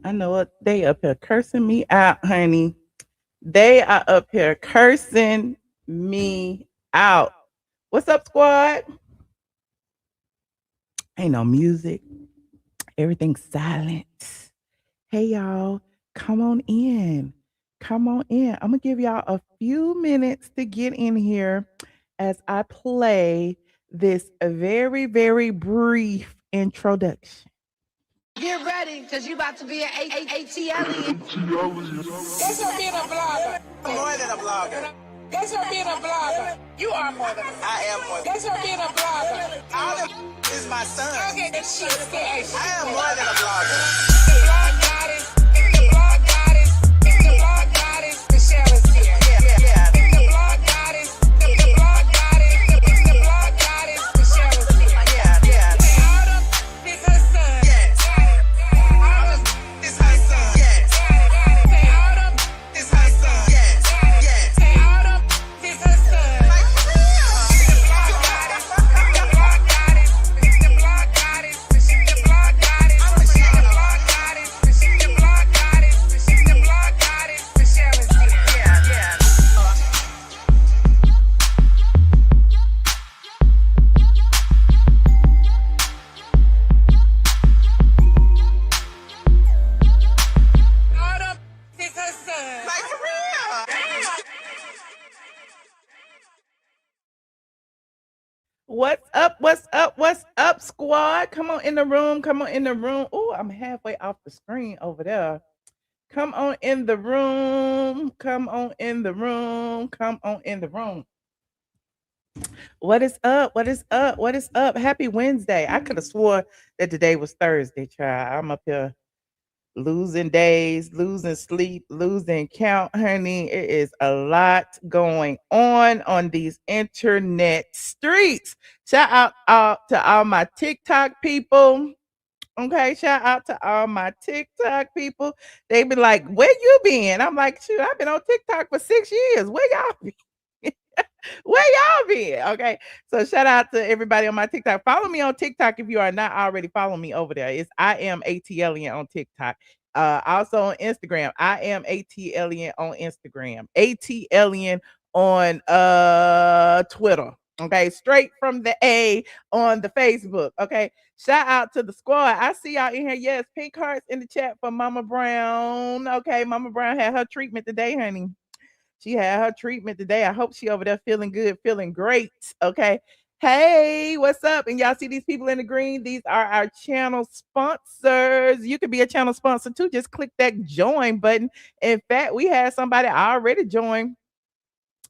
I know what they up here cursing me out, honey. They are up here cursing me out. What's up, squad? Ain't no music. Everything's silent. Hey, y'all, come on in. Come on in. I'm going to give y'all a few minutes to get in here as I play this very, very brief introduction. Get ready, because you about to be an ATLien. That's her being a blogger. More than a blogger. That's her being a blogger. You are more than a blogger. I am more than That's her being a blogger. all that is my son. Okay, that shit is I am more than a blogger. The blog goddess, the blog goddess, the blog goddess, Michelle is here. Yeah. The blog goddess, the blog goddess, the blog goddess, Michelle is here. Yeah. Say Autumn is her son. Yes. Autumn It's her son. Yes. Say Autumn It's her son. Yes. Say Autumn is her son. Like, for real. The blog goddess, the blog goddess, the blog goddess, the blog goddess, the blog goddess, the blog goddess, the blog goddess, Michelle is here. Yeah. Autumn is her son. Like, for real. What's up? What's up? What's up, squad? Come on in the room. Come on in the room. Oh, I'm halfway off the screen over there. Come on in the room. Come on in the room. Come on in the room. What is up? What is up? What is up? Happy Wednesday. I could have swore that today was Thursday, child. I'm up here losing days, losing sleep, losing count, honey. It is a lot going on these internet streets. Shout out to all my TikTok people. Okay, shout out to all my TikTok people. They be like, "Where you been?" I'm like, "Shoot, I've been on TikTok for 6 years. Where y'all been?" Where y'all been? Okay. So shout out to everybody on my TikTok. Follow me on TikTok if you are not already following me over there. It's I am ATLien on TikTok. Also on Instagram. I am ATLien on Instagram. ATLien on Twitter. Okay, straight from the A on the Facebook. Okay. Shout out to the squad. I see y'all in here. Yes, pink hearts in the chat for Mama Brown. Okay, Mama Brown had her treatment today, honey. She had her treatment today. I hope she over there feeling good, feeling great. Okay. Hey, what's up? And y'all see these people in the green? These are our channel sponsors. You could be a channel sponsor too. Just click that join button. In fact, we had somebody already join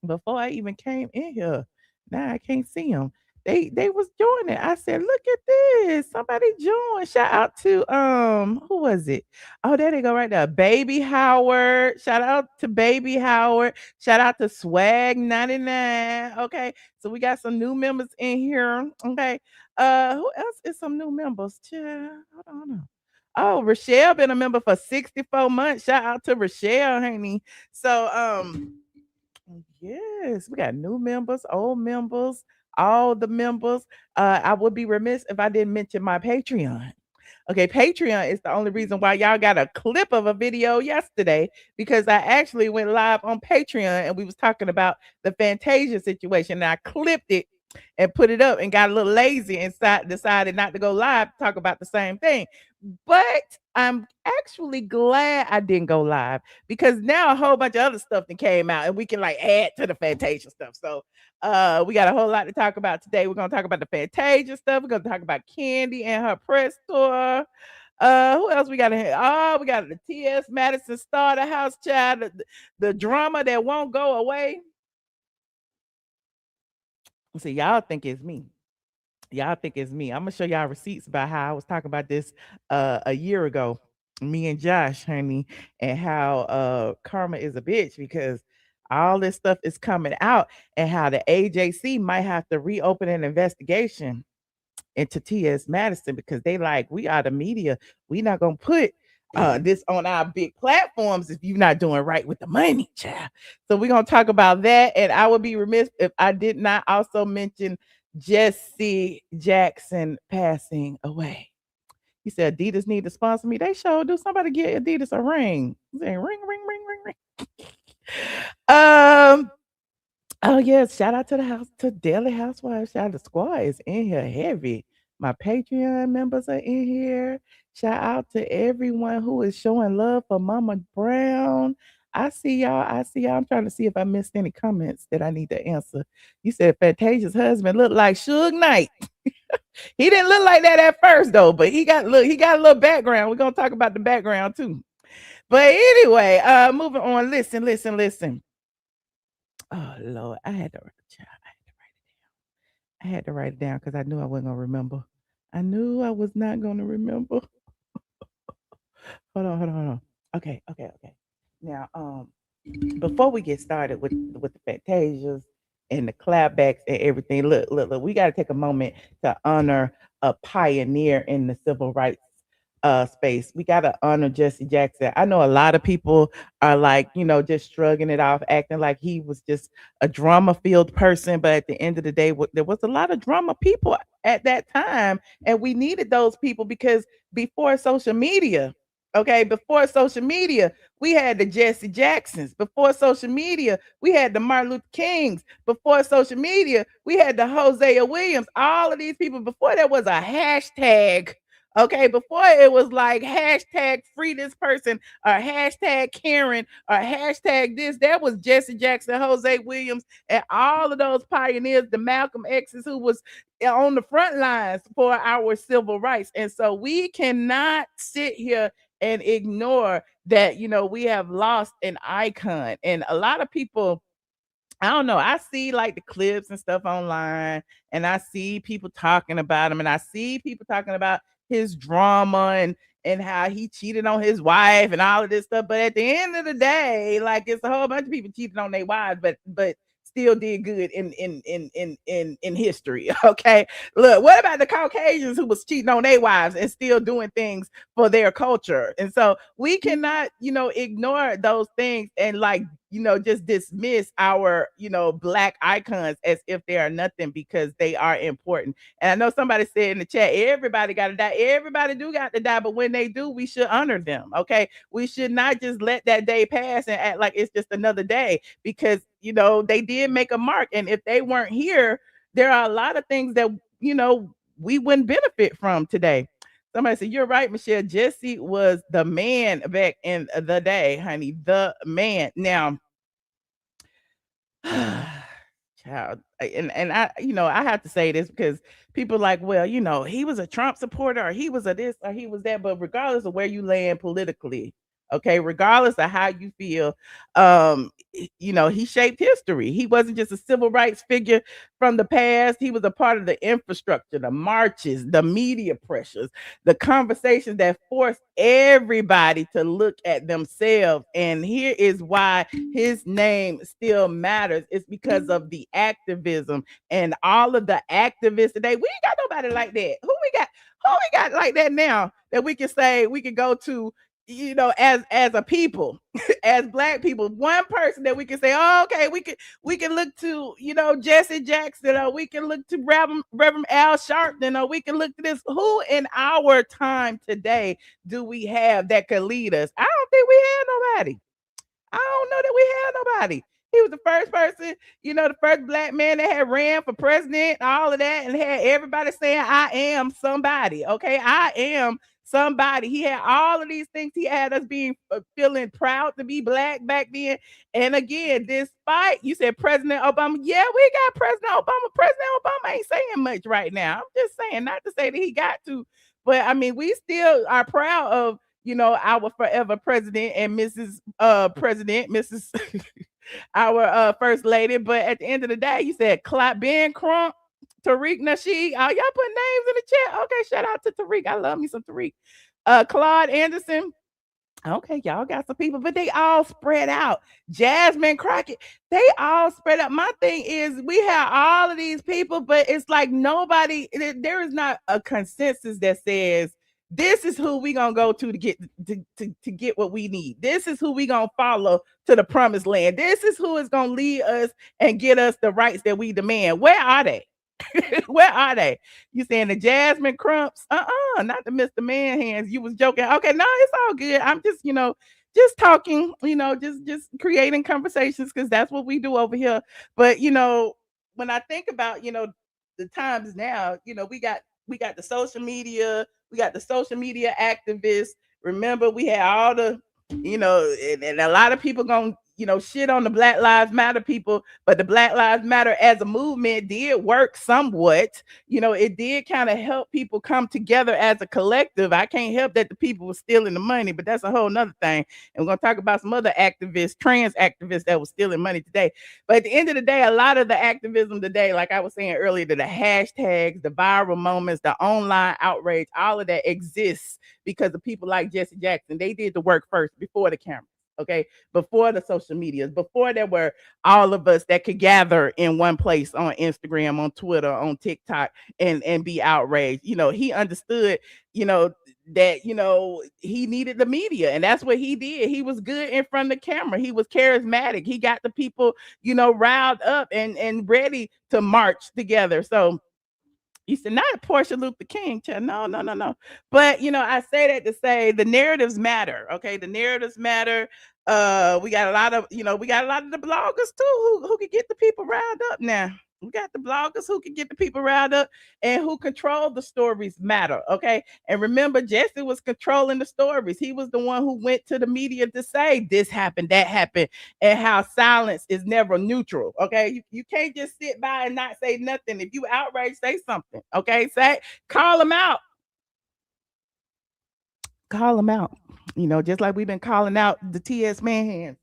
before I even came in here. Now I can't see them. They was joining. I said, look at this. Somebody joined. Shout out to who was it? Oh, there they go right there. Baby Howard. Shout out to Baby Howard. Shout out to Swag 99. Okay. So we got some new members in here. Okay. Who else is some new members? Hold on. Oh, Rochelle been a member for 64 months. Shout out to Rochelle, honey. So yes, we got new members, old members, all the members. I would be remiss if I didn't mention my Patreon. Okay, Patreon is the only reason why y'all got a clip of a video yesterday because I actually went live on Patreon and we was talking about the Fantasia situation. And I clipped it and put it up and got a little lazy and decided not to go live to talk about the same thing. But I'm actually glad I didn't go live because now a whole bunch of other stuff that came out and we can like add to the Fantasia stuff. So we got a whole lot to talk about today. We're gonna talk about the Fantasia stuff. We're gonna talk about Kandi and her press tour. Who else we got in here? Oh, we got the T.S. Madison Starter House child, the drama that won't go away. See, y'all think it's me. Y'all think it's me. I'm gonna show y'all receipts about how I was talking about this a year ago, me and Josh, honey, and how karma is a bitch because all this stuff is coming out and how the AJC might have to reopen an investigation into TS Madison because they like, we are the media. We not gonna put this on our big platforms if you're not doing right with the money, child. So we're gonna talk about that. And I would be remiss if I did not also mention Jesse Jackson passing away. He said Adidas need to sponsor me. They sure do. Somebody get Adidas a ring. Say ring, ring, ring, ring, ring. Um. Oh yes, shout out to the house to Daily Housewives. Shout out to Squad is in here heavy. My Patreon members are in here. Shout out to everyone who is showing love for Mama Brown. I see y'all. I see y'all. I'm trying to see if I missed any comments that I need to answer. You said Fantasia's husband looked like Suge Knight. He didn't look like that at first though, but he got a little background. We're gonna talk about the background too. But anyway, moving on. Listen, listen, listen. Oh Lord, I had to I had to write it down because I knew I wasn't gonna remember. I knew I was not gonna remember. Hold on, hold on, hold on. Okay, okay, okay. Now, before we get started with the Fantasias and the clapbacks and everything, look, look, look, we got to take a moment to honor a pioneer in the civil rights space. We got to honor Jesse Jackson. I know a lot of people are like, just shrugging it off, acting like he was just a drama filled person. But at the end of the day, there was a lot of drama people at that time, and we needed those people because before social media, okay, before social media, we had the Jesse Jacksons. Before social media, we had the Martin Luther Kings. Before social media, we had the Hosea Williams. All of these people, before there was a hashtag, okay, before it was like hashtag free this person or hashtag Karen or hashtag this, there was Jesse Jackson, Jose Williams, and all of those pioneers, the Malcolm X's who was on the front lines for our civil rights. And so we cannot sit here and ignore that, we have lost an icon. And a lot of people, I don't know. I see like the clips and stuff online, and I see people talking about him, and I see people talking about his drama and how he cheated on his wife and all of this stuff. But at the end of the day, like it's a whole bunch of people cheating on their wives, but still did good in history. Okay. Look, what about the Caucasians who was cheating on their wives and still doing things for their culture? And so we cannot, ignore those things and like just dismiss our, black icons as if they are nothing because they are important. And I know somebody said in the chat, everybody got to die. Everybody do got to die, but when they do, we should honor them. Okay. We should not just let that day pass and act like it's just another day because, they did make a mark. And if they weren't here, there are a lot of things that, we wouldn't benefit from today. Somebody said, you're right, Michelle. Jesse was the man back in the day, honey. The man. Now, child, and I, I have to say this because people like, well, he was a Trump supporter, or he was a this, or he was that. But regardless of where you land politically, okay, regardless of how you feel, he shaped history. He wasn't just a civil rights figure from the past. He was a part of the infrastructure, the marches, the media pressures, the conversations that forced everybody to look at themselves. And here is why his name still matters. It's because of the activism and all of the activists today. We ain't got nobody like that. Who we got like that now that we can say we can go to, as a people, as black people, one person that we can say, oh, okay, we can look to, Jesse Jackson, or we can look to Reverend Al Sharpton, or we can look to this. Who in our time today do we have that could lead us? I don't think we had nobody. I don't know that we had nobody. He was the first person, the first black man that had ran for president, all of that, and had everybody saying, I am somebody. Okay. I am somebody. He had all of these things. He had us being feeling proud to be black back then. And again, despite you said President Obama, yeah, we got President Obama. President Obama ain't saying much right now. I'm just saying, not to say that he got to, but I mean, we still are proud of our forever president and Mrs. President, Mrs. our first lady. But at the end of the day, you said Ben Crump, Tariq Nasheed. Y'all put names in the chat. Okay, shout out to Tariq. I love me some Tariq. Claude Anderson. Okay, y'all got some people, but they all spread out. Jasmine Crockett, they all spread out. My thing is, we have all of these people, but it's like nobody, there is not a consensus that says, this is who we gonna go to get to get what we need. This is who we gonna follow to the promised land. This is who is gonna lead us and get us the rights that we demand. Where are they? Where are they? You saying the Jasmine Crumps? Not the Mr. Man hands. You was joking. Okay, no, it's all good. I'm just, just talking, just creating conversations because that's what we do over here. But when I think about, the times now, we got the social media, we got the social media activists. Remember, we had all the, and a lot of people gonna, shit on the Black Lives Matter people, but the Black Lives Matter as a movement did work somewhat. It did kind of help people come together as a collective. I can't help that the people were stealing the money, but that's a whole nother thing. And we're gonna talk about some other activists, trans activists that were stealing money today. But at the end of the day, a lot of the activism today, like I was saying earlier, the hashtags, the viral moments, the online outrage, all of that exists because of people like Jesse Jackson. They did the work first before the camera. Okay, before the social medias, before there were all of us that could gather in one place on Instagram, on Twitter, on TikTok, and be outraged. He understood, you know, that he needed the media, and that's what he did. He was good in front of the camera. He was charismatic. He got the people, riled up and ready to march together. So you said not Portia Luther King, child. No, no, no, no. But I say that to say the narratives matter. Okay, the narratives matter. We got a lot of, we got a lot of the bloggers too who can get the people riled up now. We got the bloggers who can get the people riled up and who control the stories matter. Okay. And remember, Jesse was controlling the stories. He was the one who went to the media to say this happened, that happened, and how silence is never neutral. Okay. You can't just sit by and not say nothing. If you outraged, say something. Okay. Call them out. Call them out. Just like we've been calling out the TS Manhands,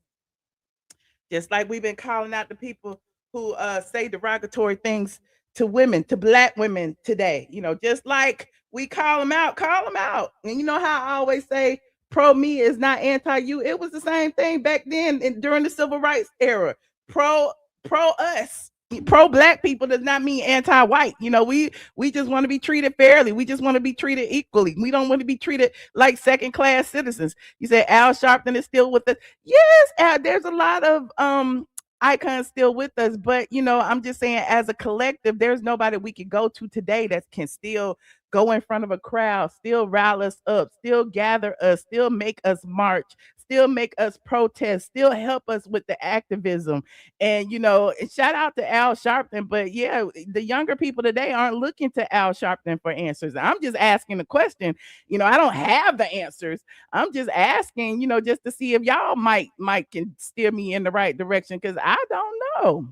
just like we've been calling out the people who say derogatory things to women, to black women today. Just like we call them out. And you know how I always say, pro me is not anti you. It was the same thing back then during the civil rights era. Pro us. Pro black people does not mean anti-white. We just want to be treated fairly. We just want to be treated equally. We don't want to be treated like second class citizens. You say Al Sharpton is still with us. Yes, Al, there's a lot of icons still with us, but I'm just saying, as a collective, there's nobody we could go to today that can still go in front of a crowd, still rile us up, still gather us, still make us march, still make us protest, still help us with the activism. And shout out to Al Sharpton. But yeah, the younger people today aren't looking to Al Sharpton for answers. I'm just asking the question. I don't have the answers. I'm just asking, just to see if y'all might can steer me in the right direction, because I don't know.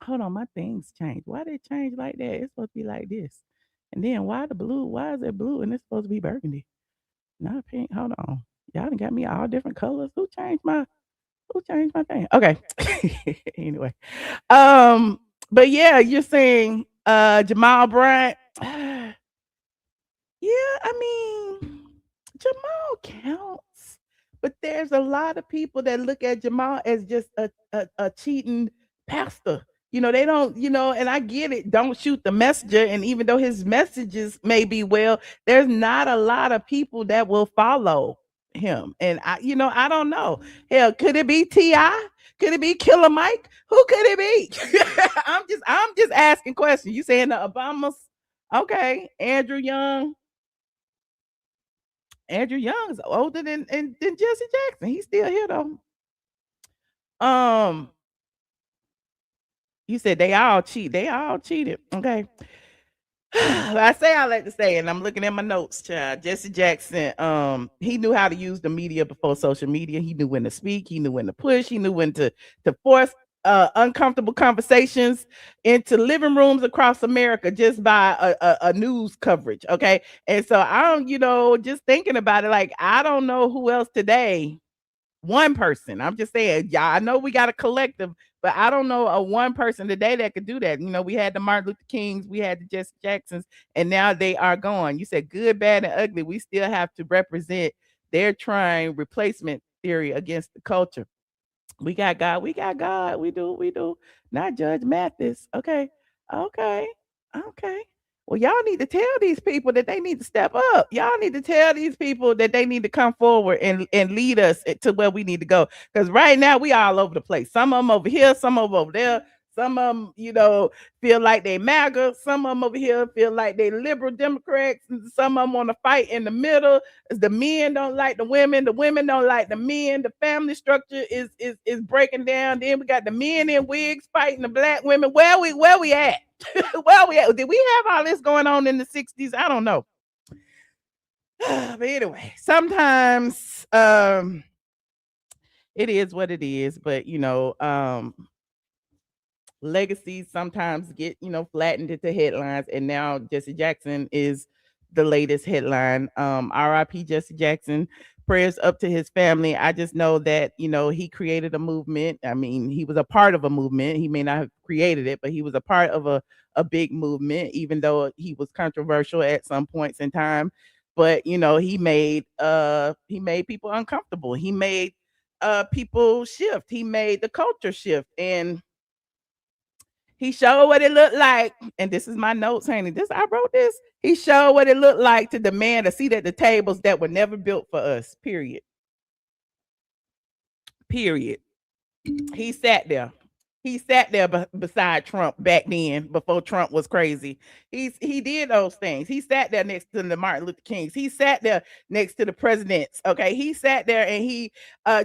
Hold on, my things changed. Why they change like that? It's supposed to be like this. And then why the blue? Why is it blue and it's supposed to be burgundy? Not pink. Hold on. Y'all done got me all different colors. Who changed my thing? Okay. Anyway. But yeah, you're saying Jamal Bryant. Yeah, I mean, Jamal counts, but there's a lot of people that look at Jamal as just a cheating pastor. They don't, and I get it. Don't shoot the messenger. And even though his messages may be well, there's not a lot of people that will follow him. And I don't know. Hell, could it be Ti? Could it be Killer Mike? Who could it be? I'm just asking questions. You saying the Obamas? Okay, Andrew Young. Andrew Young's older than Jesse Jackson. He's still here though. Um, you said they all cheat. They all cheated. Okay. I say I like to say, and I'm looking at my notes, child. Jesse Jackson, he knew how to use the media before social media. He knew when to speak, he knew when to push, he knew when to force uncomfortable conversations into living rooms across America just by a news coverage. Okay. And so I'm, just thinking about it, like, I don't know who else today. One person. I'm just saying, yeah, I know we got a collective, but I don't know a one person today that could do that. We had the Martin Luther Kings, we had the Jesse Jacksons, and now they are gone. You said good, bad, and ugly. We still have to represent their trying replacement theory against the culture. We got God. We got God. We do. We do. Not Judge Mathis. Okay. Okay. Okay. Well, y'all need to tell these people that they need to step up. Y'all need to tell these people that they need to come forward and lead us to where we need to go. Because right now we all over the place. Some of them over here, some of them over there. Some of them, feel like they MAGA. Some of them over here feel like they liberal Democrats. And some of them want to fight in the middle. The men don't like the women don't like the men. The family structure is breaking down. Then we got the men in wigs fighting the black women. Where we at? Where we at? Did we have all this going on in the 60s? I don't know. But anyway, sometimes it is what it is. But legacies sometimes get flattened into headlines, and now Jesse Jackson is the latest headline. RIP Jesse Jackson. Prayers up to his family. I just know that he created a movement. I mean, he was a part of a movement. He may not have created it, but he was a part of a big movement, even though he was controversial at some points in time. But he made people uncomfortable. He made people shift. He made the culture shift, and he showed what it looked like. And this is my notes, honey. I wrote this. He showed what it looked like to demand a seat at the tables that were never built for us. Period. Period. He sat there. He sat there beside Trump back then, before Trump was crazy. He did those things. He sat there next to the Martin Luther Kings. He sat there next to the presidents. Okay, he sat there and he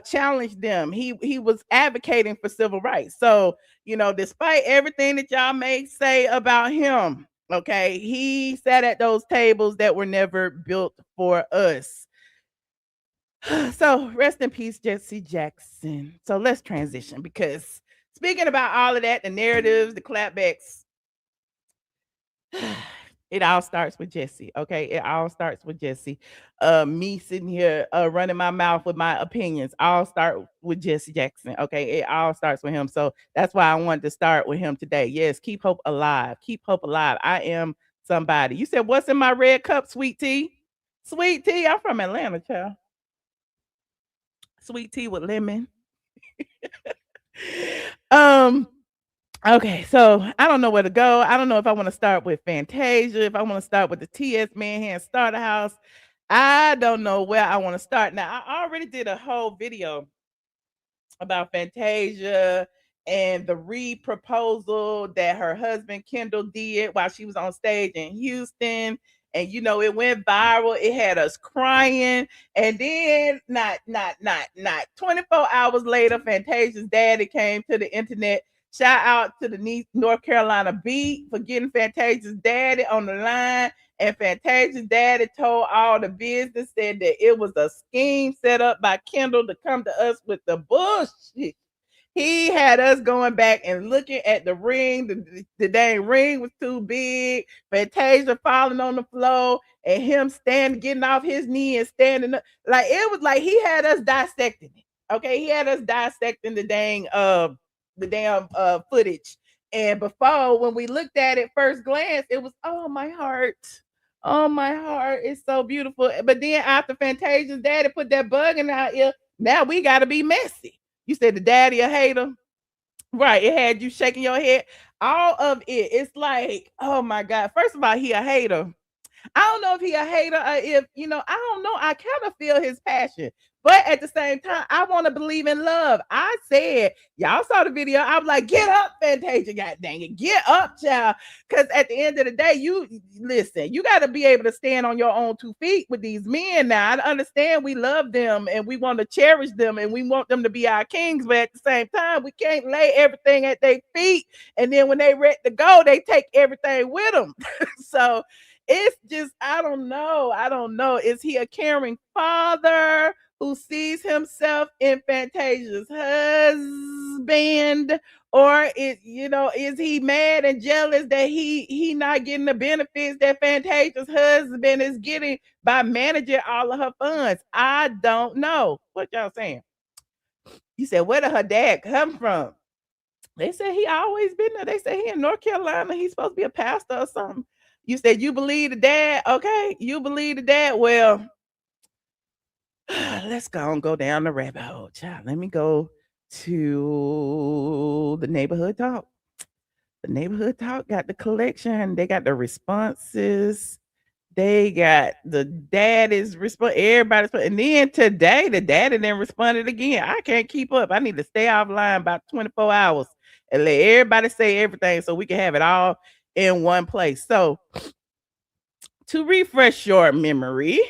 challenged them. He was advocating for civil rights. So despite everything that y'all may say about him, okay, he sat at those tables that were never built for us. So rest in peace, Jesse Jackson. So let's transition, because speaking about all of that, the narratives, the clapbacks, it all starts with Jesse. Okay, it all starts with Jesse. Me sitting here running my mouth with my opinions all start with Jesse Jackson. Okay, it all starts with him. So that's why I wanted to start with him today. Yes, keep hope alive. Keep hope alive. I am somebody. You said, what's in my red cup? Sweet tea. Sweet tea. I'm from Atlanta, child. Sweet tea with lemon. Okay, so I don't know where to go. I don't know if I want to start with Fantasia, if I want to start with the TS Manhattan Starter House. I don't know where I want to start. Now, I already did a whole video about Fantasia and the re-proposal that her husband Kendall did while she was on stage in Houston. And it went viral. It had us crying. And then not 24 hours later, Fantasia's daddy came to the internet. Shout out to the North Carolina Beat for getting Fantasia's daddy on the line. And Fantasia's daddy told all the business, said that it was a scheme set up by Kendall to come to us with the bullshit. He had us going back and looking at the ring. The dang ring was too big. Fantasia falling on the floor, and him getting off his knee and standing up. Like, it was like he had us dissecting it. Okay, he had us dissecting the damn footage. And before, when we looked at it first glance, it was, oh my heart. Oh my heart, it's so beautiful. But then after Fantasia's daddy put that bug in our ear, now we gotta be messy. You said the daddy a hater. Right. It had you shaking your head. All of it. It's like, oh my God. First of all, he a hater. I don't know if he a hater or if, I don't know. I kind of feel his passion. But at the same time, I want to believe in love. I said, y'all saw the video. I was like, get up, Fantasia. God dang it. Get up, child. Because at the end of the day, you got to be able to stand on your own 2 feet with these men now. I understand we love them and we want to cherish them and we want them to be our kings. But at the same time, we can't lay everything at their feet. And then when they ready to go, they take everything with them. So it's just, I don't know. Is he a caring father who sees himself in Fantasia's husband? Or is he mad and jealous that he not getting the benefits that Fantasia's husband is getting by managing all of her funds? I don't know. What y'all saying? You said, where did her dad come from? They said he always been there. They said he in North Carolina. He's supposed to be a pastor or something. You said you believe the dad. Okay, you believe the dad. Well, let's go down the rabbit hole, child. Let me go to the neighborhood talk. The neighborhood talk got the collection. They got the responses. They got the daddy's response. Everybody's, and then today the daddy then responded again. I can't keep up. I need to stay offline about 24 hours and let everybody say everything so we can have it all in one place. So to refresh your memory,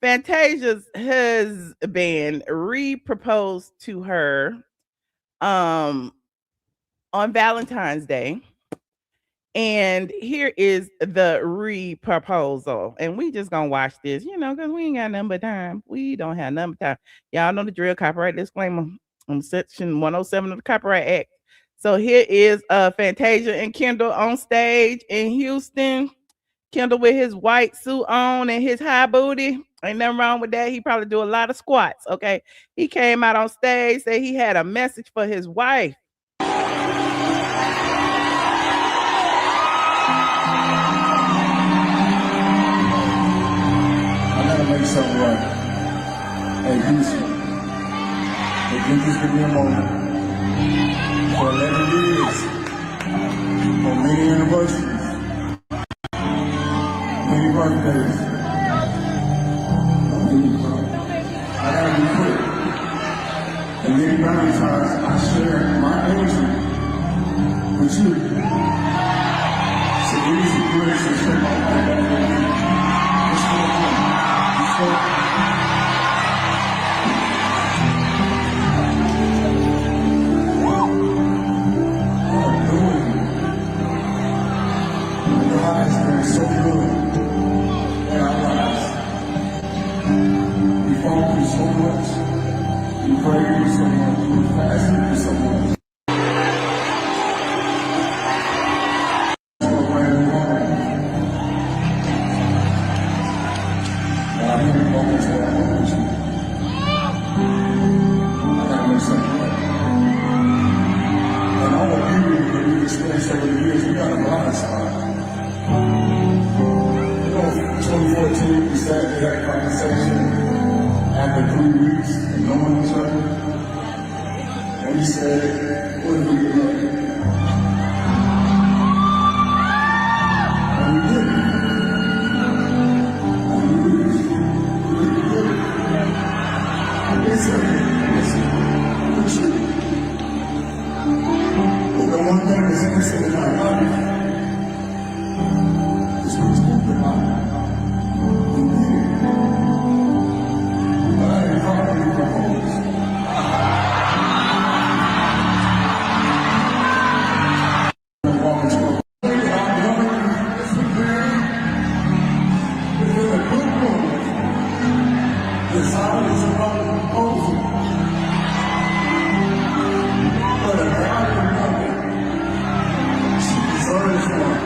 Fantasia's husband re-proposed to her on Valentine's Day. And here is the re-proposal. And we just gonna watch this, because we ain't got nothing but time. We don't have nothing but time. Y'all know the drill, copyright disclaimer on section 107 of the Copyright Act. So here is Fantasia and Kendall on stage in Houston. Kendall with his white suit on and his high booty. Ain't nothing wrong with that. He probably do a lot of squats, okay? He came out on stage, said he had a message for his wife. Make something right. Hey, Houston, if you just give me a moment, for 11 years, for many anniversaries, many birthdays, I gotta be quick. And many Valentines, I share my energy with you. So these are grace and share my life. It's for the fun. God has been so good in our lives. We fought through so much. We prayed through so much. We fasted through so much. Over the years, we got a blind spot. 2014, we sat and had a conversation after 3 weeks of knowing each other. And we said, what if we get married? And we did it. And we did it. It's true. The one thing that's innocent in our life is we spoke about it. We did it. But I didn't probably propose. Walking to a it's in a good room. The silence about the proposal. But a God deserves one.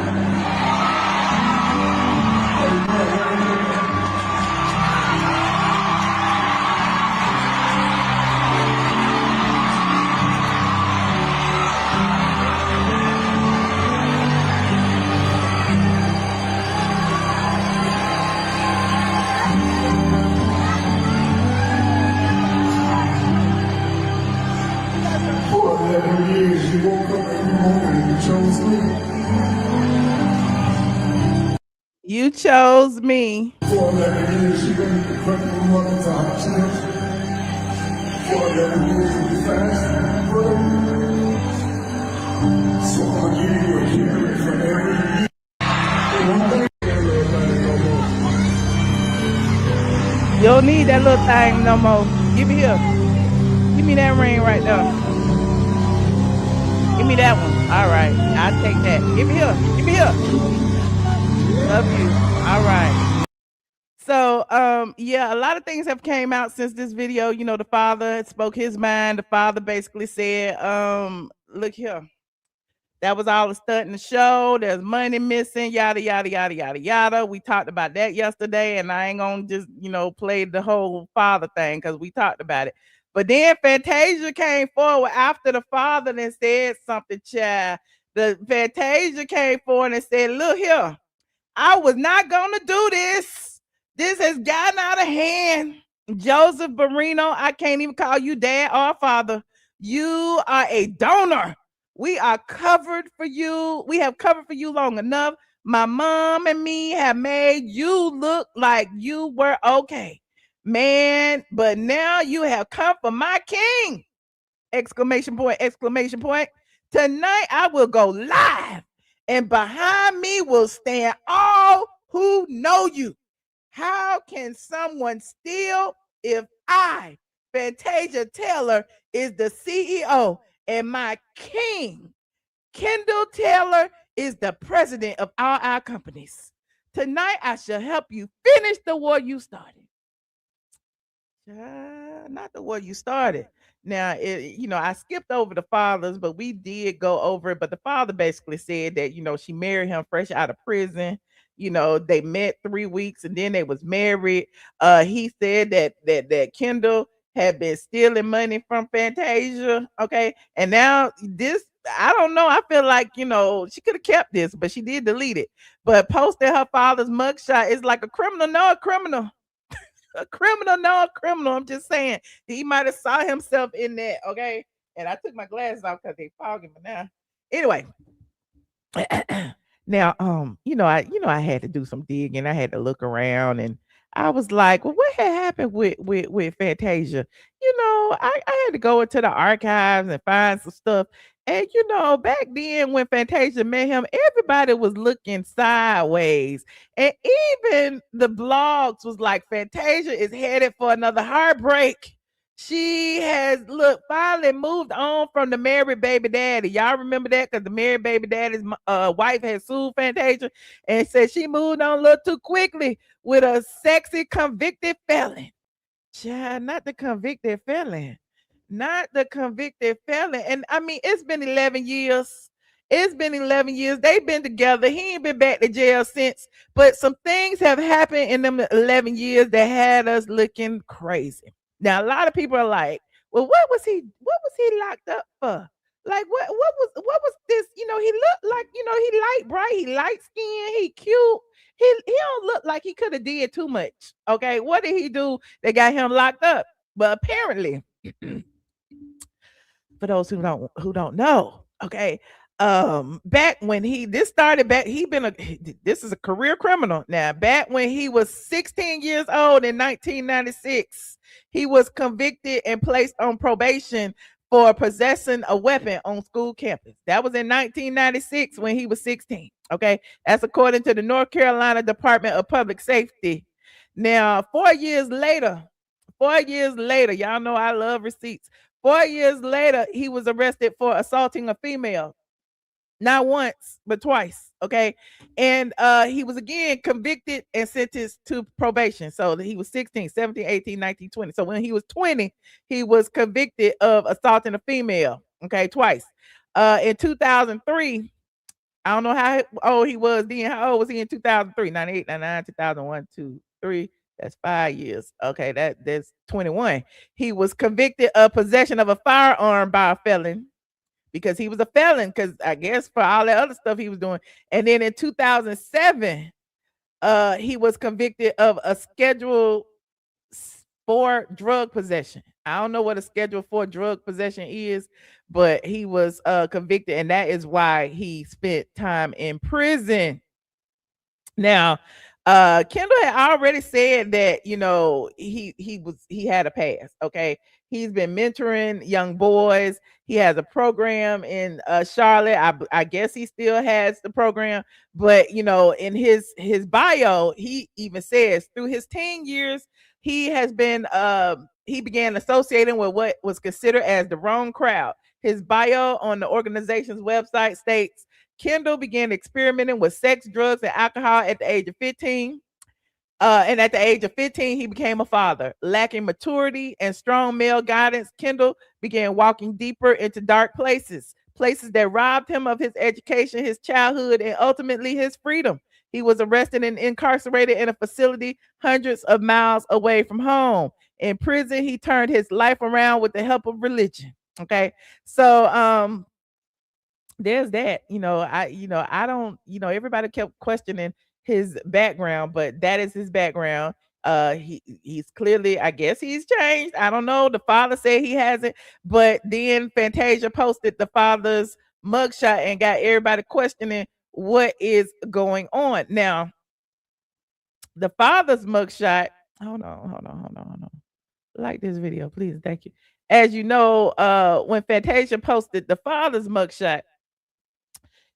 For 11 years, you woke up every morning and you chose me. You chose me. For 11 years, you've been the incredible mother to our children. For 11 years, you fasted and prayed. So I'm going to give you a period for every year. You don't need that little thing no more. Give me here. Give me that ring right there. Give me that one. All right. I'll take that. Give me here. Give me here. Love you. All right. So, yeah, a lot of things have came out since this video. The father spoke his mind. The father basically said, look here. That was all a stunt in the show. There's money missing, yada, yada, yada, yada, yada. We talked about that yesterday, and I ain't gonna just, play the whole father thing because we talked about it. But then Fantasia came forward after the father and said something, child. The Fantasia came forward and said, look here, I was not gonna do this. This has gotten out of hand. Joseph Barrino, I can't even call you dad or father. You are a donor. We are covered for you. We have covered for you long enough. My mom and me have made you look like you were okay. Man, but now you have come for my king. Exclamation point, exclamation point. Tonight I will go live, and behind me will stand all who know you. How can someone steal if I, Fantasia Taylor, is the CEO and my king, Kendall Taylor, is the president of all our companies? Tonight I shall help you finish the war you started. Not the war you started. Now, I skipped over the fathers, but we did go over it. But the father basically said that, she married him fresh out of prison. They met 3 weeks and then they was married. He said that Kendall had been stealing money from Fantasia. Okay. And now this, I don't know. I feel like, she could have kept this, but she did delete it. But posting her father's mugshot is like a criminal, no, a criminal. A criminal, no, a criminal. I'm just saying he might have saw himself in that. Okay. And I took my glasses off because they fogging me now. Anyway, now I had to do some digging. I had to look around and I was like, well, what had happened with Fantasia? I had to go into the archives and find some stuff. And back then when Fantasia met him, everybody was looking sideways. And even the blogs was like, Fantasia is headed for another heartbreak. She has finally moved on from the married baby daddy. Y'all remember that? Because the married baby daddy's wife had sued Fantasia and said she moved on a little too quickly with a sexy convicted felon. Child, not the convicted felon. Not the convicted felon. And I mean, it's been 11 years. It's been 11 years. They've been together. He ain't been back to jail since. But some things have happened in them 11 years that had us looking crazy. Now, a lot of people are like, well, what was he locked up for? Like what was this? He looked like, he light bright, he light skinned, he cute. He don't look like he could have did too much. Okay. What did he do that got him locked up? But apparently, for those who don't know, okay, back when this started back, this is a career criminal. Now, back when he was 16 years old in 1996, he was convicted and placed on probation for possessing a weapon on school campus. That was in 1996 when he was 16. Okay, that's according to the North Carolina Department of Public Safety. Now, 4 years later, y'all know I love receipts. 4 years later, he was arrested for assaulting a female. Not once, but twice. Okay. And he was again convicted and sentenced to probation. So he was 16, 17, 18, 19, 20. So when he was 20, he was convicted of assaulting a female. Okay, twice. In 2003, I don't know how old he was then. How old was he in 2003? 98, 99, 2001, 2, 3. That's 5 years. Okay, that's 21. He was convicted of possession of a firearm by a felon because he was a felon, because I guess for all that other stuff he was doing. And then in 2007, he was convicted of a Schedule 4 drug possession. I don't know what a Schedule 4 drug possession is, but he was convicted, and that is why he spent time in prison. Now, Kendall had already said that he had a past. Okay, he's been mentoring young boys. He has a program in Charlotte. I guess he still has the program, but in his bio, he even says through his teen years, he began associating with what was considered as the wrong crowd. His bio on the organization's website states Kendall began experimenting with sex, drugs, and alcohol at the age of 15. And at the age of 15, he became a father. Lacking maturity and strong male guidance, Kendall began walking deeper into dark places that robbed him of his education, his childhood, and ultimately his freedom. He was arrested and incarcerated in a facility hundreds of miles away from home. In prison, he turned his life around with the help of religion. Okay. So there's that. I don't, everybody kept questioning his background, but that is his background. He's clearly, I guess he's changed. I don't know. The father said he hasn't, but then Fantasia posted the father's mugshot and got everybody questioning what is going on. Now, the father's mugshot, hold on. Like this video, please. Thank you. As you know, when Fantasia posted the father's mugshot,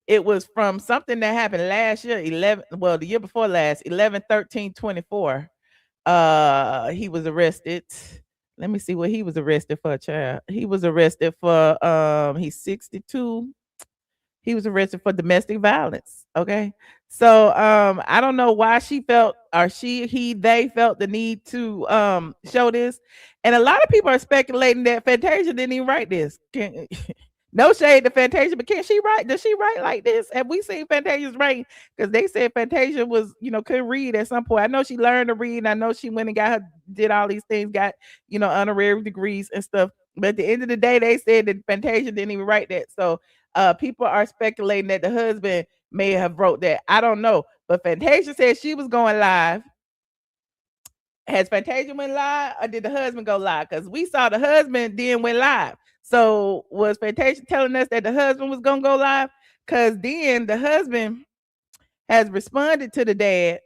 it was from something that happened last year, the year before last, 11/13/24. He was arrested. Let me see what he was arrested for, child. He was arrested for he's 62. He was arrested for domestic violence. Okay. So I don't know why she felt, or they felt the need to show this. And a lot of people are speculating that Fantasia didn't even write this. No shade to Fantasia, but can she write? Does she write like this? Have we seen Fantasia's writing? Because they said Fantasia was, couldn't read at some point. I know she learned to read. I know she went and did all these things, got, honorary degrees and stuff. But at the end of the day, they said that Fantasia didn't even write that. So people are speculating that the husband may have wrote that. I don't know. But Fantasia said she was going live. Has Fantasia went live, or did the husband go live? Because we saw the husband then went live. So was Fantasia telling us that the husband was gonna go live? Because then the husband has responded to the dad.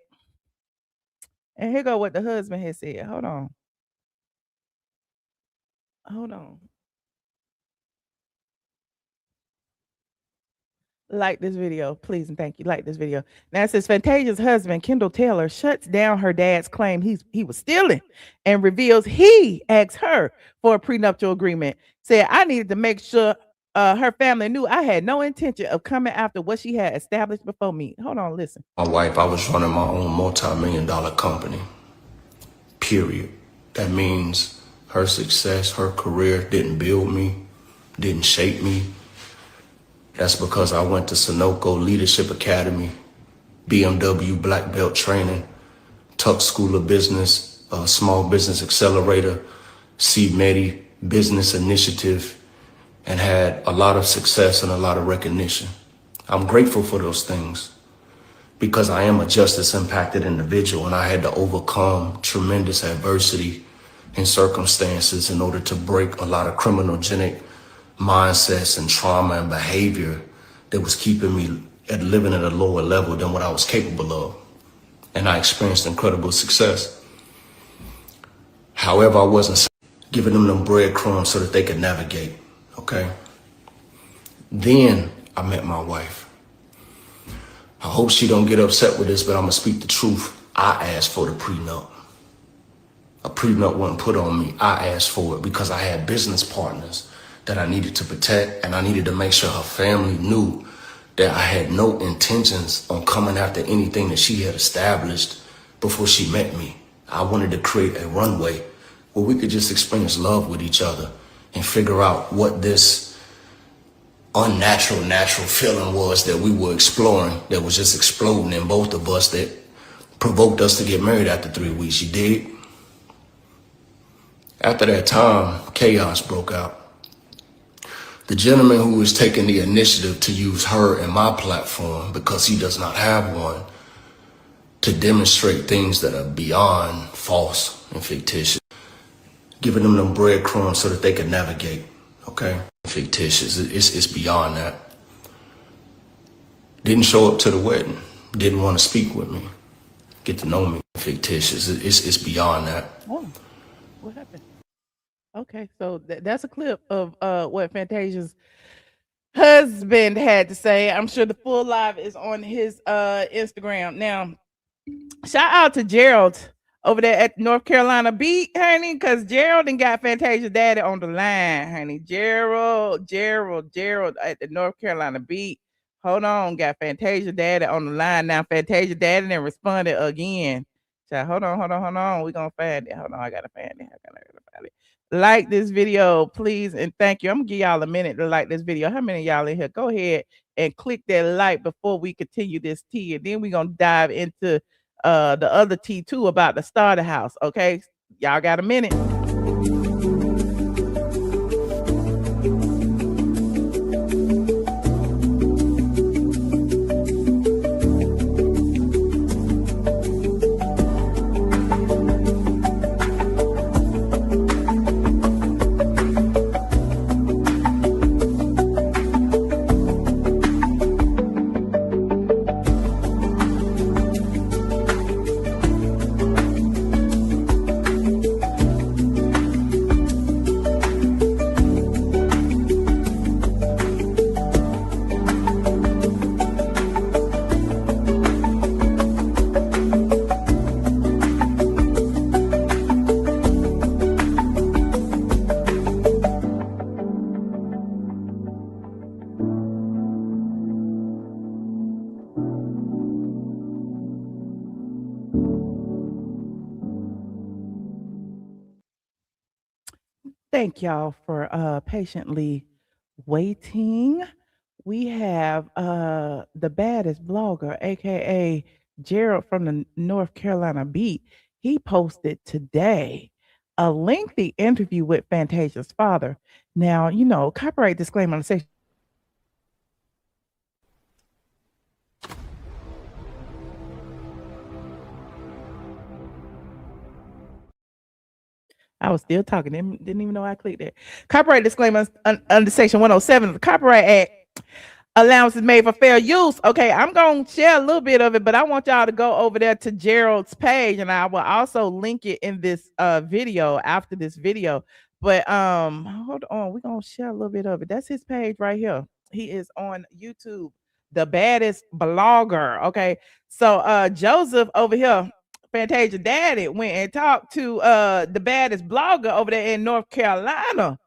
And here go what the husband has said. Hold on. Like this video, please, and thank you. Like this video. Now it says Fantasia's husband, Kendall Taylor, shuts down her dad's claim he was stealing and reveals he asked her for a prenuptial agreement. Said, I needed to make sure her family knew I had no intention of coming after what she had established before me. Hold on, listen. My wife, I was running my own multi-million-dollar company, period. That means her success, her career didn't build me, didn't shape me. That's because I went to Sunoco Leadership Academy, BMW Black Belt Training, Tuck School of Business, Small Business Accelerator, CMEDI Business Initiative, and had a lot of success and a lot of recognition. I'm grateful for those things because I am a justice impacted individual, and I had to overcome tremendous adversity and circumstances in order to break a lot of criminogenic mindsets and trauma and behavior that was keeping me living at a lower level than what I was capable of. And I experienced incredible success. However, I wasn't giving them breadcrumbs so that they could navigate, okay? Then I met my wife. I hope she don't get upset with this, but I'm gonna speak the truth. I asked for the prenup. A prenup wasn't put on me. I asked for it because I had business partners that I needed to protect, and I needed to make sure her family knew that I had no intentions on coming after anything that she had established before she met me. I wanted to create a runway where we could just experience love with each other and figure out what this natural feeling was that we were exploring, that was just exploding in both of us, that provoked us to get married after 3 weeks. You dig? After that time, chaos broke out. The gentleman who was taking the initiative to use her and my platform, because he does not have one, to demonstrate things that are beyond false and fictitious, giving them breadcrumbs so that they could navigate, okay? Fictitious, it's beyond that. Didn't show up to the wedding, didn't want to speak with me, get to know me. Fictitious, it's beyond that. Oh, what happened? Okay, so that's a clip of what Fantasia's husband had to say. I'm sure the full live is on his Instagram. Now, shout out to Gerald over there at North Carolina Beat, honey, because Gerald and got Fantasia's daddy on the line, honey. Gerald at the North Carolina Beat. Hold on, got Fantasia daddy on the line now. Fantasia daddy then responded again. So hold on. We're gonna find it. Hold on, I gotta find it. Like this video, please, and thank you. I'm gonna give y'all a minute to like this video. How many of y'all in here? Go ahead and click that like before we continue this tea, and then we're gonna dive into the other tea too about the starter house. Okay, y'all got a minute. Thank y'all for patiently waiting. We have the baddest blogger, aka Gerald from the North Carolina Beat. He posted today a lengthy interview with Fantasia's father. Now, copyright disclaimer on the section. I was still talking. Didn't even know I clicked it. Copyright disclaimer under Section 107 of the Copyright Act. Allowance is made for fair use. Okay, I'm going to share a little bit of it, but I want y'all to go over there to Gerald's page, and I will also link it in this video after this video. But hold on, we're going to share a little bit of it. That's his page right here. He is on YouTube, the baddest blogger. Okay, so Joseph over here, Fantasia Daddy, went and talked to the baddest blogger over there in North Carolina.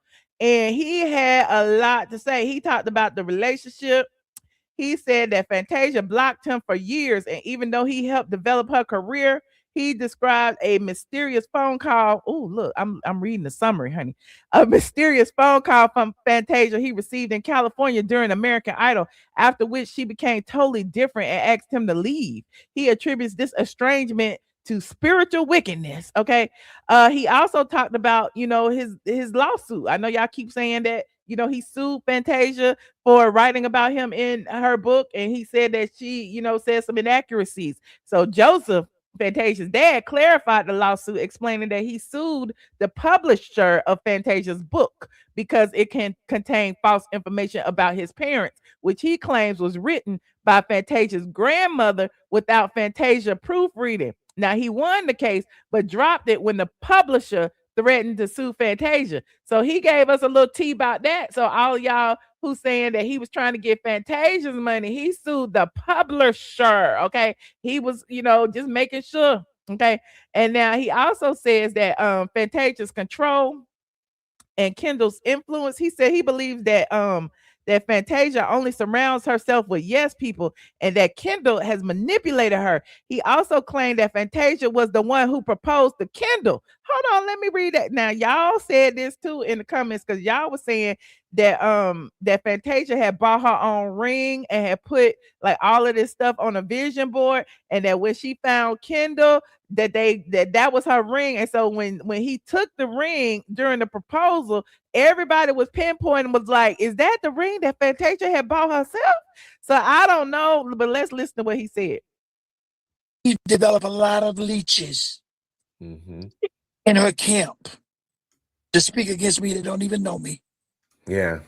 And he had a lot to say. He talked about the relationship. He said that Fantasia blocked him for years. And even though he helped develop her career, he described a mysterious phone call. Oh, look, I'm reading the summary, honey. A mysterious phone call from Fantasia he received in California during American Idol, after which she became totally different and asked him to leave. He attributes this estrangement to spiritual wickedness. Okay. He also talked about, his lawsuit. I know y'all keep saying that, he sued Fantasia for writing about him in her book, and he said that she, said some inaccuracies. So Joseph, Fantasia's dad, clarified the lawsuit, explaining that he sued the publisher of Fantasia's book because it can contain false information about his parents, which he claims was written by Fantasia's grandmother without Fantasia proofreading. Now, he won the case, but dropped it when the publisher threatened to sue Fantasia. So he gave us a little tea about that. So all y'all who's saying that he was trying to get Fantasia's money, he sued the publisher. Okay. He was, just making sure. Okay. And now he also says that Fantasia's control and Kendall's influence. He said he believes that that Fantasia only surrounds herself with yes people, and that Kendall has manipulated her. He also claimed that Fantasia was the one who proposed to Kendall. Hold on, let me read that. Now, y'all said this too in the comments, because y'all was saying that that Fantasia had bought her own ring and had put like all of this stuff on a vision board, and that when she found Kendall, that was her ring. And so when he took the ring during the proposal, everybody was pinpointing, was like, is that the ring that Fantasia had bought herself? So I don't know, but let's listen to what he said. He developed a lot of leeches in her camp to speak against me that don't even know me. Yeah.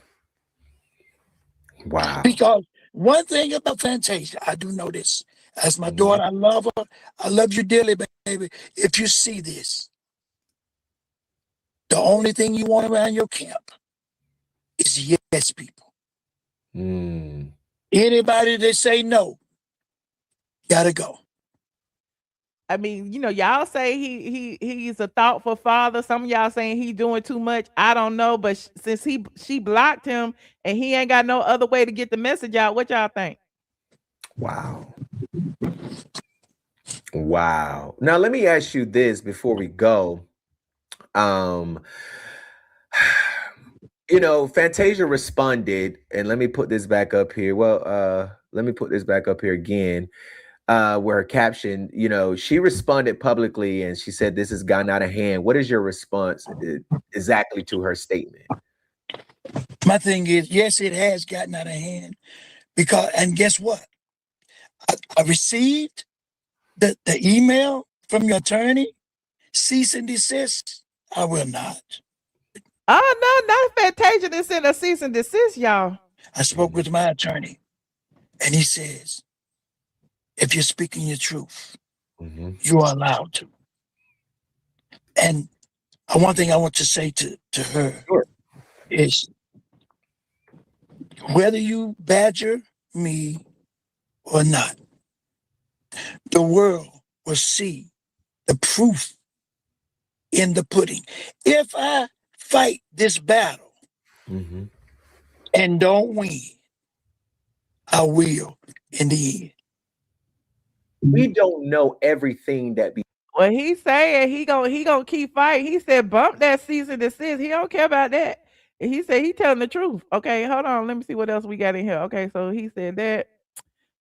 Wow. Because one thing about Fantasia, I do know this. As my daughter, I love her. I love you dearly, baby. If you see this, the only thing you want around your camp is yes people. Anybody that say no, gotta go. I mean, y'all say he's a thoughtful father. Some of y'all saying he doing too much. I don't know, but since she blocked him and he ain't got no other way to get the message out, what y'all think? Wow. Wow. Now let me ask you this before we go. Fantasia responded, and let me put this back up here. Well, let me put this back up here again. Where her caption, she responded publicly and she said, this has gotten out of hand. What is your response exactly to her statement? My thing is, yes, it has gotten out of hand and guess what? I received the email from your attorney, cease and desist. I will not. Oh, no, not Fantasia that sent a cease and desist, y'all. I spoke with my attorney and he says, if you're speaking your truth, you are allowed to. And one thing I want to say to her is, whether you badger me or not, the world will see the proof in the pudding. If I fight this battle and don't win, I will in the end. We don't know everything that Well, he saying he gonna keep fighting. He said, "Bump that cease and desist." He don't care about that. And he said he telling the truth. Okay, hold on. Let me see what else we got in here. Okay, so he said that.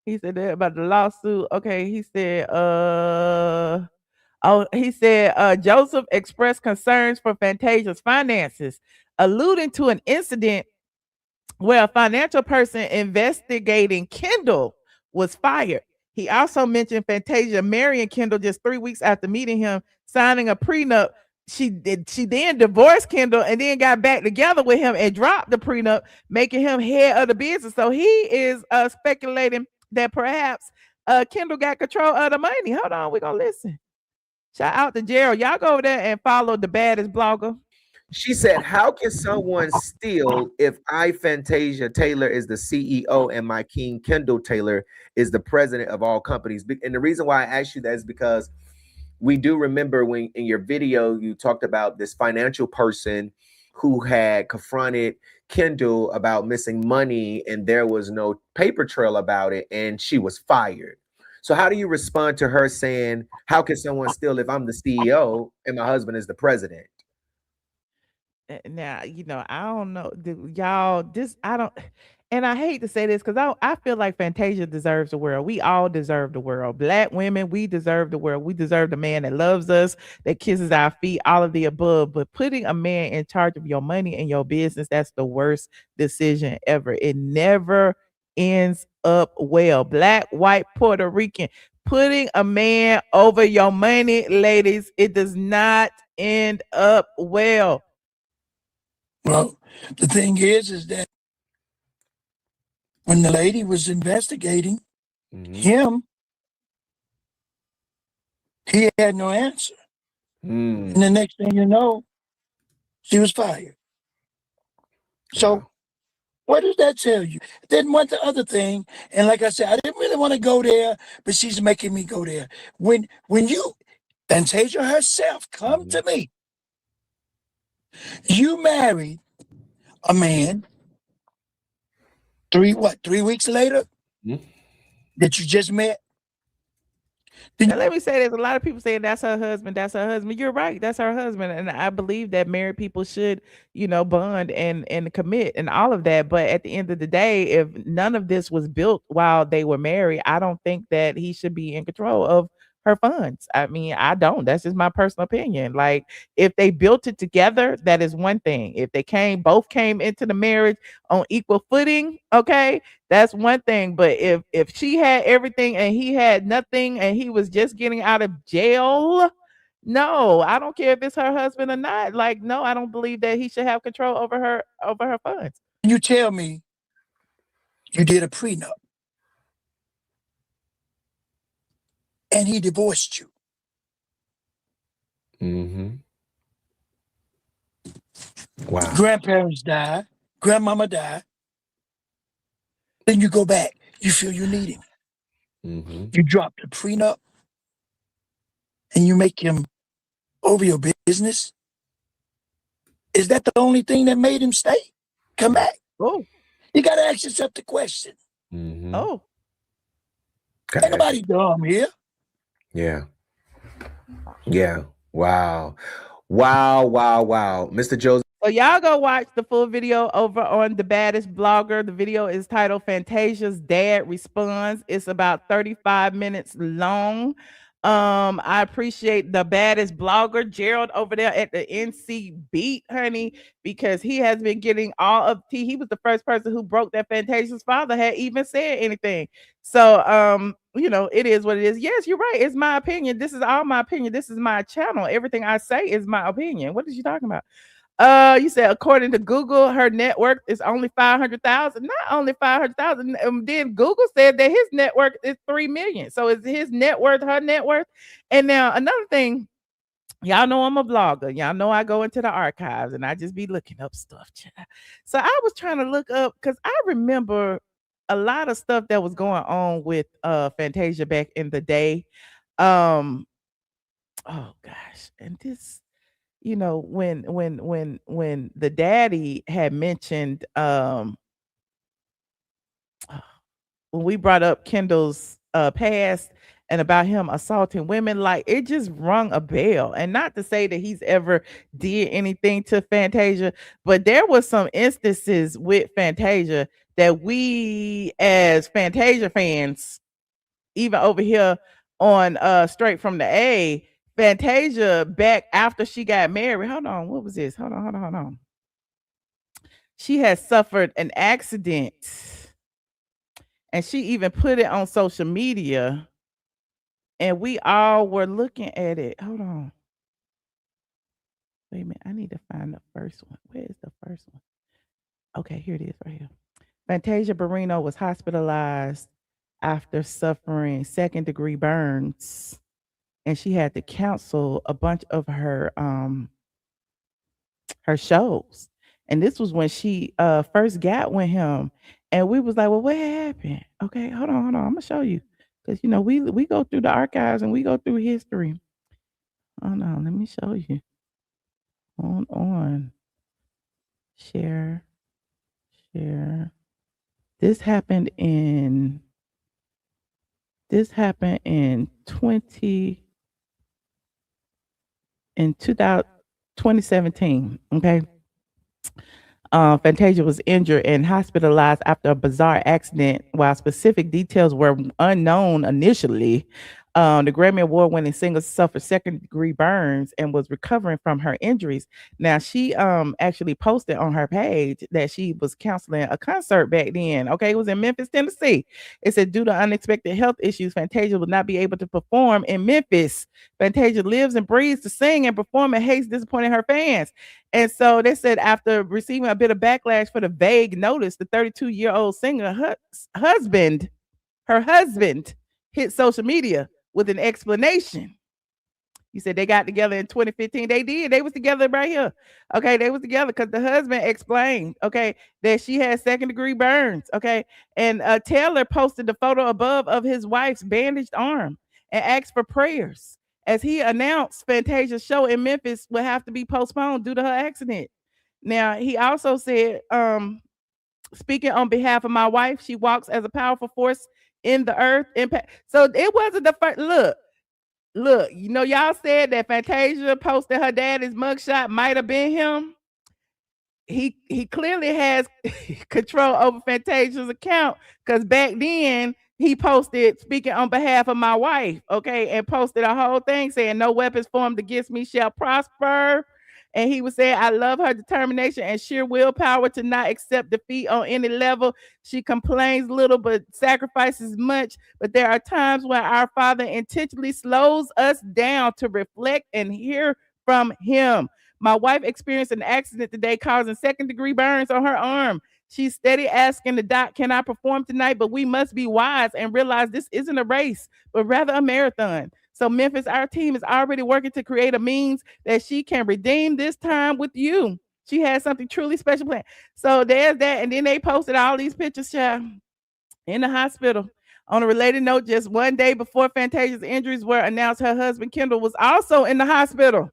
He said that about the lawsuit. Okay, he said, he said, Joseph expressed concerns for Fantasia's finances, alluding to an incident where a financial person investigating Kendall was fired. He also mentioned Fantasia marrying Kendall just 3 weeks after meeting him, signing a prenup. She then divorced Kendall and then got back together with him and dropped the prenup, making him head of the business. So he is speculating that perhaps Kendall got control of the money. Hold on, we're gonna listen. Shout out to Gerald. Y'all go over there and follow the baddest blogger. She said, "How can someone steal if I, Fantasia Taylor, is the CEO and my king Kendall Taylor is the president of all companies?" And the reason why I asked you that is because we do remember when in your video you talked about this financial person who had confronted Kendall about missing money and there was no paper trail about it and she was fired. So how do you respond to her saying, "How can someone steal if I'm the CEO and my husband is the president?" Now, I don't know, y'all. This I don't, and I hate to say this because I feel like Fantasia deserves the world. We all deserve the world. Black women, we deserve the world. We deserve the man that loves us, that kisses our feet, all of the above. But putting a man in charge of your money and your business, that's the worst decision ever. It never ends up well. Black, white, Puerto Rican, putting a man over your money, ladies, it does not end up well. Well, the thing is that when the lady was investigating him, he had no answer. And the next thing you know, she was fired. So what does that tell you? Then what the other thing, and like I said, I didn't really want to go there, but she's making me go there. When you, Fantasia herself, come to me, you married a man 3 weeks later that you just met. Now, let me say there's a lot of people saying that's her husband. That's her husband. You're right. That's her husband. And I believe that married people should, bond and commit and all of that. But at the end of the day, if none of this was built while they were married, I don't think that he should be in control of her funds. I mean, I don't. That's just my personal opinion. Like, if they built it together, that is one thing. If they both came into the marriage on equal footing, okay, that's one thing. But if she had everything and he had nothing and he was just getting out of jail, no, I don't care if it's her husband or not. Like, no, I don't believe that he should have control over her funds. You tell me you did a prenup and he divorced you. Wow. Grandparents died, grandmama died. Then you go back, you feel you need him. You drop the prenup and you make him over your business. Is that the only thing that made him stay? Come back. Oh, you got to ask yourself the question. Oh, ain't nobody dumb here. Yeah. Wow. Mr. Joseph. So y'all go watch the full video over on the baddest blogger. The video is titled Fantasia's Dad Responds. It's about 35 minutes long. I appreciate the baddest blogger, Gerald, over there at the NC Beat, honey, because he has been getting all of tea. He was the first person who broke that Fantasia's father had even said anything. So it is what it is. Yes, you're right. It's my opinion. This is all my opinion. This is my channel. Everything I say is my opinion. What is you talking about? You said according to Google, her net worth is only 500,000. Not only 500,000. Then Google said that his net worth is 3 million. So is his net worth her net worth? And now another thing, y'all know I'm a blogger. Y'all know I go into the archives and I just be looking up stuff. So I was trying to look up because I remember a lot of stuff that was going on with Fantasia back in the day. Oh gosh, and this. When the daddy had mentioned when we brought up Kendall's past and about him assaulting women. Like, it just rung a bell. And not to say that he's ever did anything to Fantasia, but there was some instances with Fantasia that we as Fantasia fans, even over here on Straight from the A, Fantasia back after she got married. Hold on, what was this? Hold on. She had suffered an accident, and she even put it on social media, and we all were looking at it. Hold on. Wait a minute. I need to find the first one. Where is the first one? Okay, here it is right here. Fantasia Barrino was hospitalized after suffering second-degree burns, and she had to cancel a bunch of her shows. And this was when she first got with him. And we was like, well, what happened? Okay, hold on. I'm gonna show you. Because we go through the archives and we go through history. Hold on, let me show you. Hold on. Share. This happened in 2017. Okay. Fantasia was injured and hospitalized after a bizarre accident. While specific details were unknown initially, the Grammy Award-winning singer suffered second-degree burns and was recovering from her injuries. Now, she actually posted on her page that she was counseling a concert back then. Okay, it was in Memphis, Tennessee. It said, due to unexpected health issues, Fantasia would not be able to perform in Memphis. Fantasia lives and breathes to sing and perform and hates disappointing her fans. And so they said, after receiving a bit of backlash for the vague notice, the 32-year-old singer her husband hit social media with an explanation. He said they got together in 2015. They did. They was together right here. Okay, they was together because the husband explained, okay, that she had second-degree burns. Okay, and Taylor posted the photo above of his wife's bandaged arm and asked for prayers, as he announced Fantasia's show in Memphis would have to be postponed due to her accident. Now, he also said, speaking on behalf of my wife, she walks as a powerful force in the earth impact. So it wasn't the first look, y'all said that Fantasia posted her daddy's mugshot might have been him. He clearly has control over Fantasia's account, because back then he posted, speaking on behalf of my wife, okay, and posted a whole thing saying no weapons formed against me shall prosper. And he was saying, I love her determination and sheer willpower to not accept defeat on any level. She complains little but sacrifices much. But there are times when our Father intentionally slows us down to reflect and hear from him. My wife experienced an accident today causing second-degree burns on her arm. She's steady asking the doc, can I perform tonight? But we must be wise and realize this isn't a race, but rather a marathon. So Memphis, our team is already working to create a means that she can redeem this time with you. She has something truly special planned. So there's that. And then they posted all these pictures, child, in the hospital. On a related note, just one day before Fantasia's injuries were announced, her husband, Kendall, was also in the hospital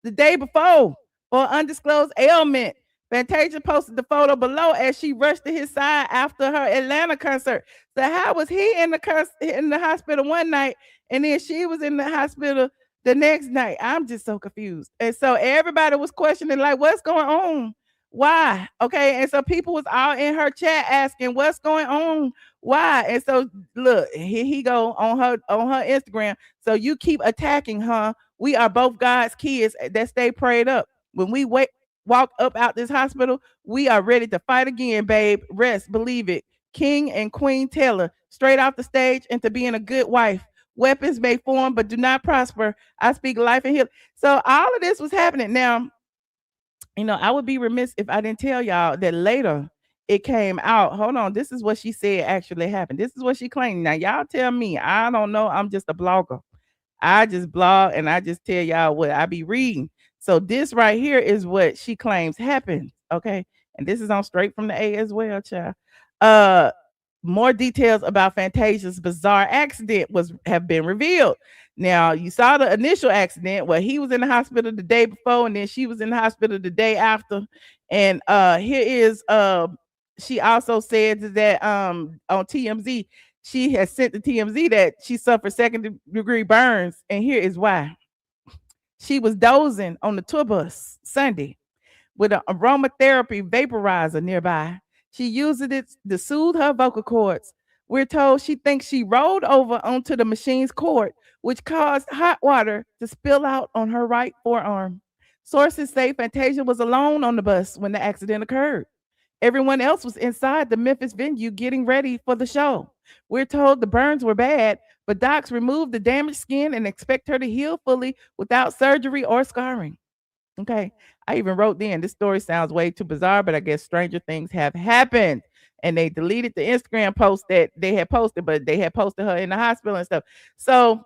the day before for undisclosed ailment. Fantasia posted the photo below as she rushed to his side after her Atlanta concert. So how was he in the hospital one night and then she was in the hospital the next night? I'm just so confused. And so everybody was questioning, like, what's going on? Why? Okay. And so people was all in her chat asking, what's going on? Why? And so look, here he go on her Instagram. So you keep attacking her. We are both God's kids that stay prayed up. When we walk up out this hospital, we are ready to fight again, babe. Rest, believe it. King and Queen Taylor, straight off the stage into being a good wife. Weapons may form, but do not prosper. I speak life and healing. So all of this was happening. Now, I would be remiss if I didn't tell y'all that later it came out. Hold on. This is what she said actually happened. This is what she claimed. Now, y'all tell me. I don't know. I'm just a blogger. I just blog and I just tell y'all what I be reading. So this right here is what she claims happened. Okay. And this is on Straight from the A as well, child. More details about Fantasia's bizarre accident have been revealed. Now, you saw the initial accident where he was in the hospital the day before and then she was in the hospital the day after. And here is she also said that on TMZ she has sent to TMZ that she suffered second-degree burns, and here is why. She was dozing on the tour bus Sunday with an aromatherapy vaporizer nearby. She used it to soothe her vocal cords. We're told she thinks she rolled over onto the machine's cord, which caused hot water to spill out on her right forearm. Sources say Fantasia was alone on the bus when the accident occurred. Everyone else was inside the Memphis venue getting ready for the show. We're told the burns were bad, but docs removed the damaged skin and expect her to heal fully without surgery or scarring. Okay. I even wrote then, this story sounds way too bizarre, but I guess stranger things have happened. And they deleted the Instagram post that they had posted, but they had posted her in the hospital and stuff. So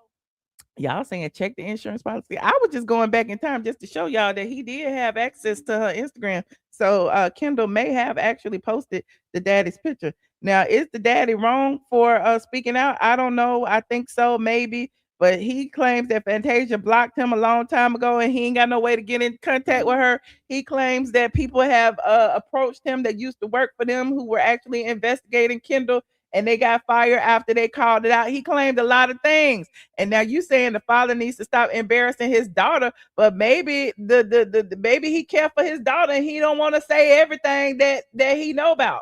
y'all saying check the insurance policy. I was just going back in time just to show y'all that he did have access to her Instagram. So Kendall may have actually posted the daddy's picture. Now, is the daddy wrong for speaking out? I don't know. I think so, maybe. But he claims that Fantasia blocked him a long time ago and he ain't got no way to get in contact with her. He claims that people have approached him that used to work for them who were actually investigating Kendall and they got fired after they called it out. He claimed a lot of things. And now you saying the father needs to stop embarrassing his daughter, but maybe the maybe he care for his daughter and he don't want to say everything that he know about.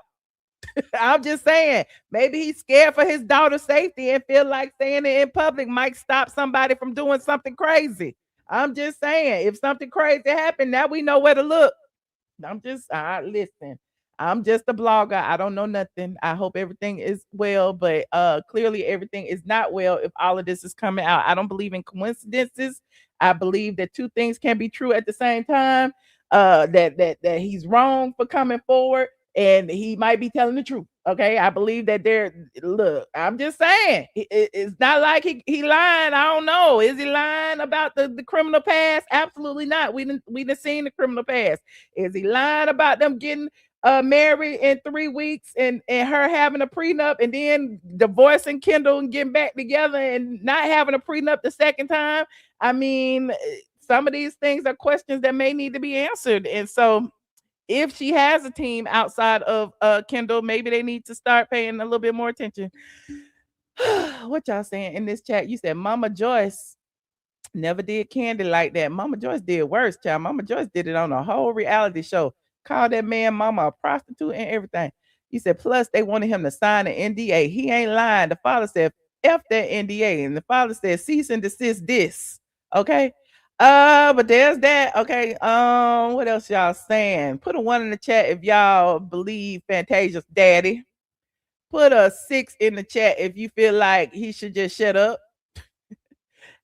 I'm just saying, maybe he's scared for his daughter's safety and feel like saying it in public might stop somebody from doing something crazy. I'm just saying, if something crazy happened, now we know where to look. I'm just listen. I'm just a blogger. I don't know nothing. I hope everything is well, but clearly everything is not well if all of this is coming out. I don't believe in coincidences. I believe that two things can be true at the same time. That he's wrong for coming forward and he might be telling the truth. Okay, I believe that look, I'm just saying it's not like he lying. I don't know. Is he lying about the criminal past? Absolutely not. We didn't seen the criminal past. Is he lying about them getting married in 3 weeks and her having a prenup and then divorcing Kendall and getting back together and not having a prenup the second time? I mean, some of these things are questions that may need to be answered. And so if she has a team outside of Kendall, maybe they need to start paying a little bit more attention. What y'all saying in this chat? You said Mama Joyce never did Kandi like that. Mama Joyce did worse, child. Mama Joyce did it on a whole reality show. Called that man mama a prostitute and everything. You said, plus they wanted him to sign an NDA. He ain't lying. The father said, F that NDA. And the father said, cease and desist this. Okay. But there's that. Okay. What else y'all saying? Put a 1 in the chat if y'all believe Fantasia's daddy. Put a 6 in the chat if you feel like he should just shut up.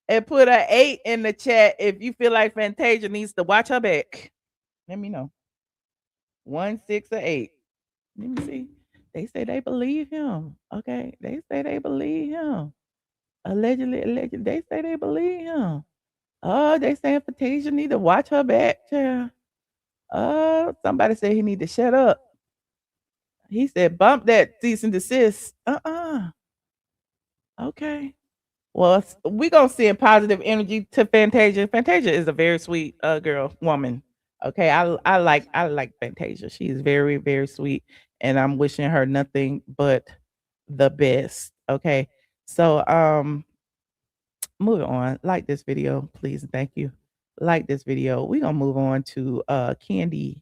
And put a 8 in the chat if you feel like Fantasia needs to watch her back. Let me know. 1, 6, or 8. Let me see. They say they believe him. Okay. They say they believe him. Allegedly. They say they believe him. Oh, they saying Fantasia need to watch her back, child. Somebody said he need to shut up. He said bump that cease and desist. Okay. Well, we gonna send positive energy to Fantasia. Fantasia is a very sweet woman. Okay, I like Fantasia. She is very, very sweet, and I'm wishing her nothing but the best. Okay, so moving on. Like this video, please, and thank you. Like this video. We're gonna move on to Kandi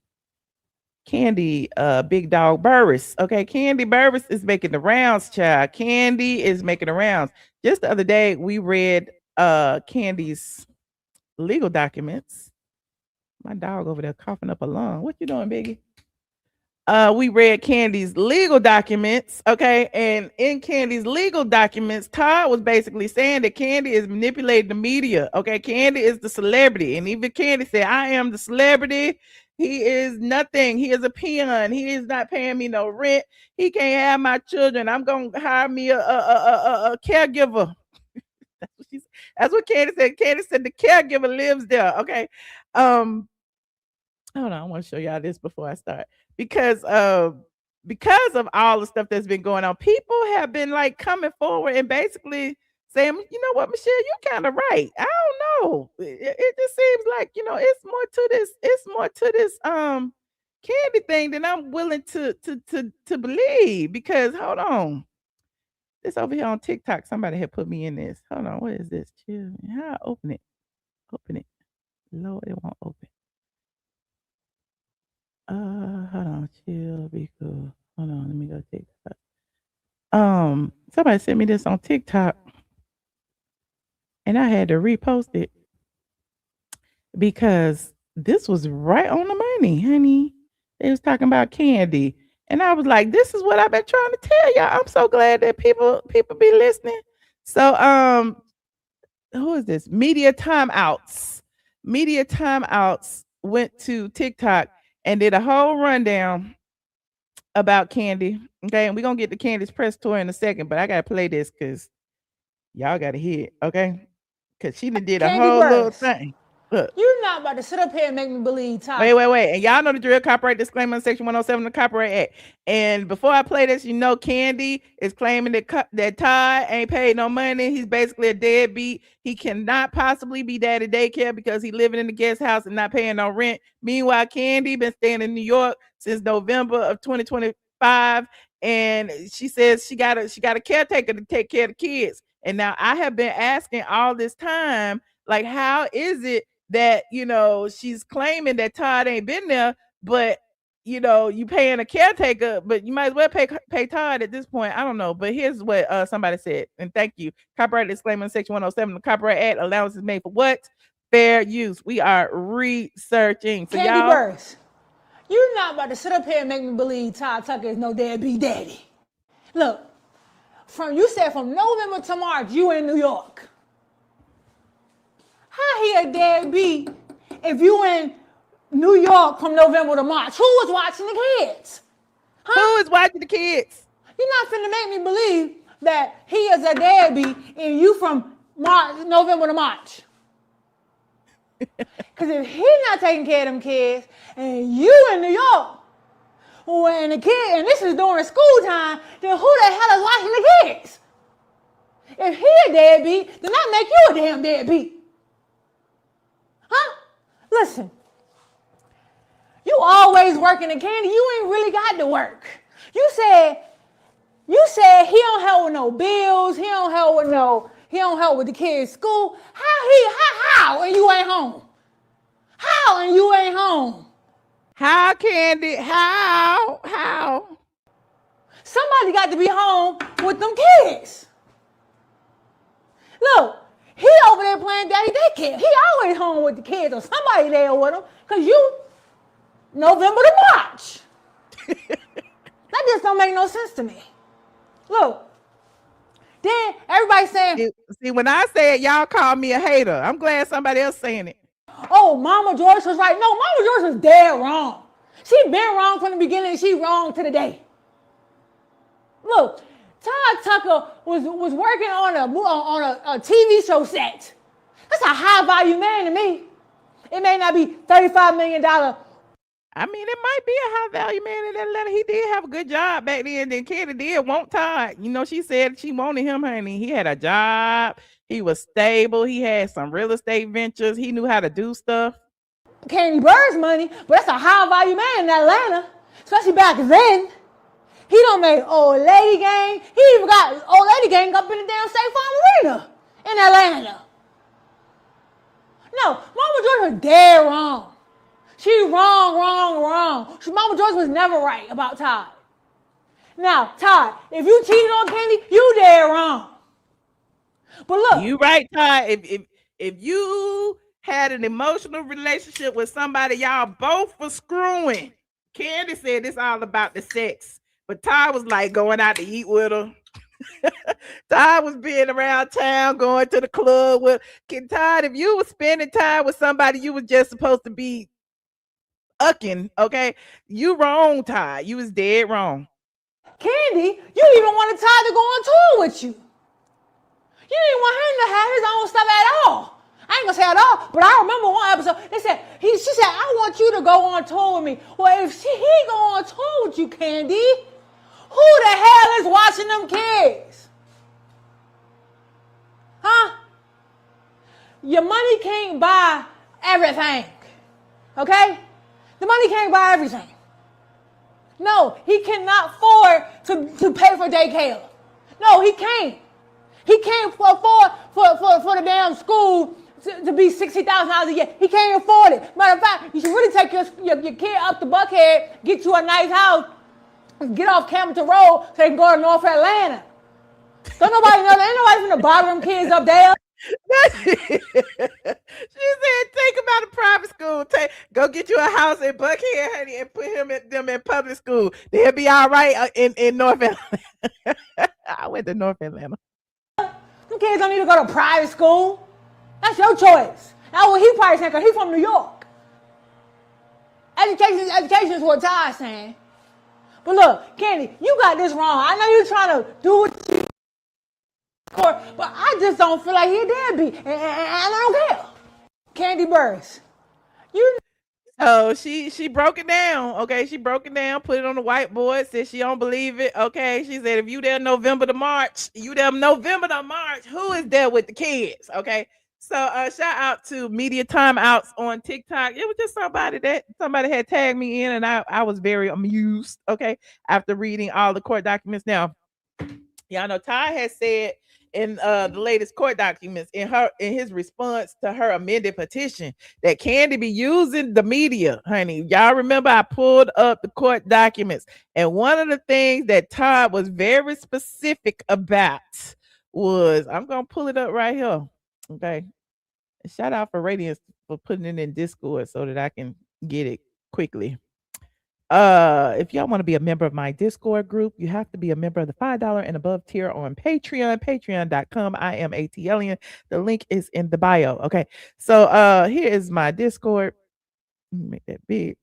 Big Dog Burruss. Okay, Kandi Burruss is making the rounds, child. Kandi is making the rounds. Just the other day, we read Kandi's legal documents. My dog over there coughing up a lung. What you doing, Biggie? We read Kandi's legal documents, okay? And in Kandi's legal documents, Todd was basically saying that Kandi is manipulating the media, okay? Kandi is the celebrity. And even Kandi said, I am the celebrity. He is nothing. He is a peon. He is not paying me no rent. He can't have my children. I'm going to hire me a caregiver. That's what she said. That's what Kandi said. Kandi said the caregiver lives there, okay? Hold on, I want to show y'all this before I start. Because of all the stuff that's been going on, people have been like coming forward and basically saying, you know what, Michelle, you're kind of right. I don't know. It just seems like, it's more to this Kandi thing than I'm willing to believe. Because hold on. This over here on TikTok. Somebody had put me in this. Hold on. What is this? Chill. How I open it? Open it. Lord, it won't open. Hold on. Chill. Be cool. Hold on. Let me go TikTok. Somebody sent me this on TikTok, and I had to repost it because this was right on the money, honey. They was talking about Kandi, and I was like, "This is what I've been trying to tell y'all." I'm so glad that people be listening. So, who is this? Media Timeouts. Media Timeouts went to TikTok and did a whole rundown about Kandi. Okay, and we're gonna get to Kandi's press tour in a second, but I gotta play this because y'all gotta hear it, okay? Because she done did a Kandi whole little Burruss. thing. Look. You're not about to sit up here and make me believe Todd. Wait. And y'all know the drill. Copyright disclaimer in section 107 of the Copyright Act. And before I play this, you know Kandi is claiming that Todd ain't paid no money. He's basically a deadbeat. He cannot possibly be daddy daycare because he living in the guest house and not paying no rent. Meanwhile, Kandi been staying in New York since November of 2025. And she says she got a caretaker to take care of the kids. And now I have been asking all this time, like, how is it that, you know, she's claiming that Todd ain't been there, but, you know, you paying a caretaker, but you might as well pay Todd at this point. I don't know. But here's what somebody said. And thank you. Copyright disclaimer in section 107 of the Copyright Act. Allowance is made for what? Fair use. We are researching. So Kandi Burruss, you're not about to sit up here and make me believe Todd Tucker is no deadbeat daddy. Look, you said from November to March, you in New York. How he a deadbeat if you in New York from November to March? Who was watching the kids? Huh? Who is watching the kids? You're not finna make me believe that he is a deadbeat and you from November to March. Because if he's not taking care of them kids and you in New York, and the kid, and this is during school time, then who the hell is watching the kids? If he a deadbeat, then that make you a damn deadbeat. Huh? Listen, you always working at Kandi. You ain't really got to work. You said he don't help with no bills. He don't help with the kids' school. How? And you ain't home. How and you ain't home? How, Kandi? How? Somebody got to be home with them kids. Look, he over there playing daddy daycare. He always home with the kids or somebody there with him. Because you, November to March. That just don't make no sense to me. Look, then everybody saying. See, when I say it, y'all call me a hater. I'm glad somebody else saying it. Oh, Mama Joyce was right. No, Mama Joyce was dead wrong. She been wrong from the beginning. She wrong to the day. Look, Todd Tucker was working on a TV show set. That's a high value man to me. It may not be $35 million. I mean, it might be a high value man in Atlanta. He did have a good job back then. Then Kandi did want Todd. You know, she said she wanted him, honey. He had a job. He was stable. He had some real estate ventures. He knew how to do stuff. Kandi Burruss money, but that's a high value man in Atlanta, especially back then. He don't make old lady gang. He even got old lady gang up in the damn State Farm Arena in Atlanta. No, Mama Joyce was dead wrong. She wrong. Mama Joyce was never right about Todd. Now, Todd, if you cheated on Kandi, you dead wrong. But look. You right, Todd. If you had an emotional relationship with somebody, y'all both were screwing. Kandi said it's all about the sex. But Todd was like going out to eat with her. Todd was being around town, going to the club with Todd. If you were spending time with somebody you was just supposed to be ucking, okay? You wrong, Todd. You was dead wrong. Kandi, you even wanted Todd to go on tour with you. You didn't want him to have his own stuff at all. I ain't gonna say at all, but I remember one episode. She said, I want you to go on tour with me. Well, if he go on tour with you, Kandi, who the hell is watching them kids? Huh? Your money can't buy everything. Okay? The money can't buy everything. No, he cannot afford to pay for daycare. No, he can't. He can't afford for the damn school to be $60,000 a year. He can't afford it. Matter of fact, you should really take your kid up to Buckhead, get you a nice house, and get off Camden Road so they can go to North Atlanta. Don't nobody know. Ain't nobody finna bother them kids up there. She said, "Think about a private school. Go get you a house in Buckhead, honey, and put them in public school. They'll be all right in North Atlanta." I went to North Atlanta. Them kids don't need to go to private school. That's your choice. That's what he probably saying, because he's from New York. Education is what Ty's saying. But look, Kandi, you got this wrong. I know you're trying to do what you but I just don't feel like he a deadbeat. And I don't care. Kandi Burruss. Oh, she broke it down. Okay, she broke it down, put it on the whiteboard, said she don't believe it. Okay, she said if you there November to March, who is there with the kids? Okay. So shout out to Media Timeouts on TikTok. It was just somebody had tagged me in, and I was very amused, okay, after reading all the court documents. Now, y'all know Ty has said in the latest court documents in his response to her amended petition that Kandi be using the media, honey. Y'all remember I pulled up the court documents, and one of the things that Todd was very specific about was, I'm gonna pull it up right here. Okay. Shout out for Radiance for putting it in Discord so that I can get it quickly. If y'all want to be a member of my Discord group, you have to be a member of the $5 and above tier on Patreon, patreon.com. I am ATLien. The link is in the bio. Okay. So here is my Discord. Let me make that big.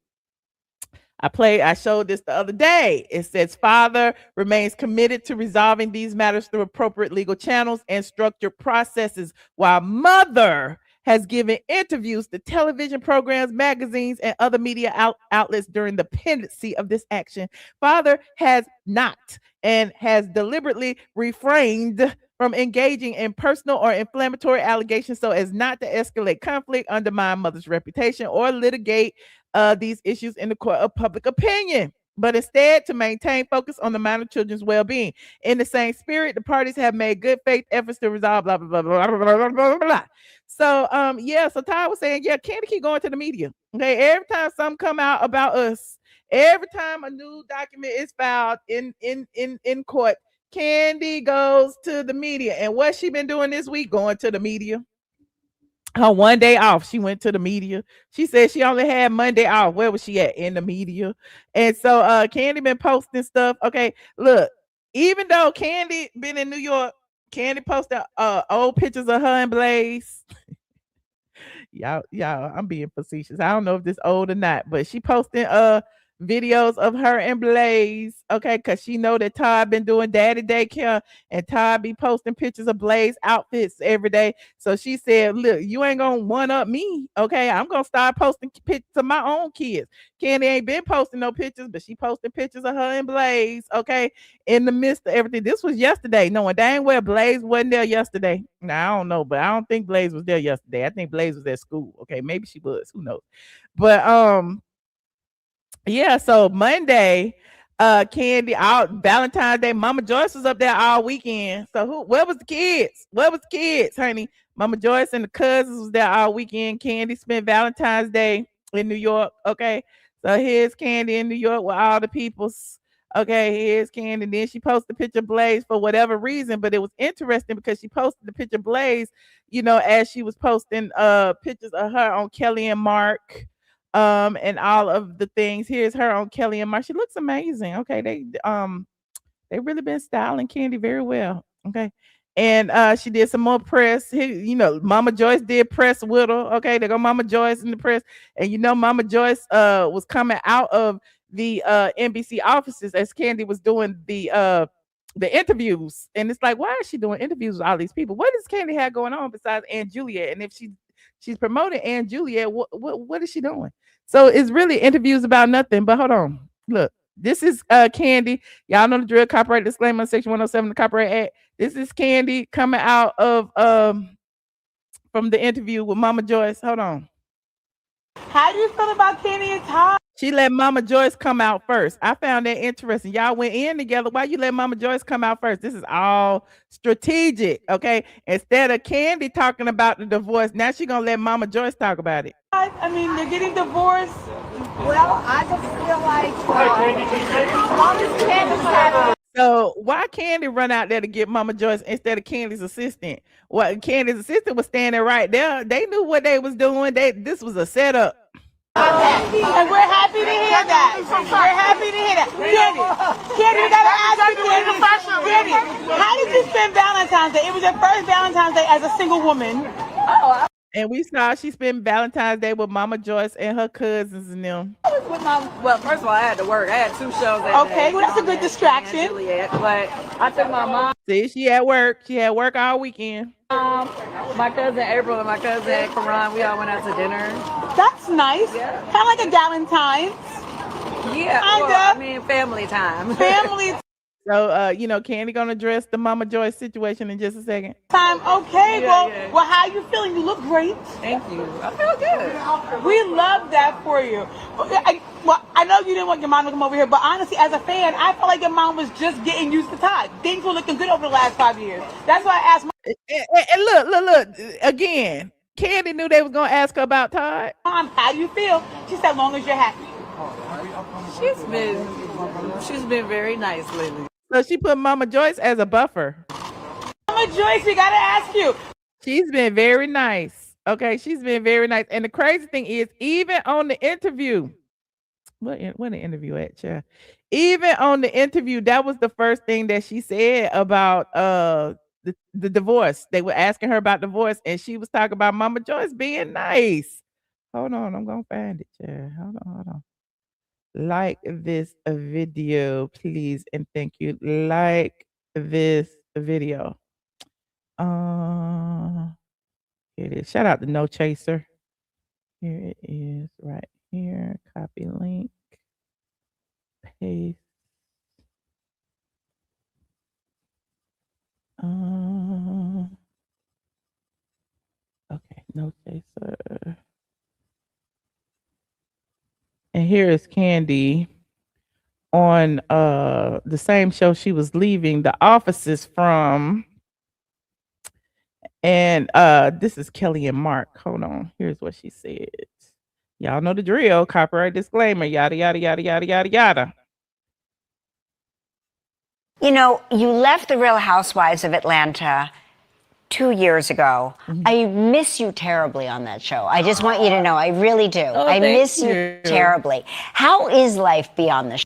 I showed this the other day. It says father remains committed to resolving these matters through appropriate legal channels and structured processes, while mother has given interviews to television programs, magazines, and other media outlets during the pendency of this action. Father has not and has deliberately refrained from engaging in personal or inflammatory allegations so as not to escalate conflict, undermine mother's reputation, or litigate these issues in the court of public opinion, but instead to maintain focus on the minor children's well-being. In the same spirit, the parties have made good faith efforts to resolve blah, blah, blah, blah, blah, blah, blah, blah. So, so Ty was saying, yeah, Kandi keep going to the media. Okay, every time something come out about us, every time a new document is filed in court, Kandi goes to the media. And what she been doing this week? Going to the media. Her one day off, she went to the media. She said she only had Monday off. Where was she at? In the media. And so Kandi been posting stuff. Okay, look, even though Kandi been in New York, Kandi posted old pictures of her and Blaze. y'all, I'm being facetious. I don't know if this old or not, but she posting videos of her and Blaze, okay, because she know that Todd been doing daddy daycare, and Todd be posting pictures of Blaze outfits every day. So she said, look, you ain't gonna one up me, okay? I'm gonna start posting pictures of my own kids. Kandi ain't been posting no pictures, but she posted pictures of her and Blaze, okay, in the midst of everything. This was yesterday, knowing dang well Blaze wasn't there yesterday. Now I don't know, but I don't think Blaze was there yesterday. I think Blaze was at school. Okay, maybe she was, who knows? But yeah, so Monday, Kandi, out Valentine's Day, Mama Joyce was up there all weekend. So where was the kids? Where was the kids, honey? Mama Joyce and the cousins was there all weekend. Kandi spent Valentine's Day in New York. Okay. So here's Kandi in New York with all the peoples. Okay, here's Kandi. And then she posted a picture of Blaze for whatever reason, but it was interesting because she posted the picture of Blaze, as she was posting pictures of her on Kelly and Mark. And all of the things. Here's her on Kelly and Mark. She looks amazing. Okay, they really been styling Kandi very well. Okay, and she did some more press. Mama Joyce did press with her. Okay, they go Mama Joyce in the press, and Mama Joyce was coming out of the NBC offices as Kandi was doing the interviews, and it's like, why is she doing interviews with all these people? What does Kandi have going on besides Aunt Juliet? And if she's promoting Aunt Juliet, what is she doing? So it's really interviews about nothing. But hold on, look, this is Kandi. Y'all know the drill. Copyright disclaimer, Section 107 of the Copyright Act. This is Kandi coming out of from the interview with Mama Joyce. Hold on. How do you feel about Kandi and Todd? She let Mama Joyce come out first. I found that interesting. Y'all went in together. Why you let Mama Joyce come out first? This is all strategic, okay? Instead of Kandi talking about the divorce, now she gonna let Mama Joyce talk about it. I mean, they're getting divorced. Well, I just feel like as long as Candace had So why Kandi run out there to get Mama Joyce instead of Candy's assistant? Well, Candy's assistant was standing right there. They knew what they was doing. This was a setup. And we're happy to hear that. We're happy to hear that. Kandi, we gotta ask you, Kandi, how did you spend Valentine's Day? It was your first Valentine's Day as a single woman. And we saw she spent Valentine's Day with Mama Joyce and her cousins and them. Well, first of all, I had to work. I had 2 shows that day. Okay, well, that's a good distraction. Juliet, but I took my mom, See, she at work. She had work all weekend. my cousin April, and my cousin Karan. We all went out to dinner. That's nice. Kind of like a Valentine's. Yeah, Kinda. well, I mean, family time. So, Family Kandi gonna address the Mama Joyce situation in just a second. time. Okay, Yeah. well, how you feeling? You look great. Thank you. I feel good. We love that for you. I know you didn't want your mom to come over here, but honestly, as a fan, I felt like your mom was just getting used to Todd. Things were looking good over the last 5 years. That's why I asked my And look. Again, Kandi knew they was gonna ask her about Todd. mom, how do you feel? She said, as long as you're happy. She's been very nice lately. So she put Mama Joyce as a buffer. Mama Joyce, we gotta ask you. She's been very nice. Okay, she's been very nice. And the crazy thing is, even on the interview, what the interview at, child? Even on the interview, that was the first thing that she said about the divorce. They were asking her about divorce, and she was talking about Mama Joyce being nice. Hold on, I'm gonna find it, child. Hold on. Like this video, please, and thank you. Like this video. Here it is. Shout out to No Chaser. Here it is, right here. Copy link. Paste. Okay, No Chaser. And here is Kandi on the same show she was leaving the offices from. And this is Kelly and Mark. Hold on. Here's what she said. Y'all know the drill. Copyright disclaimer. Yada yada yada yada yada yada. You know, you left the Real Housewives of Atlanta 2 years ago. I miss you terribly on that show. I just want you to know, I really do. I miss you terribly. How is life beyond the show?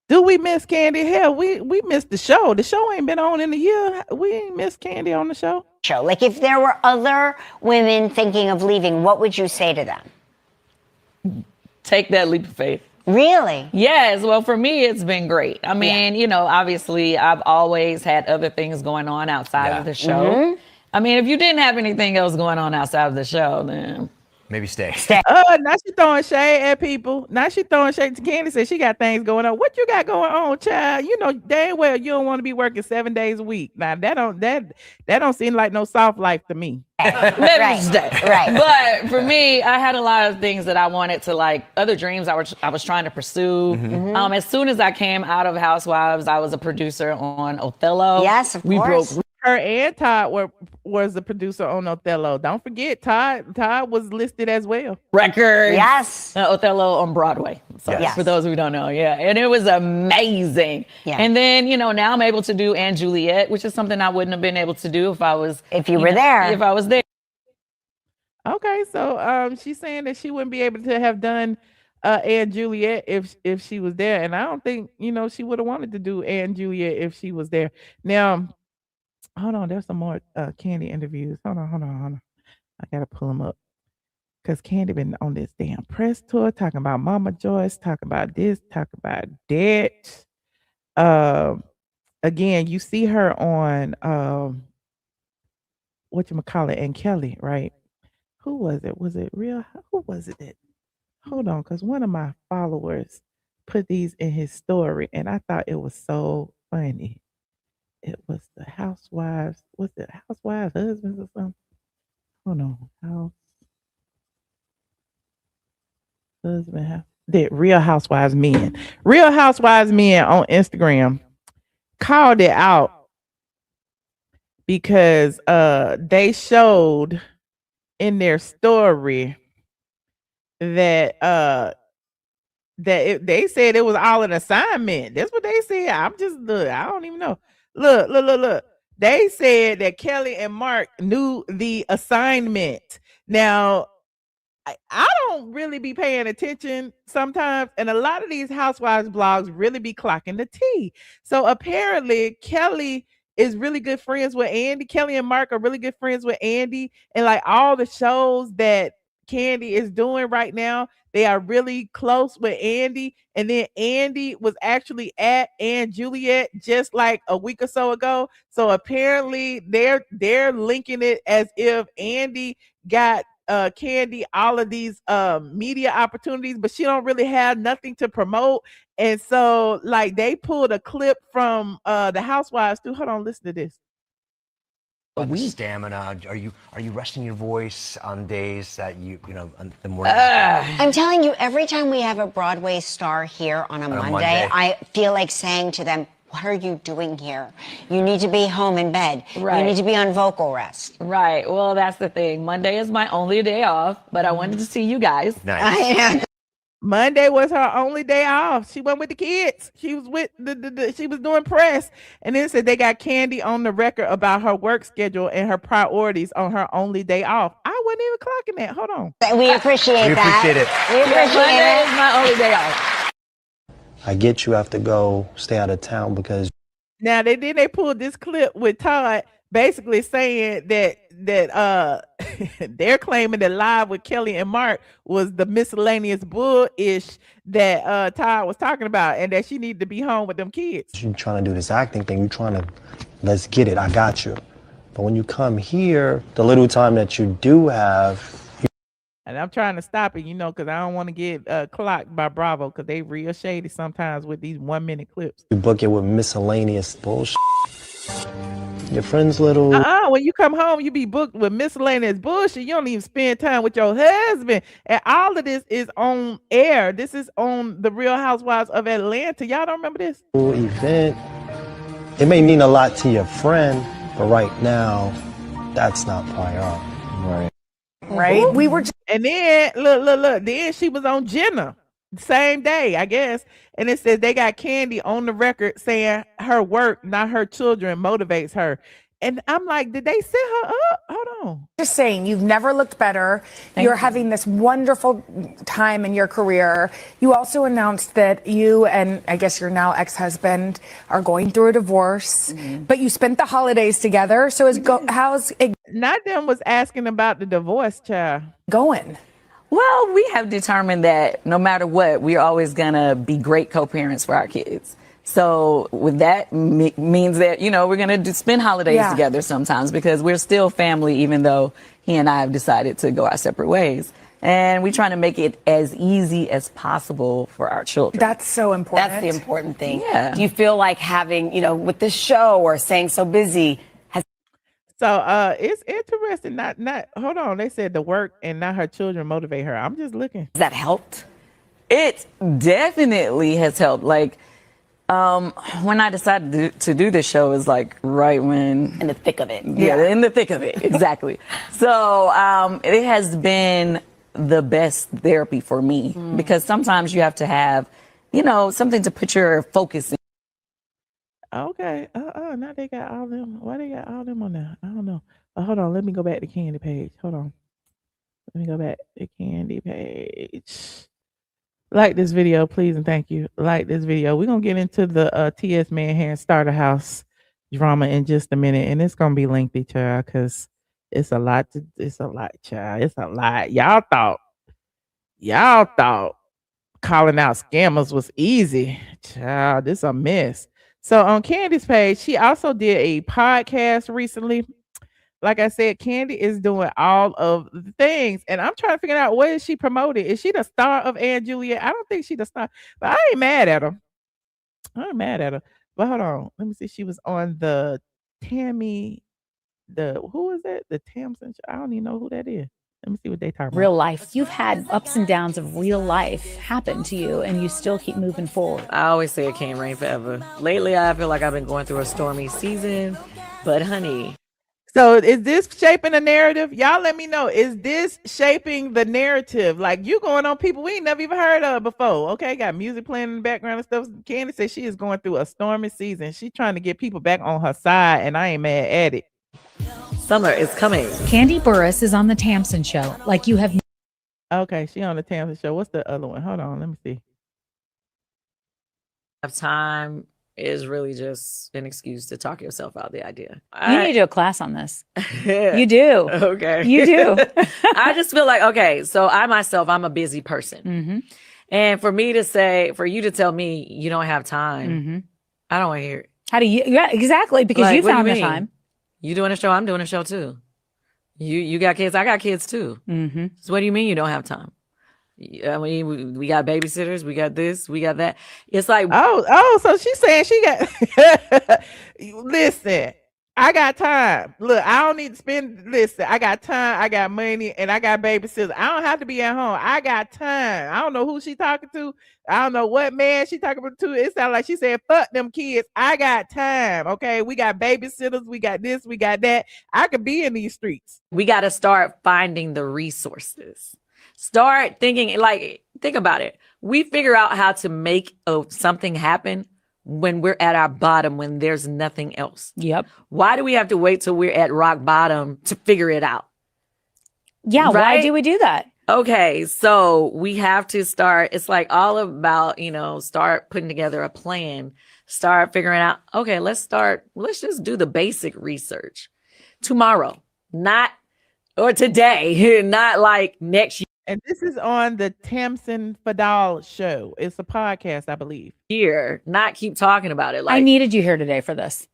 Do we miss Kandi? Hell, we missed the show. The show ain't been on in a year. We ain't missed Kandi on the show. Like, if there were other women thinking of leaving, what would you say to them? Take that leap of faith. Really? Yes. Well, for me, it's been great. I mean, you know, obviously, I've always had other things going on outside of the show. I mean, if you didn't have anything else going on outside of the show, then maybe stay. Now she throwing shade at people. Now she throwing shade to Kandi. Said she got things going on. What you got going on, child? You know damn well you don't want to be working 7 days a week. Now that don't seem like no soft life to me. Right. But for me, I had a lot of things that I wanted to, like, other dreams I was trying to pursue. As soon as I came out of Housewives, I was a producer on Othello. Yes, of course. Her and Todd was the producer on Othello. Don't forget, Todd was listed as well. Records. Yes. Othello on Broadway. So Yes. for those who don't know, and it was amazing. Yeah. And then, you know, now I'm able to do And Juliet, which is something I wouldn't have been able to do if I was there. If I was there. Okay, so she's saying that she wouldn't be able to have done And Juliet if she was there, and I don't think she would have wanted to do And Juliet if she was there. Now, hold on, there's some more Kandi interviews. Hold on. I gotta pull them up because Kandi been on this damn press tour talking about Mama Joyce, talking about this, talking about that. Again, you see her on whatchamacallit and Kelly, right? Who was it? Was it real? Who was it? Hold on, because one of my followers put these in his story, and I thought it was so funny. It was the Housewives. Was it Housewives Husbands or something? Hold on. husband, the Real Housewives men. Real Housewives men on Instagram called it out because they showed in their story that they said it was all an assignment. That's what they said. I'm just I don't even know. Look. They said that Kelly and Mark knew the assignment. Now, I don't really be paying attention sometimes, and a lot of these housewives blogs really be clocking the tea. So apparently, Kelly is really good friends with Andy. Kelly and Mark are really good friends with Andy, and like all the shows that Kandi is doing right now, they are really close with Andy. And then Andy was actually at Ann Juliet just like a week or so ago. So apparently, they're linking it as if Andy got Kandi all of these media opportunities, but she don't really have nothing to promote. And so like they pulled a clip from the Housewives too. Hold on, listen to this. Stamina. Are you resting your voice on days that you know on the morning? I'm telling you, every time we have a Broadway star here on a Monday, I feel like saying to them, what are you doing here? You need to be home in bed. Right. You need to be on vocal rest. Right. Well, that's the thing. Monday is my only day off, but I wanted to see you guys. Nice. Monday was her only day off. She went with the kids. She was with she was doing press. And then said they got Kandi on the record about her work schedule and her priorities on her only day off. I wasn't even clocking that. Hold on. We appreciate We that. appreciate it. We appreciate Monday it. is my only day off. I get you have to go stay out of town because Now they pulled this clip with Todd basically saying that they're claiming that Live with Kelly and Mark was the miscellaneous bull-ish that Todd was talking about, and that she needed to be home with them kids. you're trying to do this acting thing. You're trying to, let's get it. I got you. But when you come here, the little time that you do have, And I'm trying to stop it, because I don't want to get clocked by Bravo, because they real shady sometimes with these 1-minute clips. you book it with miscellaneous bullshit. Your friend's little. When you come home, you be booked with miscellaneous bullshit. You don't even spend time with your husband. And all of this is on air. This is on the Real Housewives of Atlanta. Y'all don't remember this? Event. It may mean a lot to your friend, but right now, that's not priority. Right. Right? We were And then look. Then she was on Jenna the same day, I guess. And it says they got Kandi on the record saying her work, not her children, motivates her. And I'm like, did they set her up? Hold on. just saying, you've never looked better. You're having this wonderful time in your career. You also announced that you and I guess your now ex-husband are going through a divorce, but you spent the holidays together. So how's it Not them was asking about the divorce, child. going? Well, we have determined that no matter what, we're always going to be great co-parents for our kids. So with that means that, we're going to spend holidays together sometimes because we're still family, even though he and I have decided to go our separate ways. And we're trying to make it as easy as possible for our children. That's so important. That's the important thing. Yeah. Do you feel like having, with this show or staying so busy So it's interesting. Not hold on. They said the work and not her children motivate her. I'm just looking. has that helped? It definitely has helped. Like, when I decided to do this show is like right when In the thick of it. Yeah, in the thick of it, exactly. So it has been the best therapy for me because sometimes you have to have, something to put your focus in. Okay. Now they got all them. Why they got all them on there? I don't know. Hold on. Let me go back to Kandi page. Hold on. Let me go back to Kandi page. Like this video, please, and thank you. Like this video. We're gonna get into the TS Manhattan Starter House drama in just a minute, and it's gonna be lengthy, child, because it's a lot, child. It's a lot. Y'all thought calling out scammers was easy. Child, this a mess. So on Kandi's page, she also did a podcast recently. Like I said, Kandi is doing all of the things, and I'm trying to figure out what is she promoting. Is she the star of Ann Juliet? I don't think she's the star, but I ain't mad at her. But hold on, let me see. She was on the Tammy, who is that? The Tamsin. I don't even know who that is. Let me see what they talking about. Real life. You've had ups and downs of real life happen to you, and you still keep moving forward. I always say it can't rain forever. Lately, I feel like I've been going through a stormy season, but honey. So is this shaping the narrative? Y'all let me know. Is this shaping the narrative? Like you going on people we ain't never even heard of before. Okay, got music playing in the background and stuff. Kandi says she is going through a stormy season. She's trying to get people back on her side, and I ain't mad at it. Summer is coming. Kandi Burruss is on the Tamsin Show. Like you have. Okay, she on the Tamsin Show. What's the other one? Hold on, let me see. Time is really just an excuse to talk yourself out of the idea. You need to do a class on this. You do. Okay. You do. I just feel like, okay, so I myself, I'm a busy person. Mm-hmm. And for you to tell me you don't have time, I don't want to hear it. How do you? Yeah, exactly. Because Like, you what do found you the mean? time. You doing a show, I'm doing a show too. You got kids, I got kids too. Mm-hmm. So what do you mean you don't have time? I mean, we got babysitters, we got this, we got that. It's like, so she's saying she got listen, I got time. Look, I don't need to spend I got time, I got money, and I got babysitters. I don't have to be at home. I got time. I don't know who she talking to. I don't know what man she talking to. It sounds like she said, fuck them kids. I got time. Okay. We got babysitters, we got this, we got that. I could be in these streets. we got to start finding the resources. Start thinking, like, think about it. We figure out how to make something happen when we're at our bottom, when there's nothing else. Yep. Why do we have to wait till we're at rock bottom to figure it out? Yeah. Right? Why do we do that? Okay, so we have to start. It's like all about, start putting together a plan, start figuring out, okay, let's just do the basic research tomorrow, or today, not like next year. And this is on the Tamsin Fadal show. It's a podcast, I believe. Here, not keep talking about it. Like, I needed you here today for this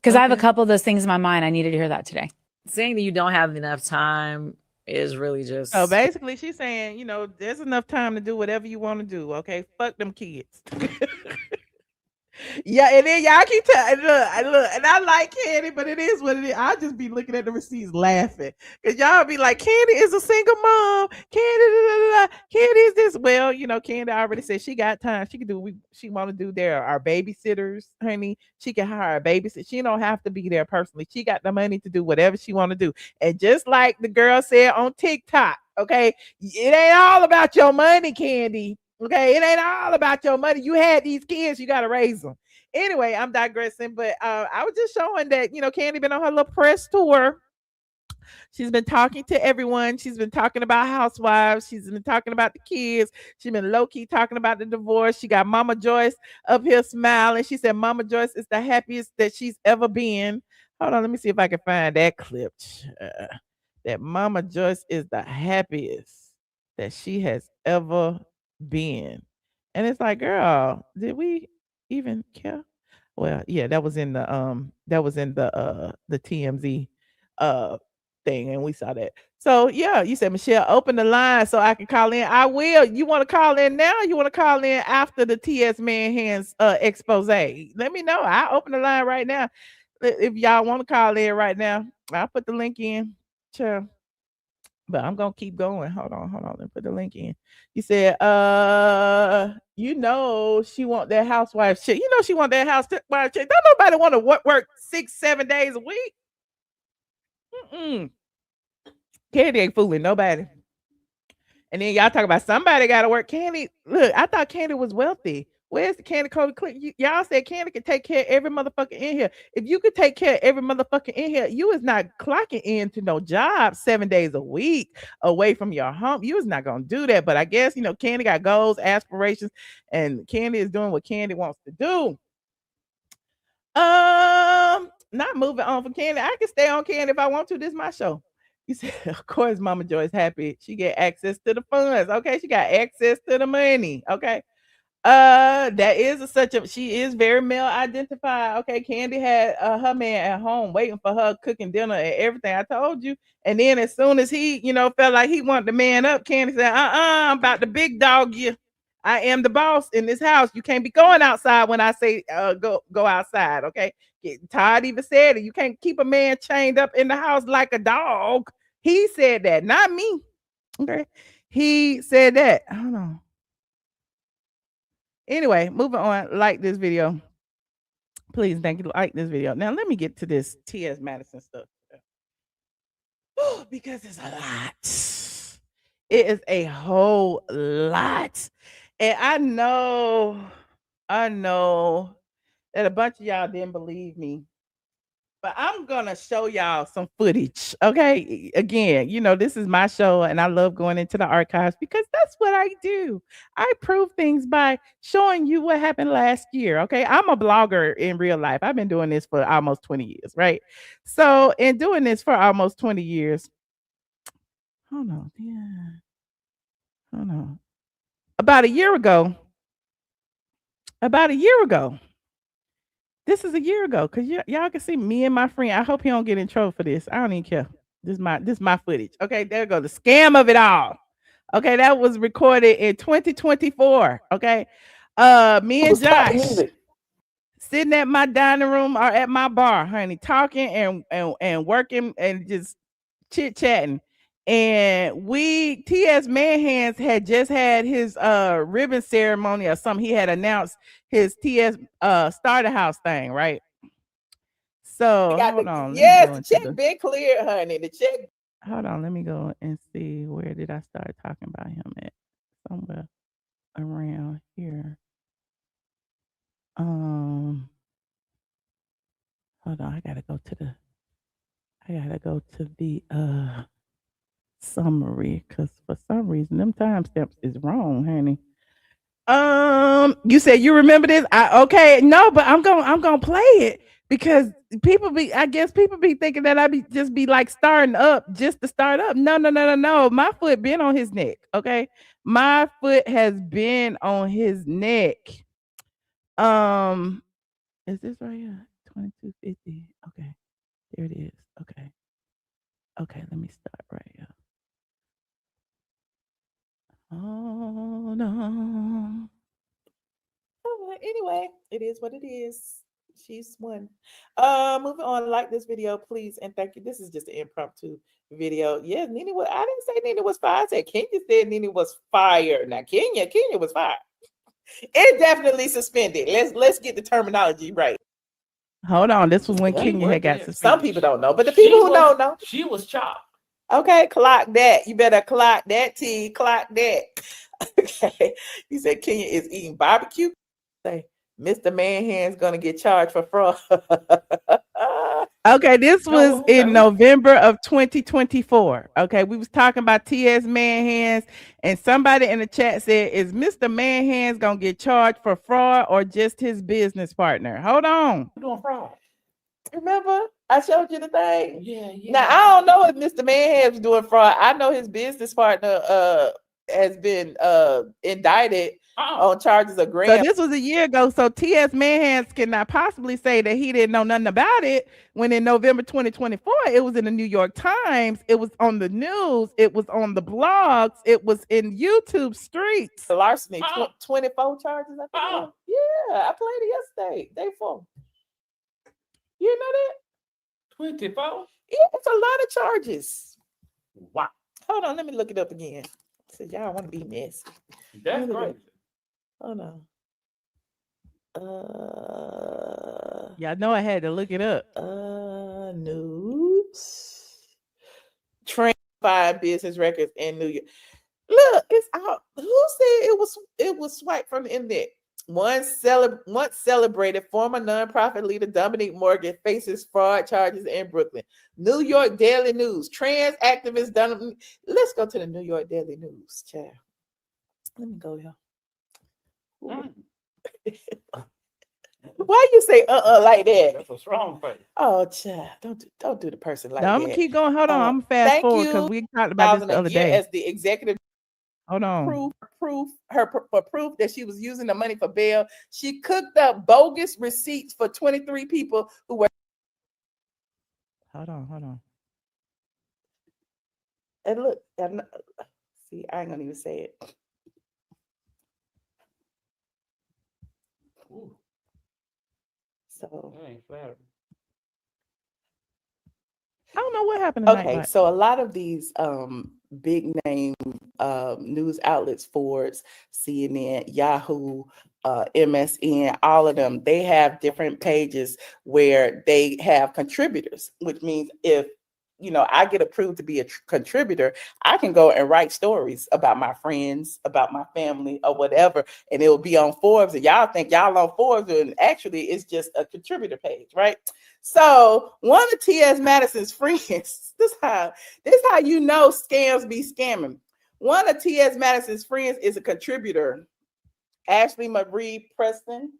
because I have a couple of those things in my mind. I needed to hear that today. saying that you don't have enough time is really just. So basically, she's saying, there's enough time to do whatever you want to do. Okay, fuck them kids. Yeah, and then y'all keep telling, look, and I like Kandi, but it is what it is. I'll just be looking at the receipts laughing because y'all be like, Kandi is a single mom. Kandi is this. Well, Kandi already said she got time. She can do what she want to do. There are babysitters, honey. She can hire a babysitter. She don't have to be there personally. She got the money to do whatever she want to do. And just like the girl said on TikTok, okay, it ain't all about your money, Kandi. Okay, it ain't all about your money. You had these kids, you got to raise them. Anyway, I'm digressing, but I was just showing that, Kandi been on her little press tour. She's been talking to everyone. She's been talking about housewives. She's been talking about the kids. She's been low-key talking about the divorce. She got Mama Joyce up here smiling. She said Mama Joyce is the happiest that she's ever been. Hold on, let me see if I can find that clip. That Mama Joyce is the happiest that she has ever been. And it's like, girl, did we even care? Well, yeah, that was in the TMZ thing, and we saw that. So yeah, you said, Michelle, open the line so I can call in. I will. You want to call in now? You want to call in after the TS Manhands expose? Let me know. I'll open the line right now. If y'all want to call in right now, I'll put the link in. Sure. But I'm gonna keep going. Hold on. Let me put the link in. You said, she want that housewife shit. She want that housewife shit. Don't nobody want to work 6-7 days a week. Kandi ain't fooling nobody. And then y'all talk about somebody got to work. Kandi, look, I thought Kandi was wealthy. Where's the Kandi Cody Click? Y'all said Kandi can take care of every motherfucker in here. If you could take care of every motherfucker in here, you is not clocking into no job 7 days a week away from your home. You is not gonna do that. But I guess Kandi got goals, aspirations, and Kandi is doing what Kandi wants to do. Not moving on from Kandi. I can stay on Kandi if I want to. This is my show. You said, of course, Mama Joy's happy. She get access to the funds. Okay, she got access to the money. Okay. She is very male identified. Okay, Kandi had her man at home waiting for her, cooking dinner and everything. I told you. And then as soon as he, felt like he wanted the man up, Kandi said, I'm about to big dog you. I am the boss in this house. You can't be going outside when I say go outside. Okay. Todd even said it. You can't keep a man chained up in the house like a dog. He said that, not me. Okay. He said that. I don't know. Anyway, moving on. Like this video. Please, thank you. Like this video. Now let me get to this T.S. Madison stuff. Because it's a lot. It is a whole lot. And I know that a bunch of y'all didn't believe me. But I'm gonna show y'all some footage. Okay. Again, this is my show and I love going into the archives because that's what I do. I prove things by showing you what happened last year. Okay. I'm a blogger in real life. I've been doing this for almost 20 years, right? So in doing this for almost 20 years, hold on, yeah. Hold on. About a year ago. This is a year ago, because y'all can see me and my friend. I hope he don't get in trouble for this. I don't even care. This is my footage. Okay, there go the scam of it all. Okay, that was recorded in 2024. Okay. Me and Josh sitting at my dining room or at my bar, honey, talking and working and just chit-chatting. And T.S. Manhands had just had his ribbon ceremony or something. He had announced his T.S. Starter House thing, right? So hold on. Yes, the check been cleared, honey. The check. Hold on, let me go and see, where did I start talking about him at? Somewhere around here. Hold on, I gotta go to the summary, because for some reason them timestamps is wrong, honey. You said you remember this? Okay, no, but I'm gonna play it because I guess people be thinking that I just be like starting up just to start up. No. My foot been on his neck. Okay, my foot has been on his neck. Is this right here? 2250. Okay, there it is. Okay, let me start right here. Oh no. Anyway, it is what it is. She's won. Moving on. Like this video, please, and thank you. This is just an impromptu video. Yeah, I didn't say Nene was fired. I said Kenya said Nene was fired. Now Kenya was fired. It's definitely suspended. Let's get the terminology right. Hold on. This was when Kenya had got suspended. Some people don't know, but the people who don't know, she was chopped. Okay, clock that. You better clock that, T. Clock that. Okay. You said Kenya is eating barbecue. Say, Mr. Manhand's gonna get charged for fraud. Okay, this was in November of 2024. Okay, we was talking about T.S. Manhands, and somebody in the chat said, "Is Mr. Manhands gonna get charged for fraud or just his business partner?" Hold on. Doing fraud. Remember, I showed you the thing. Yeah. Now I don't know if Mr. Manhands was doing fraud. I know his business partner has been indicted on charges of grand. So this was a year ago. So T.S. Manhands cannot possibly say that he didn't know nothing about it when in November 2024, it was in the New York Times, it was on the news, it was on the blogs, it was in YouTube streets. The larceny, 24 charges, I think. Yeah, I played it yesterday. Day 4. You know that? 24? Yeah, it's a lot of charges. Wow. Hold on, let me look it up again. So y'all want to be messy. That's crazy. Hold on. Y'all know I had to look it up. News. Transpired business records in New York. Look, it's out. Who said it was swiped from the internet? Once celebrated former nonprofit leader Dominique Morgan faces fraud charges in Brooklyn. New York Daily News. Trans activist Dominique. Let's go to the New York Daily News, child. Let me go here. Why you say like that? That's a strong face. Oh, child, don't do the person like that. I'm gonna keep going. Hold on, I'm fast forward because we talked about this the other day. As the executive. Hold on. Proof that she was using the money for bail. She cooked up bogus receipts for 23 people who were. Hold on. And look, see, I ain't gonna even say it. Ooh. So that ain't flattering. I don't know what happened tonight. Okay, so a lot of these big name news outlets, Forbes, CNN, Yahoo, MSN, all of them, they have different pages where they have contributors, which means if I get approved to be a contributor, I can go and write stories about my friends, about my family, or whatever, and it will be on Forbes. And y'all think y'all on Forbes, and actually it's just a contributor page, right? So one of T.S. Madison's friends, this how you know scams be scamming. One of T.S. Madison's friends is a contributor. Ashley Marie Preston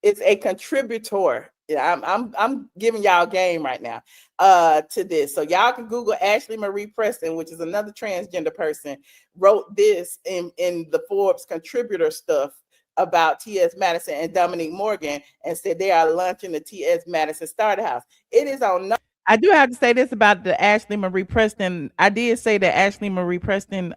is a contributor. Yeah, I'm giving y'all game right now to this. So y'all can Google Ashley Marie Preston, which is another transgender person, wrote this in the Forbes contributor stuff about T.S. Madison and Dominique Morgan, and said they are launching the T.S. Madison Starter House. It is on. I do have to say this about the Ashley Marie Preston. I did say that Ashley Marie Preston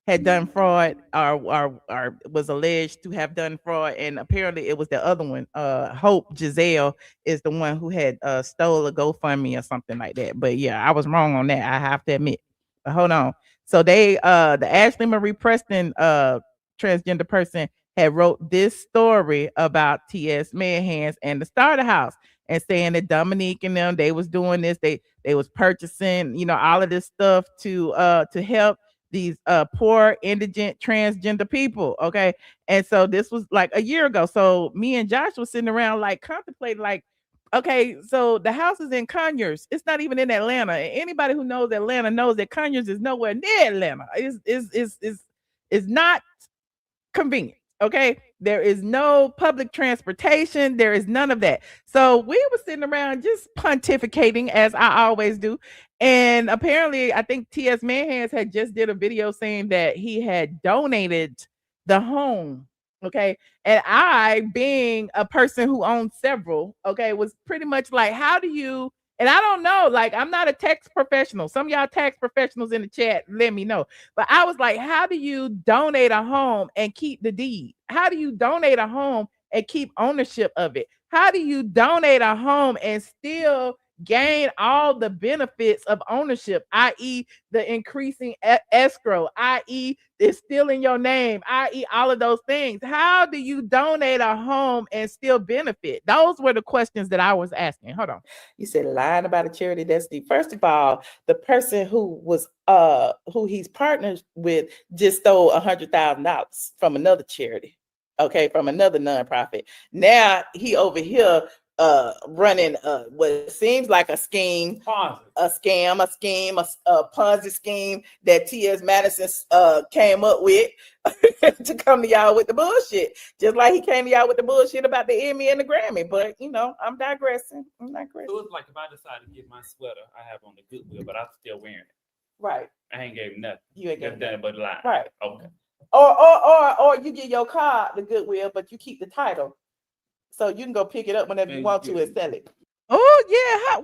had done fraud or was alleged to have done fraud, and apparently it was the other one. Hope Giselle is the one who had stole a GoFundMe or something like that. But yeah, I was wrong on that, I have to admit. But hold on. So they the Ashley Marie Preston transgender person had wrote this story about T.S. Manhands and the Starter House, and saying that Dominique and them, they was doing this, they was purchasing, all of this stuff to help these poor, indigent, transgender people. Okay. And so this was like a year ago. So me and Josh was sitting around like contemplating, like, okay, so the house is in Conyers. It's not even in Atlanta. And anybody who knows Atlanta knows that Conyers is nowhere near Atlanta. Is not convenient. Okay. There is no public transportation. There is none of that. So we were sitting around just pontificating, as I always do. And apparently, I think T.S. Manhands had just did a video saying that he had donated the home. Okay. And I, being a person who owns several, okay, was pretty much like, how do you, and I don't know, like, I'm not a tax professional. Some of y'all tax professionals in the chat, let me know. But I was like, how do you donate a home and keep the deed? How do you donate a home and keep ownership of it? How do you donate a home and still gain all the benefits of ownership, i.e. the increasing escrow, i.e. it's still in your name, i.e. all of those things? How do you donate a home and still benefit? Those were the questions that I was asking. Hold on. You said lying about a charity, that's deep. First of all, the person who was who he's partnered with just stole $100,000 from another charity. Okay, from another nonprofit. Now he over here running what seems like a scheme, a Ponzi scheme that T.S. Madison came up with to come to y'all with the bullshit, just like he came to y'all with the bullshit about the Emmy and the Grammy. But I'm digressing. So it's like if I decide to get my sweater I have on the Goodwill, but I'm still wearing it. Right. I ain't gave nothing. You ain't gave nothing but lie. Right. Okay. Or you get your car the Goodwill, but you keep the title, so you can go pick it up whenever you want to and sell it. Oh yeah,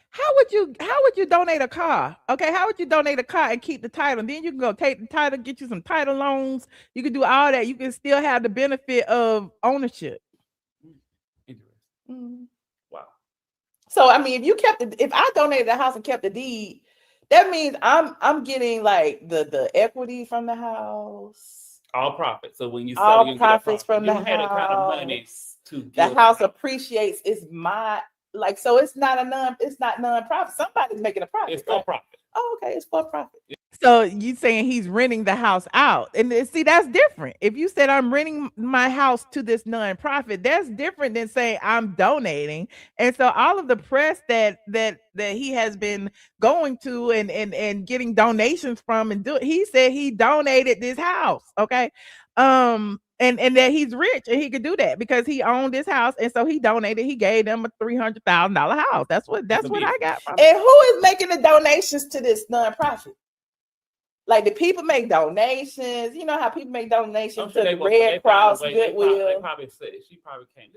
how would you donate a car? Okay, how would you donate a car and keep the title? And then you can go take the title, get you some title loans. You can do all that. You can still have the benefit of ownership. Interesting. Wow. So I mean, if I donated the house and kept the deed, that means I'm getting like the equity from the house. All profits. So when you sell, all you profits get from the house. Had a kind of money to the house appreciates. It's my so it's not non-profit. Somebody's making a profit. It's for profit. Oh, okay, it's for profit. So you saying he's renting the house out, and see, that's different. If you said I'm renting my house to this nonprofit, that's different than saying I'm donating. And so all of the press that he has been going to and getting donations from, and he said he donated this house. Okay. And that he's rich and he could do that because he owned this house, and so he donated. He gave them a $300,000 house. That's what I got from it. And who is making the donations to this nonprofit? Like, the people make donations. You know how people make donations to the Red Cross, Goodwill. They probably said she probably can't.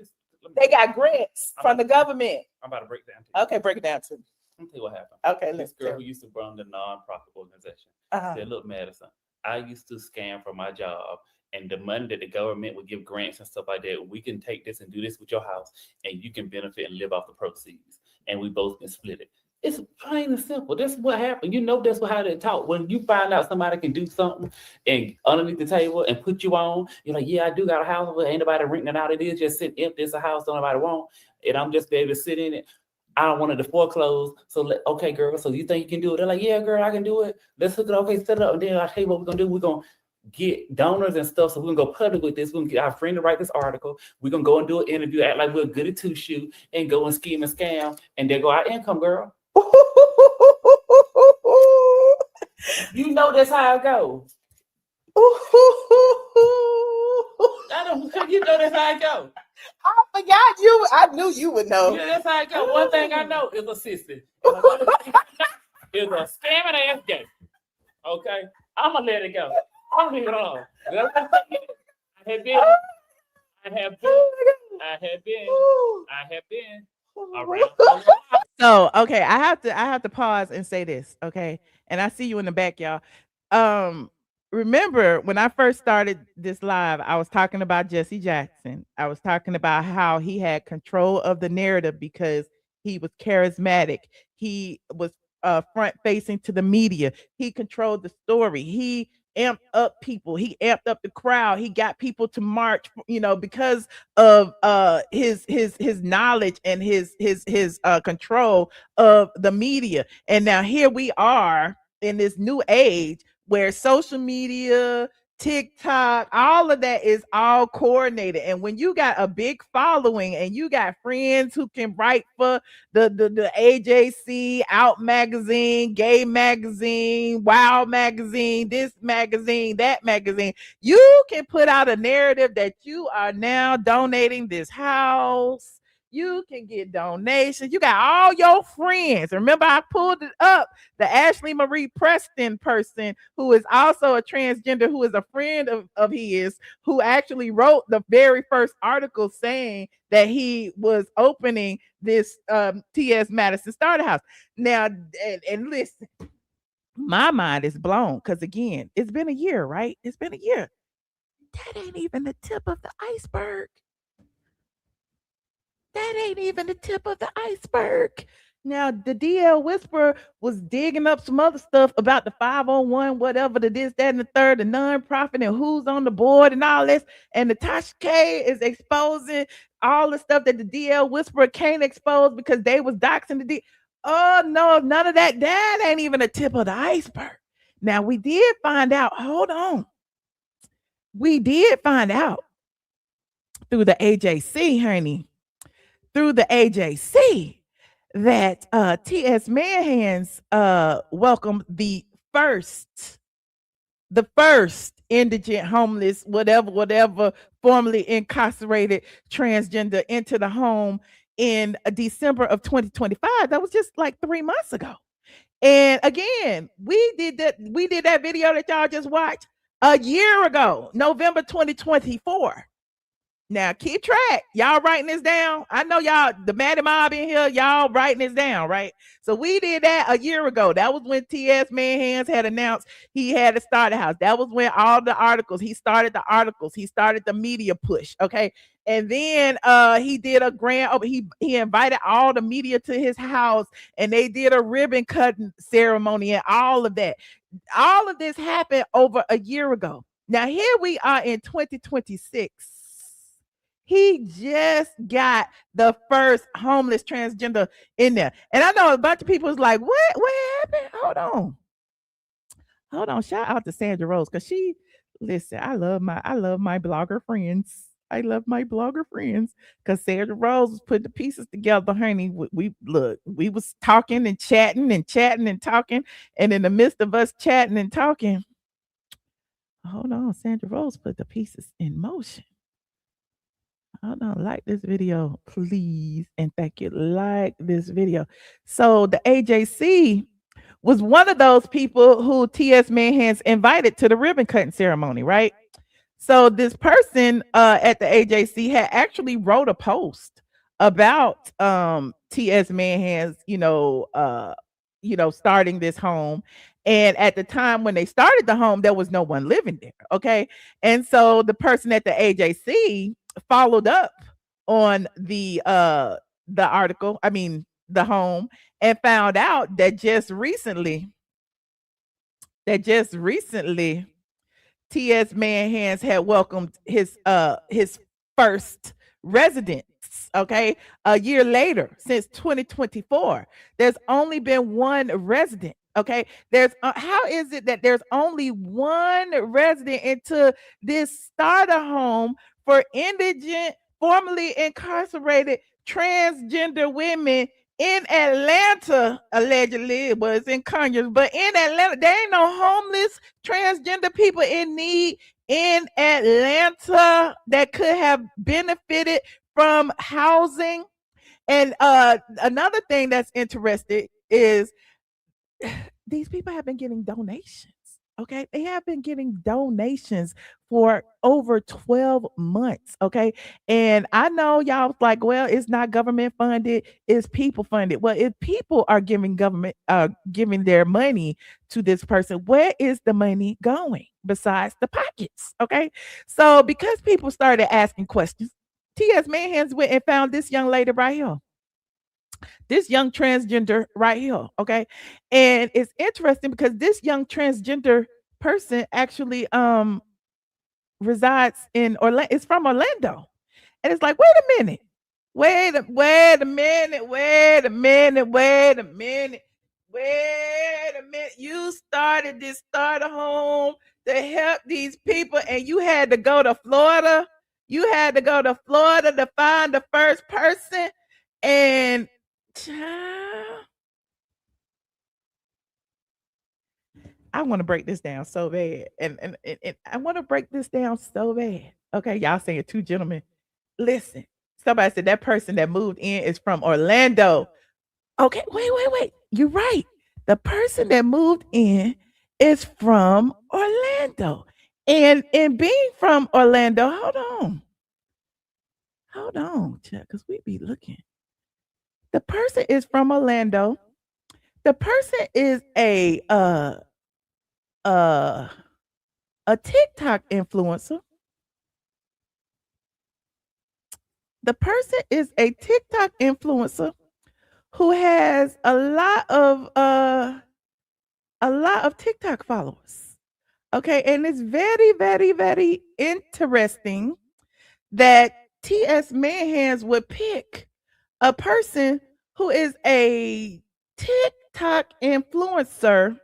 They got grants from the government. I'm about to break down. To you. Okay, break it down to me. Let me tell you what happened. Okay, this girl who used to run the nonprofit organization said, "Look, Madison, I used to scam for my job, and the money that the government would give grants and stuff like that, we can take this and do this with your house, and you can benefit and live off the proceeds. And we both can split it." It's plain and simple. That's what happened. You know, that's how they talk. When you find out somebody can do something and underneath the table and put you on, you're like, yeah, I do got a house, but ain't nobody renting it out. It is just sitting empty. It's a house don't nobody want, and I'm just be able to sit in it. I don't want it to foreclose. So, okay, girl, so you think you can do it? They're like, yeah, girl, I can do it. Let's hook it. Okay, set it up. And then I'll tell you what we're going to do. We're going to get donors and stuff. So we're going to go public with this. We're going to get our friend to write this article. We're going to go and do an interview, act like we're good at two-shoot, and go and scheme and scam. And there go our income, girl. You know that's how it goes. You know that's how it goes. I forgot you. I knew you would know. Yeah, that's how it goes. One thing I know is a sister. Is a scamming ass game. Okay, I'm gonna let it go. I'm gonna leave it alone. I have been around. So okay, I have to pause and say this. Okay, and I see you in the back, y'all. Remember when I first started this live, I was talking about Jesse Jackson. I was talking about how he had control of the narrative because he was charismatic. He was front facing to the media. He controlled the story. He amped up people. He amped up the crowd. He got people to march, because of his knowledge and his control of the media. And now here we are in this new age where social media, TikTok, all of that is all coordinated. And when you got a big following and you got friends who can write for the AJC, Out Magazine, Gay Magazine, Wow Magazine, this magazine, that magazine, you can put out a narrative that you are now donating this house. You can get donations. You got all your friends. Remember, I pulled it up. The Ashley Marie Preston person, who is also a transgender, who is a friend of his, who actually wrote the very first article saying that he was opening this T.S. Madison Starter House. Now, and listen, my mind is blown because, again, it's been a year, right? It's been a year. That ain't even the tip of the iceberg. That ain't even the tip of the iceberg. Now, the DL Whisperer was digging up some other stuff about the 501, whatever, the this, that, and the third, the nonprofit, and who's on the board and all this. And Natasha K is exposing all the stuff that the DL Whisperer can't expose because they was doxing the D. Oh, no, none of that. That ain't even the tip of the iceberg. Now, we did find out. Hold on. We did find out through the AJC, honey. Through the AJC, that T.S. Manhands welcomed the first indigent, homeless, whatever, formerly incarcerated transgender into the home in December of 2025. That was just like 3 months ago. And again, we did that video that y'all just watched a year ago, November 2024. Now keep track. Y'all writing this down. I know y'all, the Maddie Mob in here, y'all writing this down, right? So we did that a year ago. That was when T.S. Manhands had announced he had to start a house. That was when all the articles, he started the articles, he started the media push. Okay. And then he did a grand, he invited all the media to his house and they did a ribbon cutting ceremony and all of that. All of this happened over a year ago. Now here we are in 2026. He just got the first homeless transgender in there. And I know a bunch of people was like, what happened? Hold on. Shout out to Sandra Rose. Cause listen, I love my blogger friends. I love my blogger friends. Cause Sandra Rose was putting the pieces together, honey. We was talking and chatting and talking. And in the midst of us chatting and talking, hold on, Sandra Rose put the pieces in motion. Hold on, like this video, please. And thank you. Like this video. So the AJC was one of those people who T.S. Manhands invited to the ribbon cutting ceremony, right? So this person at the AJC had actually wrote a post about T.S. Manhands, starting this home. And at the time when they started the home, there was no one living there. Okay. And so the person at the AJC followed up on the article. I mean, the home and found out that just recently, T.S. Manhands had welcomed his first residents. Okay, a year later, since 2024, there's only been one resident. Okay, there's how is it that there's only one resident into this starter home for indigent, formerly incarcerated transgender women in Atlanta? Allegedly, it was in Conyers, but in Atlanta, there ain't no homeless transgender people in need in Atlanta that could have benefited from housing. And another thing that's interesting is these people have been getting donations. Okay, they have been getting donations for over 12 months. Okay, and I know y'all was like, well, it's not government funded, it's people funded. Well, if people are giving giving their money to this person, where is the money going besides the pockets? Okay, so because people started asking questions, T.S. Manhands went and found this young lady right here, this young transgender right here. Okay, and it's interesting because this young transgender person actually resides in Orlando. It's from Orlando, and it's like, wait a minute, wait a minute, wait a minute, wait a minute, wait a minute. You started this starter home to help these people, and you had to go to Florida. You had to go to Florida to find the first person, and child, I want to break this down so bad. And I want to break this down so bad. Okay, y'all saying two gentlemen. Listen, somebody said that person that moved in is from Orlando. Okay, wait. You're right. The person that moved in is from Orlando. And in being from Orlando, hold on, Chuck, because we be looking. The person is from Orlando. The person is a TikTok influencer. The person is a TikTok influencer who has a lot of TikTok followers. Okay, and it's very, very, very interesting that T.S. Manhands would pick a person who is a TikTok influencer,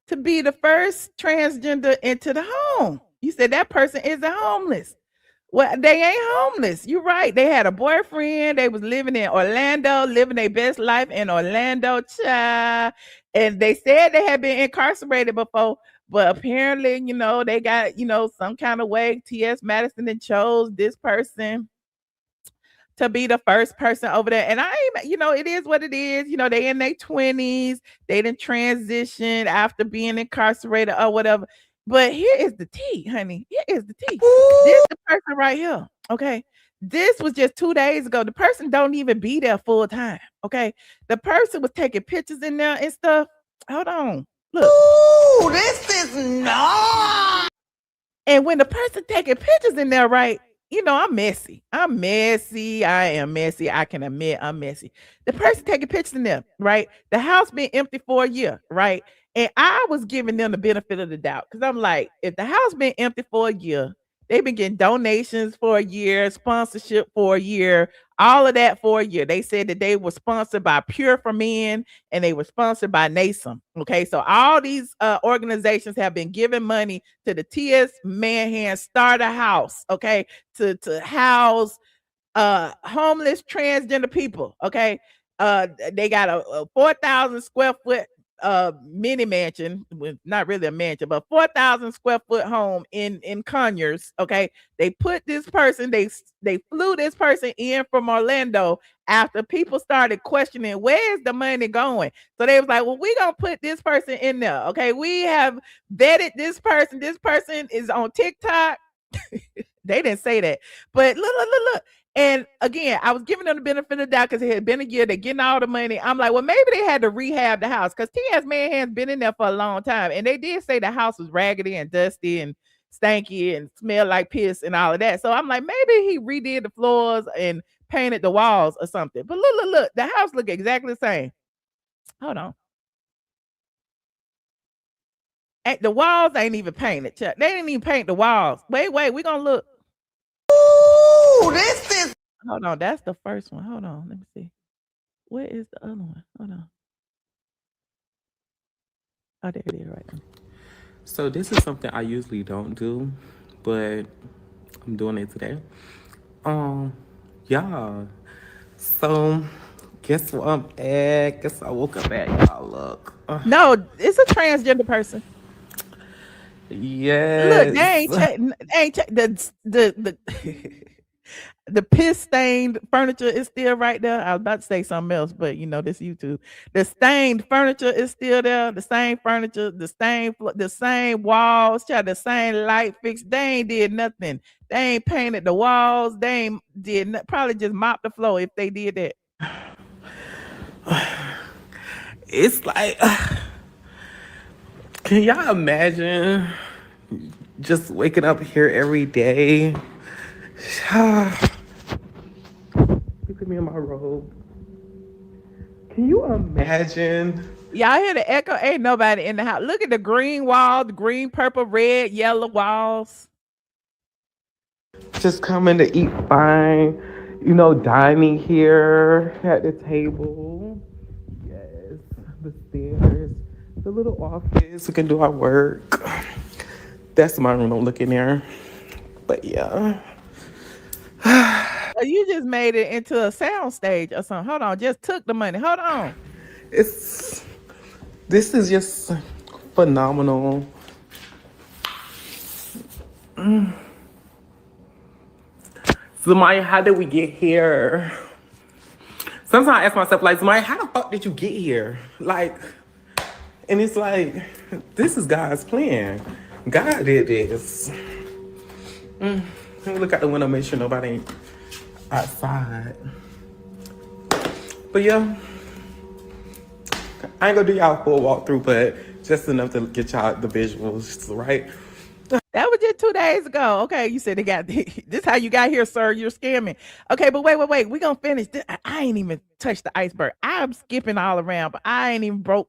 to be the first transgender into the home. You said that person isn't homeless. Well, they ain't homeless. You're right. They had a boyfriend. They was living in Orlando, living their best life in Orlando, child. And they said they had been incarcerated before, but apparently, they got, some kind of way. T.S. Madison then chose this person to be the first person over there. And it is what it is. They in their 20s. They didn't transition after being incarcerated or whatever. But here is the tea, honey. Here is the tea. This the person right here. Okay. This was just 2 days ago. The person don't even be there full time. Okay. The person was taking pictures in there and stuff. Hold on. Look. Ooh, this is not. And when the person taking pictures in there, right? I'm messy. I am messy. I can admit I'm messy. The person taking pictures in there, right? The house been empty for a year, right? And I was giving them the benefit of the doubt because I'm like, if the house been empty for a year, they've been getting donations for a year, sponsorship for a year, all of that for a year. They said that they were sponsored by Pure for Men and they were sponsored by NASM. Okay, so all these organizations have been giving money to the T.S. Manhands Starter House, okay, to house homeless transgender people. Okay, they got a 4,000 square foot mini mansion, with not really a mansion, but 4,000 square foot home in Conyers. Okay, they put this person, they flew this person in from Orlando after people started questioning where's the money going. So they was like, well, we gonna put this person in there. Okay, we have vetted this person. This person is on TikTok. They didn't say that, but look. And again, I was giving them the benefit of the doubt because it had been a year. They're getting all the money. I'm like, well, maybe they had to rehab the house because T.S. Manhands been in there for a long time. And they did say the house was raggedy and dusty and stanky and smell like piss and all of that. So I'm like, maybe he redid the floors and painted the walls or something. But look, the house look exactly the same. Hold on. The walls ain't even painted, Chuck. They didn't even paint the walls. Wait, we gonna look. Ooh, this is. Hold on, that's the first one. Hold on, let me see. Where is the other one? Hold on. Oh, there it is right now. So this is something I usually don't do, but I'm doing it today. Yeah. So guess what I'm at? Guess I woke up at, y'all. Look. No, it's a transgender person. Yes. Look, the piss stained furniture is still right there. I was about to say something else, but you know, this YouTube. The stained furniture is still there. The same furniture, the same walls, the same light fix. They ain't did nothing. They ain't painted the walls. They ain't did probably just mopped the floor if they did that. It's like, can y'all imagine just waking up here every day? Look at me in my robe. Can you imagine? Y'all hear the echo? Ain't nobody in the house. Look at the green wall, the green, purple, red, yellow walls. Just coming to eat fine, you know, dining here at the table. Yes, the stairs, the little office. We can do our work. That's my room. Don't look in there. But yeah. You just made it into a sound stage or something. Hold on, just took the money. Hold on. This is just phenomenal. Zamaya, how did we get here? Sometimes I ask myself, like, Zamaya, how the fuck did you get here? Like, and it's like, this is God's plan. God did this. Let me look out the window, make sure nobody ain't outside. But yeah, I ain't gonna do y'all full walkthrough, but just enough to get y'all the visuals, right? That was just 2 days ago. Okay, you said they got this. How you got here, sir? You're scamming. Okay, but wait. We gonna finish. I ain't even touched the iceberg. I'm skipping all around, but I ain't even broke.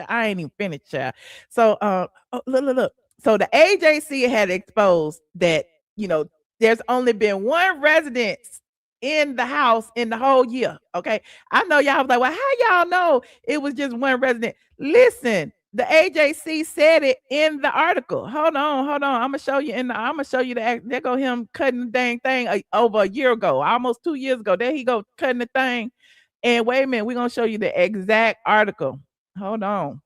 I ain't even finished, child. So, look. So the AJC had exposed that there's only been one residence in the house in the whole year. Okay, I know y'all was like, well, how y'all know it was just one resident? Listen. The AJC said it in the article. Hold on. I'm gonna show you there go him cutting the dang thing over a year ago, almost 2 years ago. There he go cutting the thing. And wait a minute, we're gonna show you the exact article. Hold on.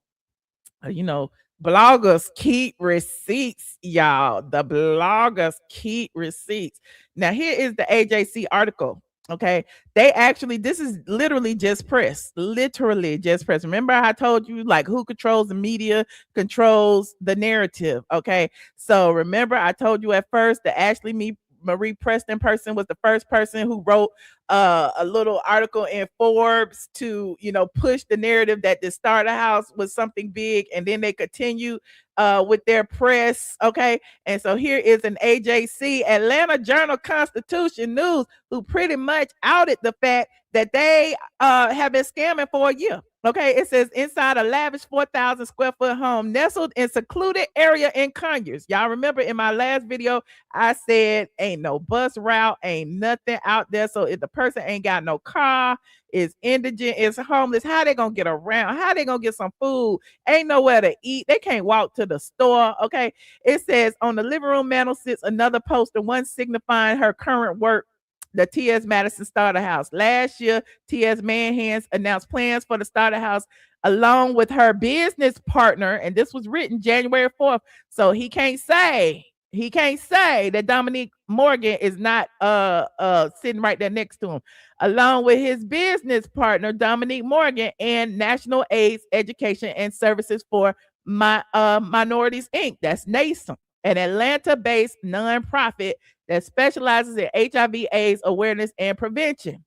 Bloggers keep receipts, y'all. The bloggers keep receipts. Now, here is the AJC article. Okay, this is literally just press. Remember, I told you, like, who controls the media controls the narrative. Okay, so remember, I told you at first the Ashley Marie Preston person was the first person who wrote a little article in Forbes to push the narrative that the starter house was something big, and then they continue with their press. Okay, and so here is an AJC, Atlanta Journal-Constitution News, who pretty much outed the fact that they have been scamming for a year. Okay, it says inside a lavish 4,000 square foot home nestled in secluded area in Conyers. Y'all remember in my last video, I said ain't no bus route, ain't nothing out there. So if the person ain't got no car, is indigent, is homeless, how they gonna get around? How they gonna get some food? Ain't nowhere to eat. They can't walk to the store. Okay, it says on the living room mantel sits another poster, one signifying her current work, the T.S. Madison Starter House. Last year, T.S. Manhands announced plans for the Starter House along with her business partner, and this was written January 4th. So he can't say that Dominique Morgan is not sitting right there next to him, along with his business partner Dominique Morgan and National AIDS Education and Services for Minorities Inc. That's NASM, an Atlanta-based nonprofit that specializes in HIV/AIDS awareness and prevention.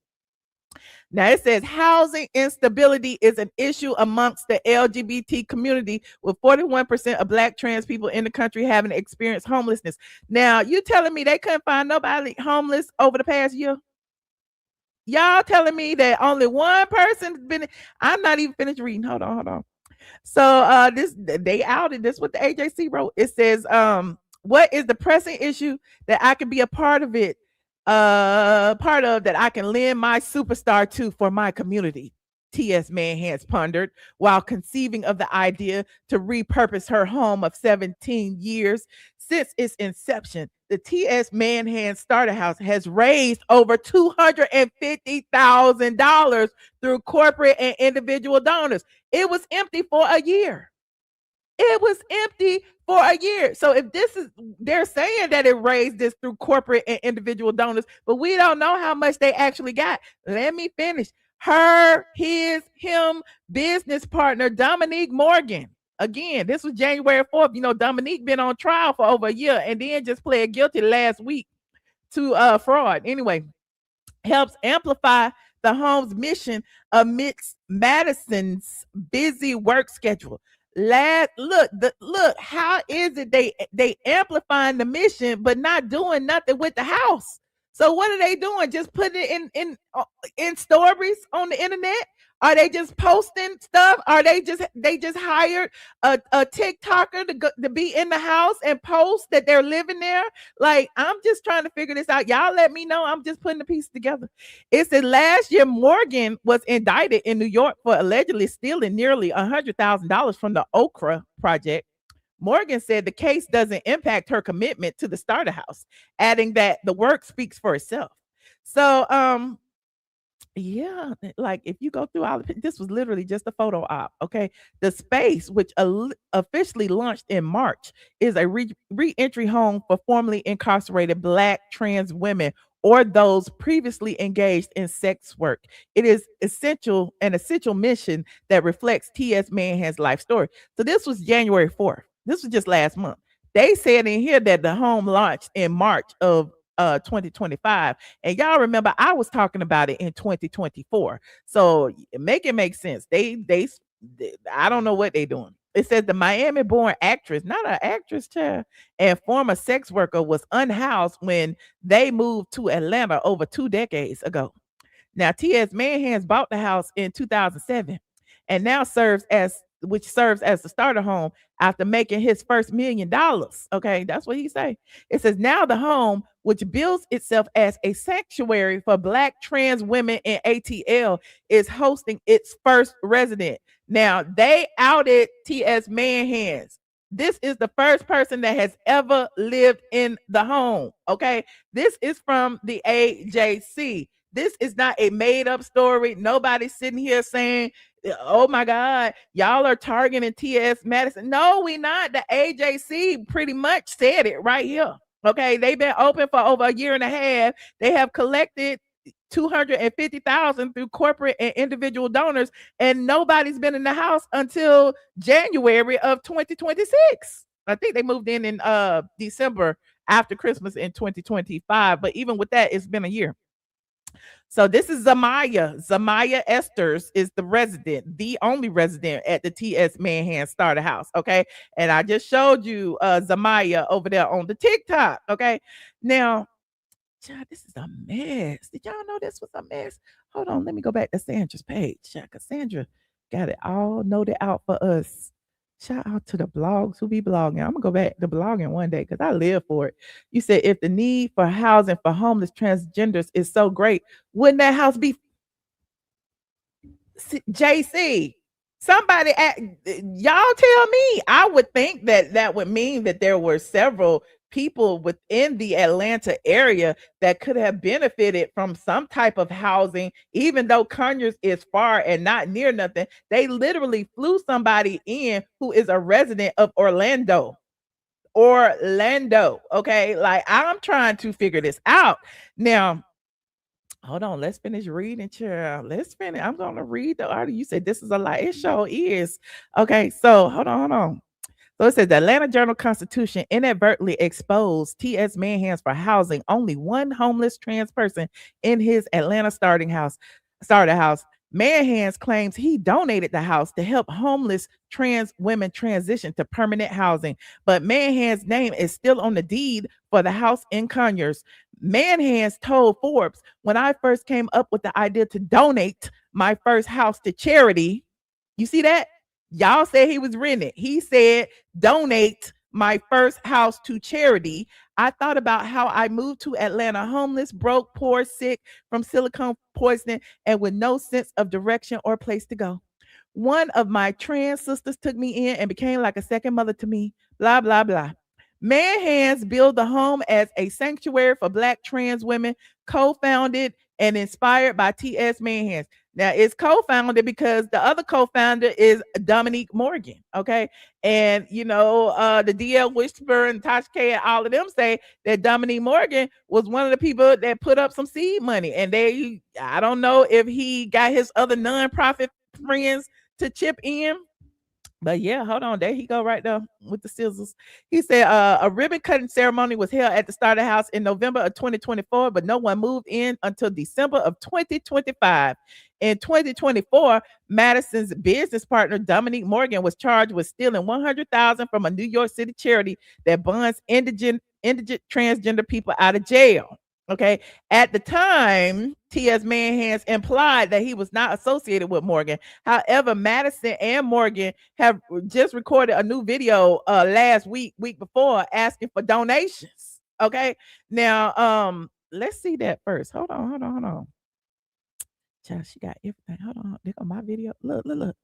Now it says housing instability is an issue amongst the LGBT community, with 41% of Black trans people in the country having experienced homelessness. Now, you telling me they couldn't find nobody homeless over the past year? Y'all telling me that only one person's been, I'm not even finished reading. Hold on. So this, they outed this, what the AJC wrote. It says, what is the pressing issue that I can be a part of it, part of that I can lend my superstar to for my community? T.S. Manhans pondered while conceiving of the idea to repurpose her home of 17 years. Since its inception, the T.S. Manhans Starter House has raised over $250,000 through corporate and individual donors. It was empty for a year. It was empty for a year. So if this is, they're saying that it raised this through corporate and individual donors, but we don't know how much they actually got. Let me finish. Him business partner, Dominique Morgan. Again, this was January 4th. You know, Dominique been on trial for over a year and then just pled guilty last week to fraud. Anyway, helps amplify the home's mission amidst Madison's busy work schedule. Look, how is it they amplifying the mission but not doing nothing with the house? So what are they doing? Just putting it in stories on the internet? Are they just posting stuff? Are they just hired a TikToker to be in the house and post that they're living there? Like, I'm just trying to figure this out. Y'all let me know. I'm just putting the pieces together. It said last year Morgan was indicted in New York for allegedly stealing nearly $100,000 from the Okra Project. Morgan said the case doesn't impact her commitment to the Starter House, adding that the work speaks for itself. So, yeah, like if you go through all of it, this was literally just a photo op. Okay, the space, which officially launched in March, is a re-entry home for formerly incarcerated Black trans women or those previously engaged in sex work. It is an essential mission that reflects T.S. Manhan's life story. So this was January 4th. This was just last month. They said in here that the home launched in March of 2025, and y'all remember I was talking about it in 2024. So make it make sense. They I don't know what they're doing. It says the Miami-born actress, not an actress, child, and former sex worker was unhoused when they moved to Atlanta over 2 decades ago. Now, T.S. Manhans bought the house in 2007 and now serves as the starter home after making his first $1 million. Okay, that's what he say. It says now the home, which bills itself as a sanctuary for Black trans women in ATL, is hosting its first resident. Now, they outed T.S. Manhans. This is the first person that has ever lived in the home. Okay, this is from the AJC. This is not a made up story. Nobody's sitting here saying, oh my God, y'all are targeting T.S. Madison. No, we not. The AJC pretty much said it right here. Okay, they've been open for over a year and a half. They have collected $250,000 through corporate and individual donors, and nobody's been in the house until January of 2026. I think they moved in December after Christmas in 2025, but even with that, it's been a year. So this is Zamaya. Zamaya Esters is the only resident at the T.S. Manhans Starter House. Okay. And I just showed you Zamaya over there on the TikTok. Okay. Now, child, this is a mess. Did y'all know this was a mess? Hold on. Let me go back to Sandra's page. Cassandra got it all noted out for us. Shout out to the blogs who be blogging. I'm gonna go back to blogging one day because I live for it. You said if the need for housing for homeless transgenders is so great, wouldn't that house be JC? Somebody y'all tell me. I would think that would mean that there were several people within the Atlanta area that could have benefited from some type of housing, even though Conyers is far and not near nothing. They literally flew somebody in who is a resident of Orlando. Okay, like I'm trying to figure this out now. Hold on, let's finish reading, child. Let's finish. I'm gonna read the article. You said this is a lie. It sure is. Okay, so hold on. So it says the Atlanta Journal-Constitution inadvertently exposed T.S. Manhans for housing only one homeless trans person in his Atlanta starting house. started a house. Man Hands claims he donated the house to help homeless trans women transition to permanent housing, but Man Hands' name is still on the deed for the house in Conyers. Man Hands told Forbes, when I first came up with the idea to donate my first house to charity, you see that? Y'all said he was renting. He said, donate my first house to charity. I thought about how I moved to Atlanta homeless, broke, poor, sick from silicone poisoning, and with no sense of direction or place to go. One of my trans sisters took me in and became like a second mother to me, blah, blah, blah. Man Hands built the home as a sanctuary for Black trans women, co-founded and inspired by T.S. Man Hands. Now, it's co-founded because the other co-founder is Dominique Morgan, okay? And, you know, the DL Whisperer and Tasha K and all of them say that Dominique Morgan was one of the people that put up some seed money. And I don't know if he got his other nonprofit friends to chip in. But yeah, hold on. There he go right there with the scissors. He said a ribbon cutting ceremony was held at the starter house in November of 2024, but no one moved in until December of 2025. In 2024, Madison's business partner, Dominique Morgan, was charged with stealing $100,000 from a New York City charity that bonds indigent transgender people out of jail. Okay. At the time, T.S. Man Hands implied that he was not associated with Morgan. However, Madison and Morgan have just recorded a new video last week before, asking for donations. Okay. Now, let's see that first. Hold on. Child, she got everything. Hold on. Look on my video. Look.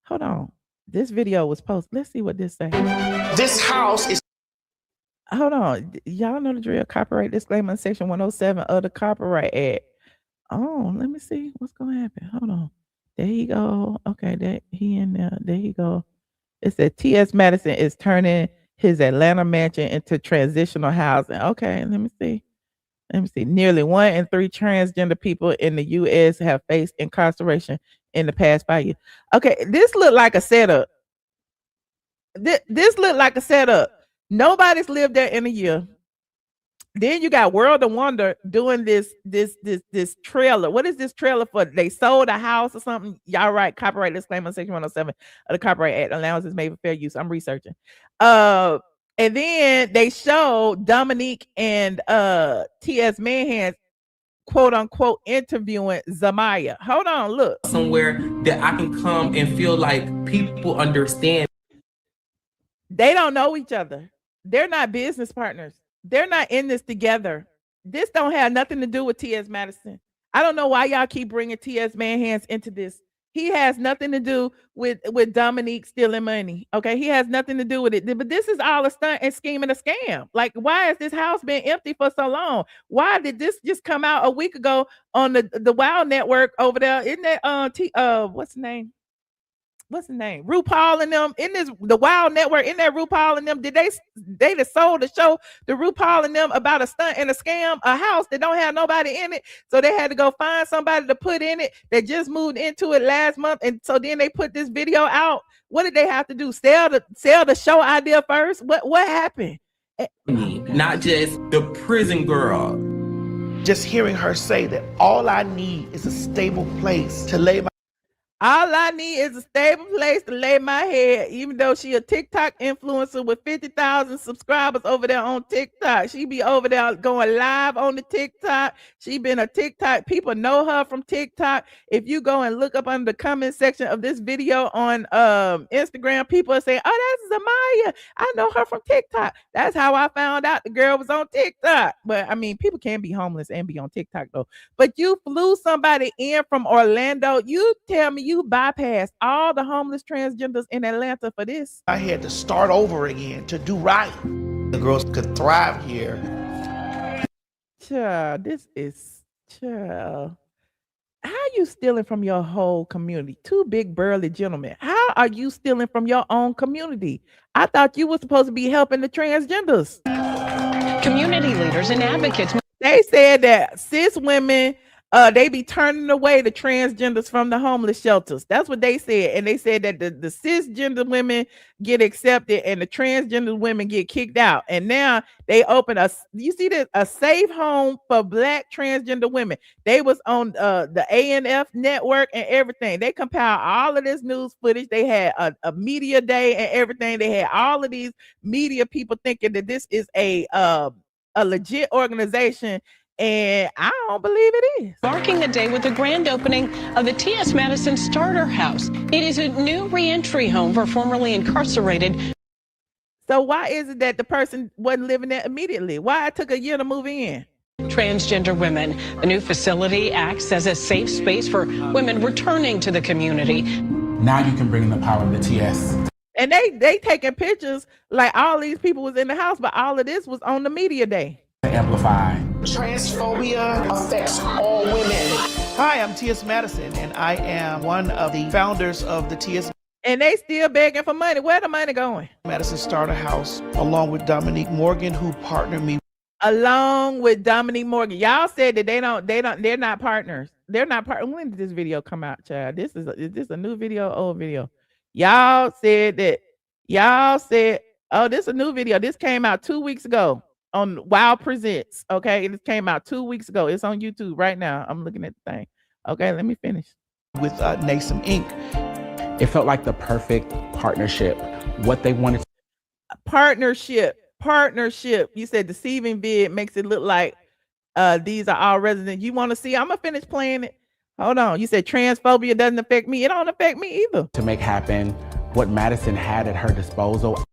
Hold on. This video was posted. Let's see what this says. This house is. Hold on. Y'all know the drill. Copyright disclaimer in section 107 of the Copyright Act. Oh, let me see what's going to happen. Hold on. There you go. Okay, there he in there. There you go. It said T.S. Madison is turning his Atlanta mansion into transitional housing. Okay, let me see. Nearly 1 in 3 transgender people in the U.S. have faced incarceration in the past 5 years. Okay, this looked like a setup. This looked like a setup. Nobody's lived there in a year. Then you got World of Wonder doing this trailer. What is this trailer for? They sold a house or something. Y'all right. Copyright disclaimer section 107 of the Copyright Act. Allowances made for fair use. I'm researching. And then they show Dominique and T.S. Man Hands, quote unquote, interviewing Zamaya. Hold on, look. Somewhere that I can come and feel like people understand. They don't know each other. They're not business partners. They're not in this together. This don't have nothing to do with T.S. Madison. I don't know why y'all keep bringing T.S. Man Hands into this. He has nothing to do with Dominique stealing money. Okay, he has nothing to do with it. But this is all a stunt and scheme and a scam. Like, why has this house been empty for so long? Why did this just come out a week ago on the Wild Network over there? Isn't that what's the name? RuPaul and them in the Wild Network, in that RuPaul and them, they just sold the show to RuPaul and them about a stunt and a scam, a house that don't have nobody in it. So they had to go find somebody to put in it. They just moved into it last month. And so then they put this video out. What did they have to do? Sell the show idea first? What happened? Not just the prison girl. Just hearing her say that all I need is a stable place to lay my. All I need is a stable place to lay my head, even though she a TikTok influencer with 50,000 subscribers over there on TikTok. She be over there going live on the TikTok. She been a TikTok. People know her from TikTok. If you go and look up under the comment section of this video on Instagram, people are saying, oh, that's Zamaya. I know her from TikTok. That's how I found out the girl was on TikTok. But I mean, people can be homeless and be on TikTok though. But you flew somebody in from Orlando. You tell me you bypassed all the homeless transgenders in Atlanta for this. I had to start over again to do right. The girls could thrive here. Child, how you stealing from your whole community? 2 big burly gentlemen. How are you stealing from your own community? I thought you were supposed to be helping the transgenders. Community leaders and advocates. They said that cis women They be turning away the transgenders from the homeless shelters. That's what they said. And they said that the cisgender women get accepted and the transgender women get kicked out. And now they open you see this, a safe home for Black transgender women. They was on the ANF network and everything. They compiled all of this news footage. They had a media day and everything. They had all of these media people thinking that this is a legit organization. And I don't believe it is. Marking the day with the grand opening of the T.S. Madison Starter House. It is a new reentry home for formerly incarcerated. So why is it that the person wasn't living there immediately? Why it took a year to move in? Transgender women. The new facility acts as a safe space for women returning to the community. Now you can bring in the power of the TS. And they taking pictures like all these people was in the house, but all of this was on the media day. Amplify. Transphobia affects all women. Hi, I'm T.S. Madison, and I am one of the founders of the T.S. And they still begging for money. Where the money going? Madison Starter House, along with Dominique Morgan, who partnered me. Along with Dominique Morgan. Y'all said that they're not partners. They're not partners. When did this video come out, child? Is this a new video, old video? Y'all said, oh, this is a new video. This came out 2 weeks ago on Wild Presents. Okay, it came out 2 weeks ago. It's on YouTube right now. I'm looking at the thing. Okay, let me finish. With NASM Inc. It felt like the perfect partnership. What they wanted. Partnership. You said deceiving vid makes it look like these are all residents. You want to see? I'm gonna finish playing it. Hold on. You said transphobia doesn't affect me. It don't affect me either. To make happen what Madison had at her disposal.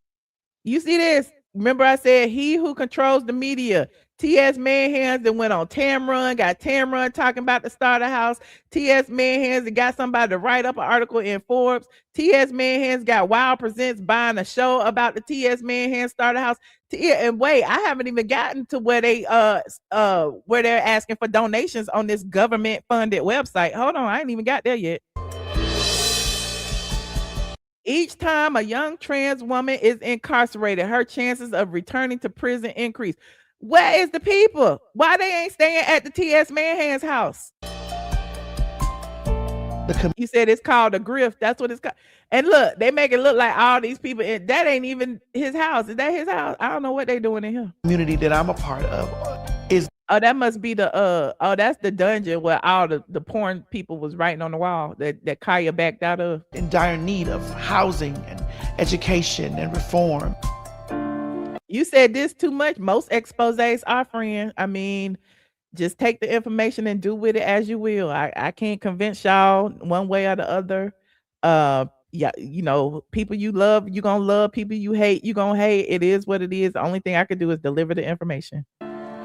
You see this? Remember I said he who controls the media. T.S. Manhands that went on Tamron, got Tamron talking about the starter house. T.S. Manhands that got somebody to write up an article in Forbes. T.S. Manhands got Wild Presents buying a show about the T.S. Manhands starter house. And wait, I haven't even gotten to where they're asking for donations on this government funded website. Hold on, I ain't even got there yet. Each time a young trans woman is incarcerated, her chances of returning to prison increase. Where is the people? Why they ain't staying at the T.S. Manhands house? You said it's called a grift. That's what it's called. And look, they make it look like all these people. That ain't even his house. Is that his house? I don't know what they doing in here. Community that I'm a part of is. Oh, that must be that's the dungeon where all the porn people was writing on the wall that Kaya backed out of. In dire need of housing and education and reform. You said this too much. Most exposés are, friend. I mean, just take the information and do with it as you will. I can't convince y'all one way or the other. Yeah, you know, people you love, you gonna love. People you hate, you gonna hate. It is what it is. The only thing I could do is deliver the information.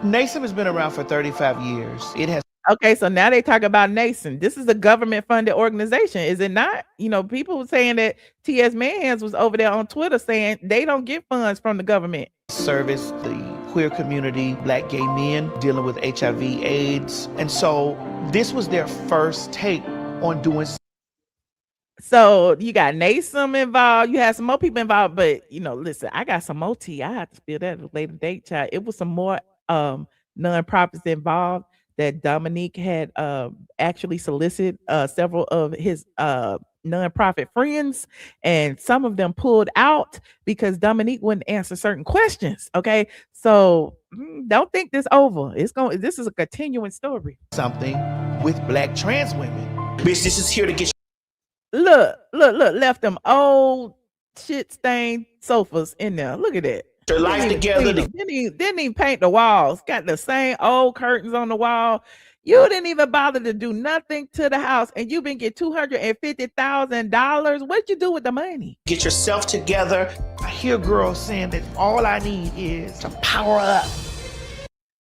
NASM has been around for 35 years. It has. Okay, so now they talk about NASM. This is a government-funded organization, is it not? You know, people were saying that T.S. Manhands was over there on Twitter saying they don't get funds from the government. Service the queer community, Black gay men dealing with HIV/AIDS. And so this was their first take on doing. So you got NASM involved, you had some more people involved, but you know, listen, I got some more tea. I have to spill that at a later date, child. It was some more nonprofits involved that Dominique had actually solicited several of his nonprofit friends, and some of them pulled out because Dominique wouldn't answer certain questions. Okay, so don't think this over. This is a continuing story. Something with Black trans women. Bitch, this is here to get. Look, left them old shit stained sofas in there. Look at that. Their life together. Didn't even paint the walls. Got the same old curtains on the wall. You didn't even bother to do nothing to the house, and you been get $250,000. What'd you do with the money? Get yourself together. I hear girls saying that all I need is to power up.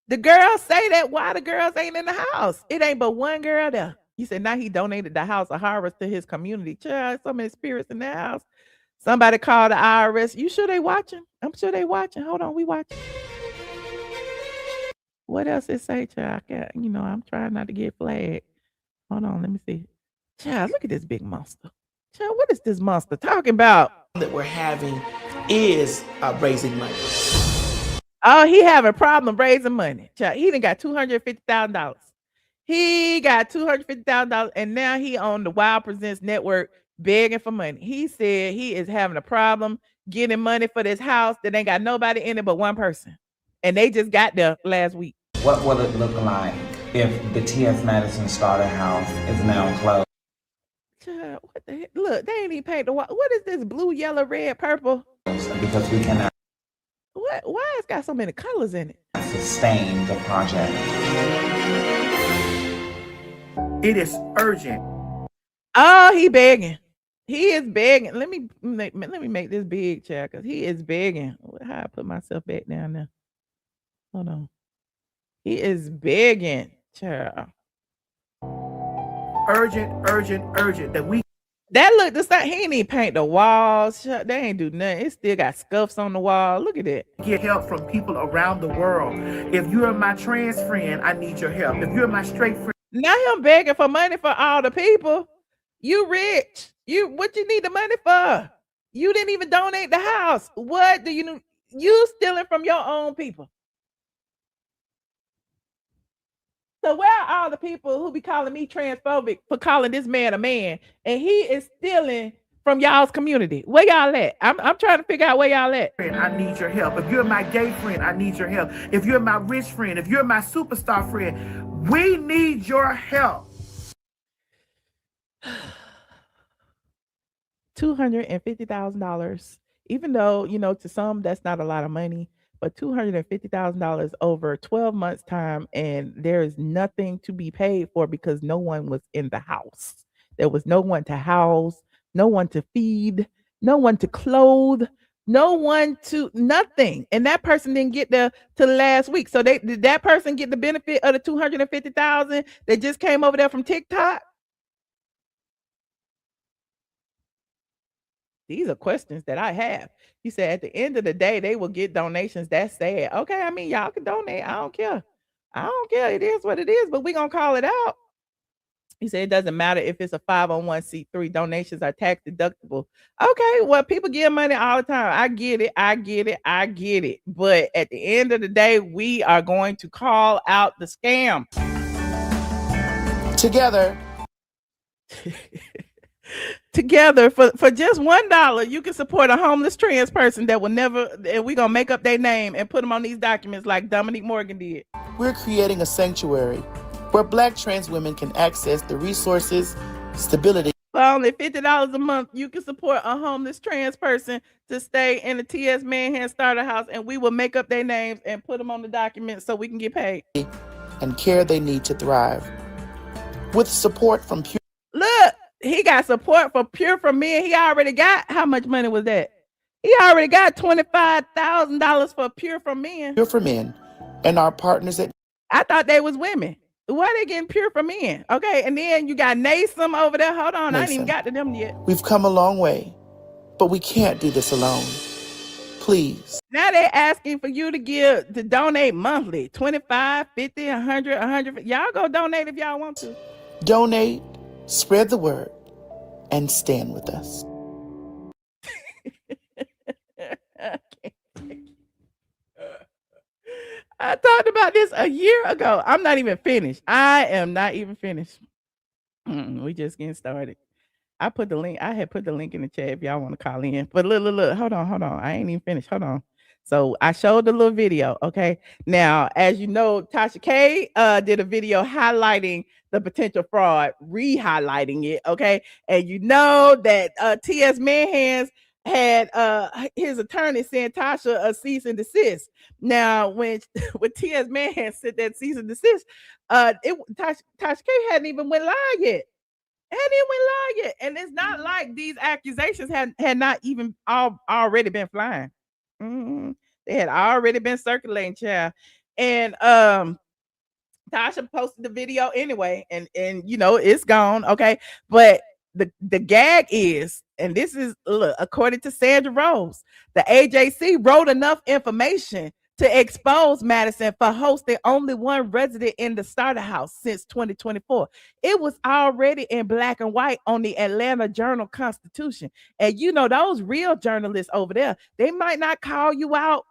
The girls say that. Why the girls ain't in the house? It ain't but one girl there. You said now he donated the house of horrors to his community. Child, so many spirits in that house. Somebody called the IRS. You sure they watching? I'm sure they watching. Hold on, we watching. What else it say, child? I'm trying not to get flagged. Hold on, let me see. Child, look at this big monster. Child, what is this monster talking about? That we're having is raising money. Oh, he having a problem raising money. Child, he done got $250,000. He got $250,000, and now he on the Wild Presents Network begging for money. He said he is having a problem getting money for this house that ain't got nobody in it but one person, and they just got there last week. What will it look like if the T.S. Madison Starter House is now closed? Child, what the heck? Look, they ain't even paint the wall. What is this? Blue, yellow, red, purple? Because we cannot What? Why it's got so many colors in it? sustain the project. It is urgent. Oh, he begging. He is begging. Let me make this big, child, because he is begging. How I put myself back down there? Hold on. He is begging, child. Urgent that we That look the same. He ain't even paint the walls. Child. They ain't do nothing. It still got scuffs on the wall. Look at that. get help from people around the world. If you're my trans friend, I need your help. If you're my straight friend, Now him begging for money for all the people. You rich. What you need the money for? You didn't even donate the house. What do you stealing from your own people? So where are all the people who be calling me transphobic for calling this man a man, and he is stealing from y'all's community? Where y'all at? I'm trying to figure out where y'all at. I need your help. If you're my gay friend, I need your help. If you're my rich friend, if you're my superstar friend, we need your help. $250,000. Even though, to some that's not a lot of money, but $250,000 over 12 months time, and there is nothing to be paid for because no one was in the house. There was no one to house, no one to feed, no one to clothe, no one to nothing. And that person didn't get there till last week. So did that person get the benefit of the $250,000 that just came over there from TikTok? These are questions that I have. He said at the end of the day, they will get donations. That's sad. Okay, I mean, y'all can donate. I don't care. I don't care. It is what it is, but we're going to call it out. He said it doesn't matter if it's a 501c3. Donations are tax deductible. Okay, well, people give money all the time. I get it. But at the end of the day, we are going to call out the scam. Together for just $1, you can support a homeless trans person that will never, and we're gonna make up their name and put them on these documents like Dominique Morgan did. We're creating a sanctuary where Black trans women can access the resources, stability. For only $50 a month, you can support a homeless trans person to stay in the T.S. Manhattan Starter House, and we will make up their names and put them on the documents so we can get paid. And care they need to thrive. With support from Pure. Look, he got support for Pure for Men. He already got, how much money was that? He already got $25,000 for Pure for Men. Pure for Men and our partners at. I thought they was women. Why they getting Pure for Men? Okay, and then you got Nason over there. Hold on, I ain't even got to them yet. We've come a long way, but we can't do this alone. Please. Now they're asking for you to donate monthly, 25, 50, 100, 100. Y'all go donate if y'all want to. Donate, spread the word, and stand with us. I talked about this a year ago. I'm not even finished. I am not even finished. We just getting started. I had put the link in the chat if y'all want to call in. But look, hold on. I ain't even finished. Hold on. So I showed the little video. Okay. Now, as you know, Tasha K did a video highlighting the potential fraud, re-highlighting it. Okay. And you know that T.S. Manhattan had his attorney send Tasha a cease and desist. Now, when T.S. Manhattan sent that cease and desist, Tasha K hadn't even went live yet. And it's not like these accusations had not even already been flying. They had already been circulating, child. And Tasha posted the video anyway, and it's gone. Okay, but the gag is, and this is according to Sandra Rose, the AJC wrote enough information to expose Madison for hosting only one resident in the starter house since 2024. It was already in black and white on the Atlanta Journal-Constitution. And those real journalists over there, they might not call you out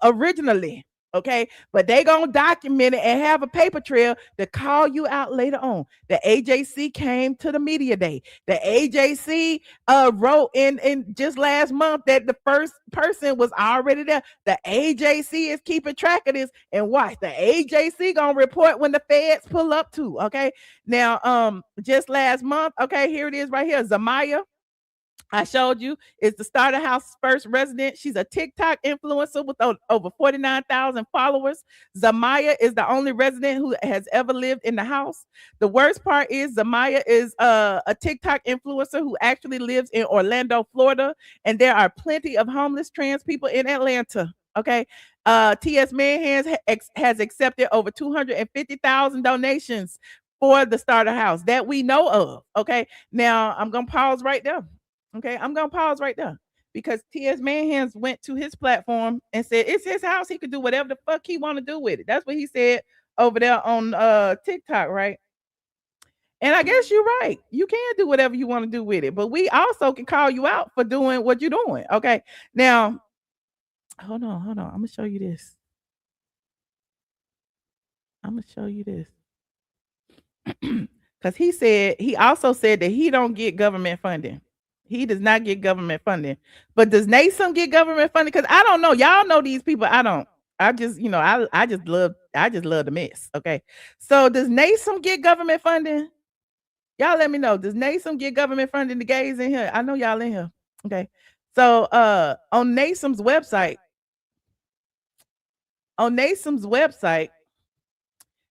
originally. Okay, but they gonna document it and have a paper trail to call you out later on. The AJC came to the media day. The AJC wrote in just last month that the first person was already there. The AJC is keeping track of this, and watch, the AJC gonna report when the feds pull up too. Okay, now just last month, okay, here it is right here. Zamaya, I showed you, is the Starter House first resident. She's a TikTok influencer with over 49,000 followers. Zamaya is the only resident who has ever lived in the house. The worst part is Zamaya is a TikTok influencer who actually lives in Orlando, Florida, and there are plenty of homeless trans people in Atlanta. Okay. TS Manhands has accepted over 250,000 donations for the Starter House that we know of. Okay. Now I'm gonna pause right there. Okay, I'm gonna pause right there because T.S. Manhands went to his platform and said it's his house. He could do whatever the fuck he want to do with it. That's what he said over there on TikTok, right? And I guess you're right. You can do whatever you want to do with it, but we also can call you out for doing what you're doing. Okay, now hold on. I'm gonna show you this. Because he also said that he don't get government funding. He does not get government funding. But does NASM get government funding? Because I don't know. Y'all know these people. I don't. I just, I just love the mess. Okay. So does NASM get government funding? Y'all let me know. Does NASM get government funding? The gays in here. I know y'all in here. Okay. So on NASM's website,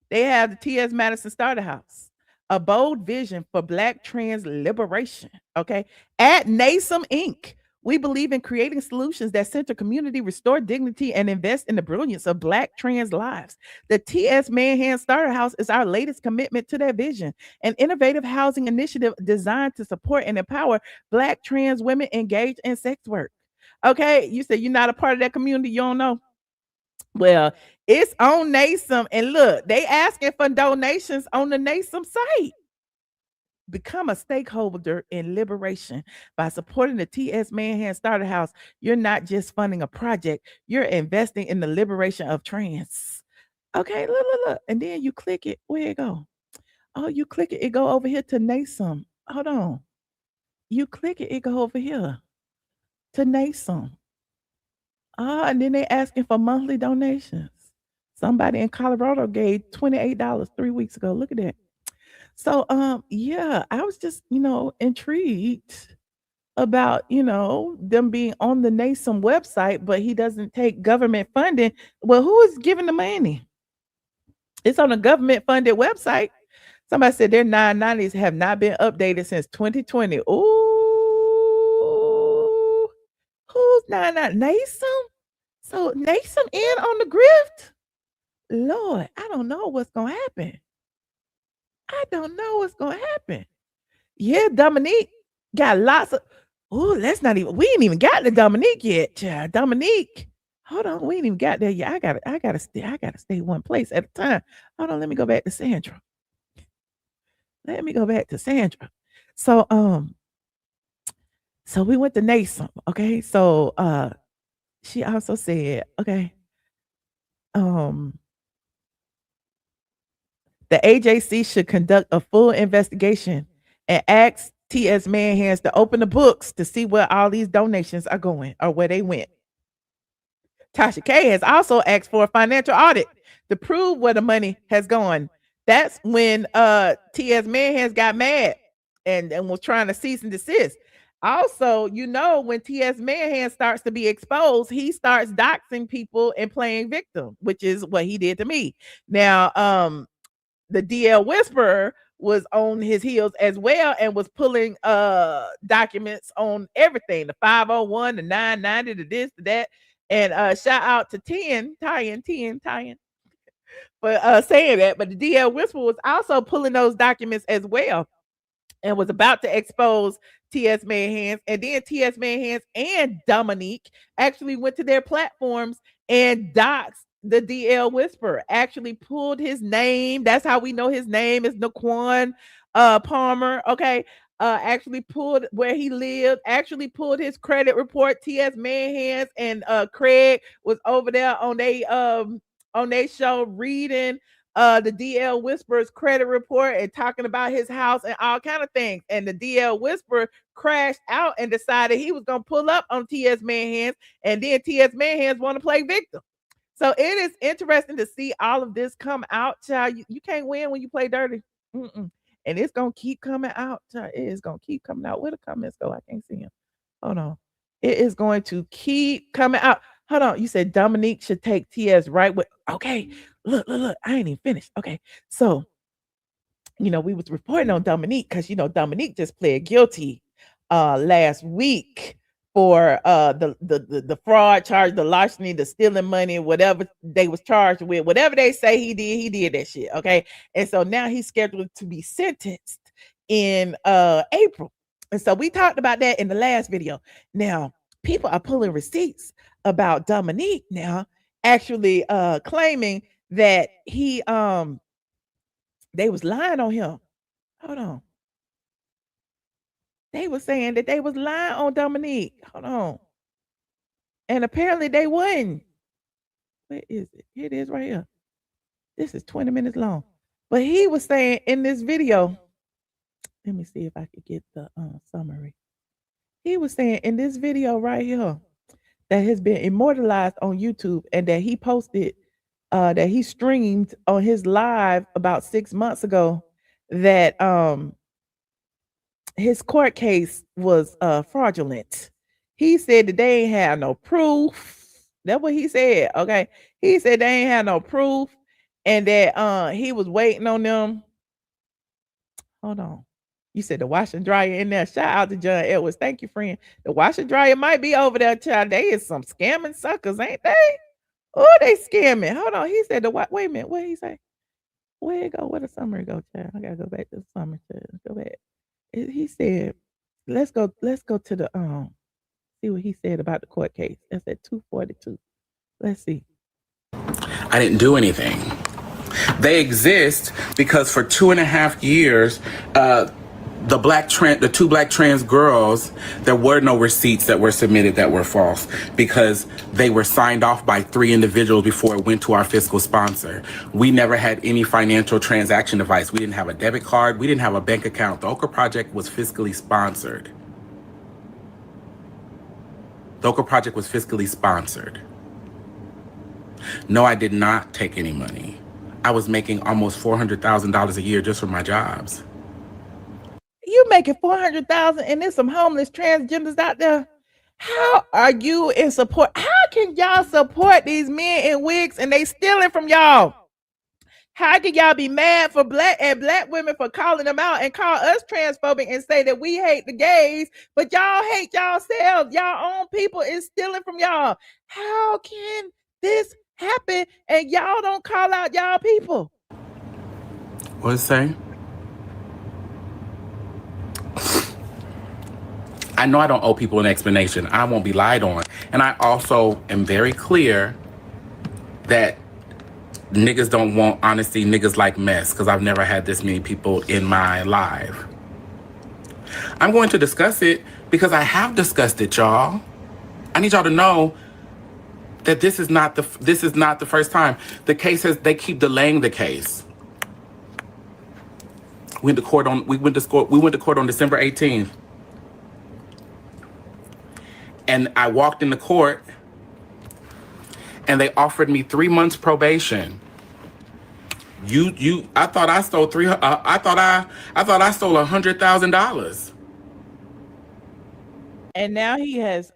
they have the T.S. Madison Starter House, a bold vision for Black trans liberation. Okay. At NASM Inc., we believe in creating solutions that center community, restore dignity, and invest in the brilliance of Black trans lives. The T.S. Manhan Starter House is our latest commitment to that vision, an innovative housing initiative designed to support and empower Black trans women engaged in sex work. Okay. You said you're not a part of that community. You don't know. Well, it's on NASM, and look, they asking for donations on the NASM site. Become a stakeholder in liberation by supporting the T.S. Manhan Starter House. You're not just funding a project; you're investing in the liberation of trans. Okay, look, and then you click it. Where it go? Oh, you click it. It go over here to NASM. Hold on. You click it. It go over here to NASM. And then they asking for monthly donations. Somebody in Colorado gave $28 3 weeks ago. Look at that. So yeah, I was just, intrigued about, them being on the NASM website, but he doesn't take government funding. Well, who is giving the money? It's on a government funded website. Somebody said their 990s have not been updated since 2020. Ooh, who's 990? NASM? So NASM in on the grift? Lord, I don't know what's gonna happen. Yeah, Dominique got lots of. Oh, we ain't even got to Dominique yet, child. Dominique, hold on, we ain't even got there yet. I gotta stay one place at a time. Hold on, let me go back to Sandra. So so we went to NASM. Okay, so she also said, okay, the AJC should conduct a full investigation and ask T.S. Manhands to open the books to see where all these donations are going or where they went. Tasha K has also asked for a financial audit to prove where the money has gone. That's when T.S. Manhands got mad and was trying to cease and desist. Also, when T.S. Manhands starts to be exposed, he starts doxing people and playing victim, which is what he did to me. Now, the DL Whisperer was on his heels as well and was pulling documents on everything, the 501, the 990, the this, the that. And shout out to Tien for saying that. But the DL Whisperer was also pulling those documents as well and was about to expose T.S. Manhands. And then T.S. Manhands and Dominique actually went to their platforms and doxed the DL Whisperer, actually pulled his name. That's how we know his name is Naquan Palmer. Okay. Actually pulled where he lived, actually pulled his credit report. T.S. Manhands and Craig was over there on on their show reading the DL Whisperer's credit report and talking about his house and all kind of things. And the DL Whisperer crashed out and decided he was gonna pull up on TS Manhands, and then TS Manhands want to play victim. So it is interesting to see all of this come out, child. You can't win when you play dirty. Mm-mm. And it's gonna keep coming out, child. It is gonna keep coming out. Where the comments go? I can't see him. Hold on. It is going to keep coming out. Hold on. You said Dominique should take TS right with. Okay, look. I ain't even finished. Okay, so we was reporting on Dominique because Dominique just pled guilty last week for the fraud charge, the larceny, the stealing money, whatever they was charged with, whatever they say he did that shit. Okay, and so now he's scheduled to be sentenced in April. And so we talked about that in the last video. Now, people are pulling receipts about Dominique now, actually claiming that they was lying on him. Hold on. They were saying that they was lying on Dominique. Hold on. And apparently they wasn't. Where is it? Here it is right here. This is 20 minutes long. But he was saying in this video, let me see if I could get the summary. He was saying in this video right here that has been immortalized on YouTube and that he posted, that he streamed on his live about 6 months ago, that his court case was fraudulent. He said that they ain't have no proof. That's what he said. Okay. He said they ain't have no proof and that he was waiting on them. Hold on. You said the washer and dryer in there. Shout out to John Edwards. Thank you, friend. The washer and dryer might be over there, child. They is some scamming suckers, ain't they? Oh, they scamming. Hold on. He said wait a minute. What did he say? Where it go? Where the summary go, child? I gotta go back to the summary, child. Go back. He said, let's go to the see what he said about the court case. That's at 242. Let's see. I didn't do anything. They exist because for 2.5 years, the two black trans girls, there were no receipts that were submitted that were false because they were signed off by 3 individuals before it went to our fiscal sponsor. We never had any financial transaction device. We didn't have a debit card. We didn't have a bank account. The Okra Project was fiscally sponsored. The Okra Project was fiscally sponsored. No, I did not take any money. I was making almost $400,000 a year just for my jobs. You making $400,000 and there's some homeless transgenders out there. How are you in support? How can y'all support these men in wigs and they stealing from y'all? How can y'all be mad for black women for calling them out and call us transphobic and say that we hate the gays, but y'all hate yourselves? Y'all own people is stealing from y'all. How can this happen and y'all don't call out y'all people? What is it say? I know I don't owe people an explanation. I won't be lied on. And I also am very clear that niggas don't want honesty. Niggas like mess because I've never had this many people in my life. I'm going to discuss it because I have discussed it, y'all. I need y'all to know that this is not the first time. The case they keep delaying the case. We went to court on December 18th. And I walked into court and they offered me 3 months probation. I thought I stole $100,000. And now he has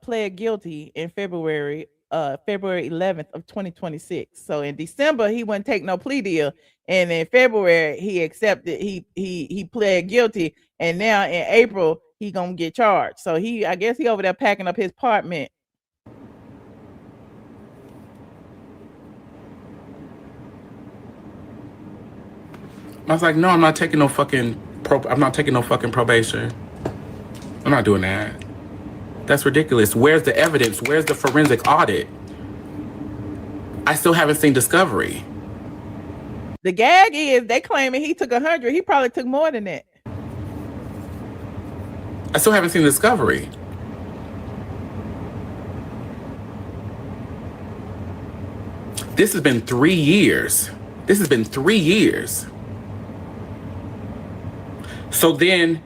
pled guilty in February 11th of 2026. So in December he wouldn't take no plea deal, and in February he accepted. He pled guilty, and now in April he gonna get charged. So I guess he over there packing up his apartment. I was like, no, I'm not taking no fucking probation. I'm not doing that. That's ridiculous. Where's the evidence? Where's the forensic audit? I still haven't seen discovery. The gag is they claiming he took 100. He probably took more than that. I still haven't seen discovery. This has been 3 years. This has been 3 years. So then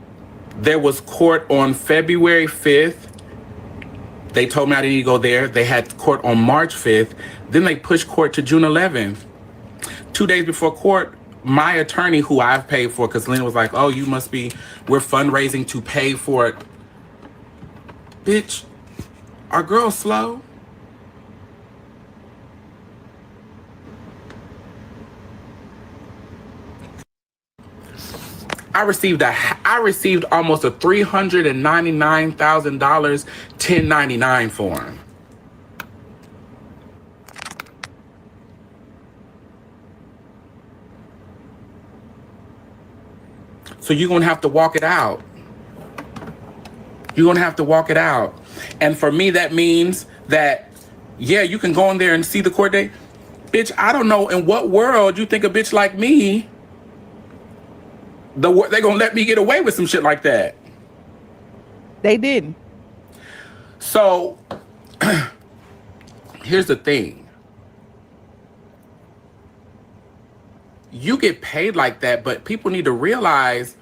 there was court on February 5th. They told me I didn't need to go there. They had court on March 5th. Then they pushed court to June 11th. 2 days before court, my attorney, who I've paid for, because Lena was like, oh, we're fundraising to pay for it. Bitch, are girls slow? I received almost a $399,000 1099 form. So you're gonna have to walk it out. You're gonna have to walk it out. And for me, that means that, yeah, you can go in there and see the court date. Bitch, I don't know in what world you think a bitch like me, they gonna let me get away with some shit like that. They didn't. So, here's the thing. You get paid like that, but people need to realize,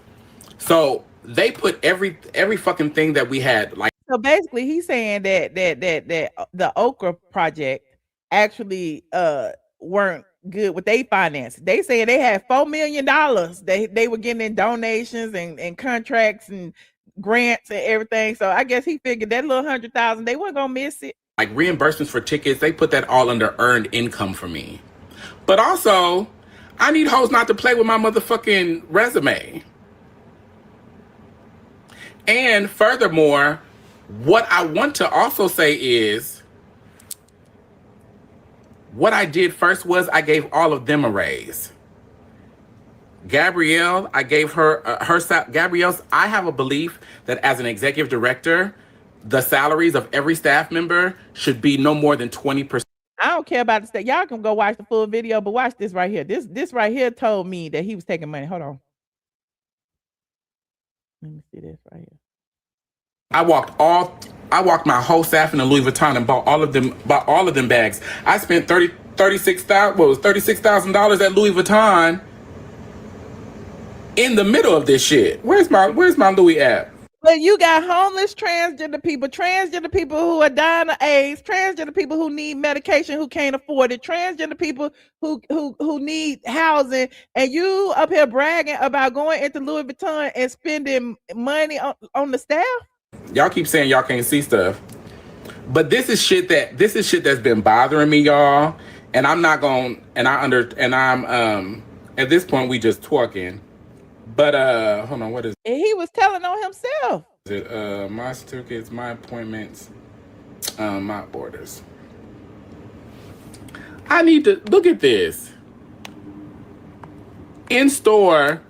so they put every fucking thing that we had, like. So basically, he's saying that the Okra project actually weren't good with their finances. They said they had $4 million. They were getting in donations and contracts and grants and everything. So I guess he figured that little $100,000, they weren't gonna miss it. Like reimbursements for tickets, they put that all under earned income for me. But also, I need hoes not to play with my motherfucking resume. And furthermore, what I want to also say is, what I did first was I gave all of them a raise. Gabrielle, I gave her Gabrielle's. I have a belief that as an executive director, the salaries of every staff member should be no more than 20%. I don't care about the state. Y'all can go watch the full video, but watch this right here. This right here told me that he was taking money. Hold on. Let me see this right here. I walked my whole staff in a Louis Vuitton and bought all of them bags. I spent $36,000 at Louis Vuitton in the middle of this shit. Where's my Louis at? But you got homeless transgender people who are dying of AIDS, transgender people who need medication who can't afford it, transgender people who need housing, and you up here bragging about going into Louis Vuitton and spending money on the staff. Y'all keep saying y'all can't see stuff, but this is shit that's been bothering me, y'all. And I'm not going. And I'm at this point we just twerking. But hold on, what is? And he was telling on himself. Is it my certificates, my appointments, my orders? I need to look at this. In store.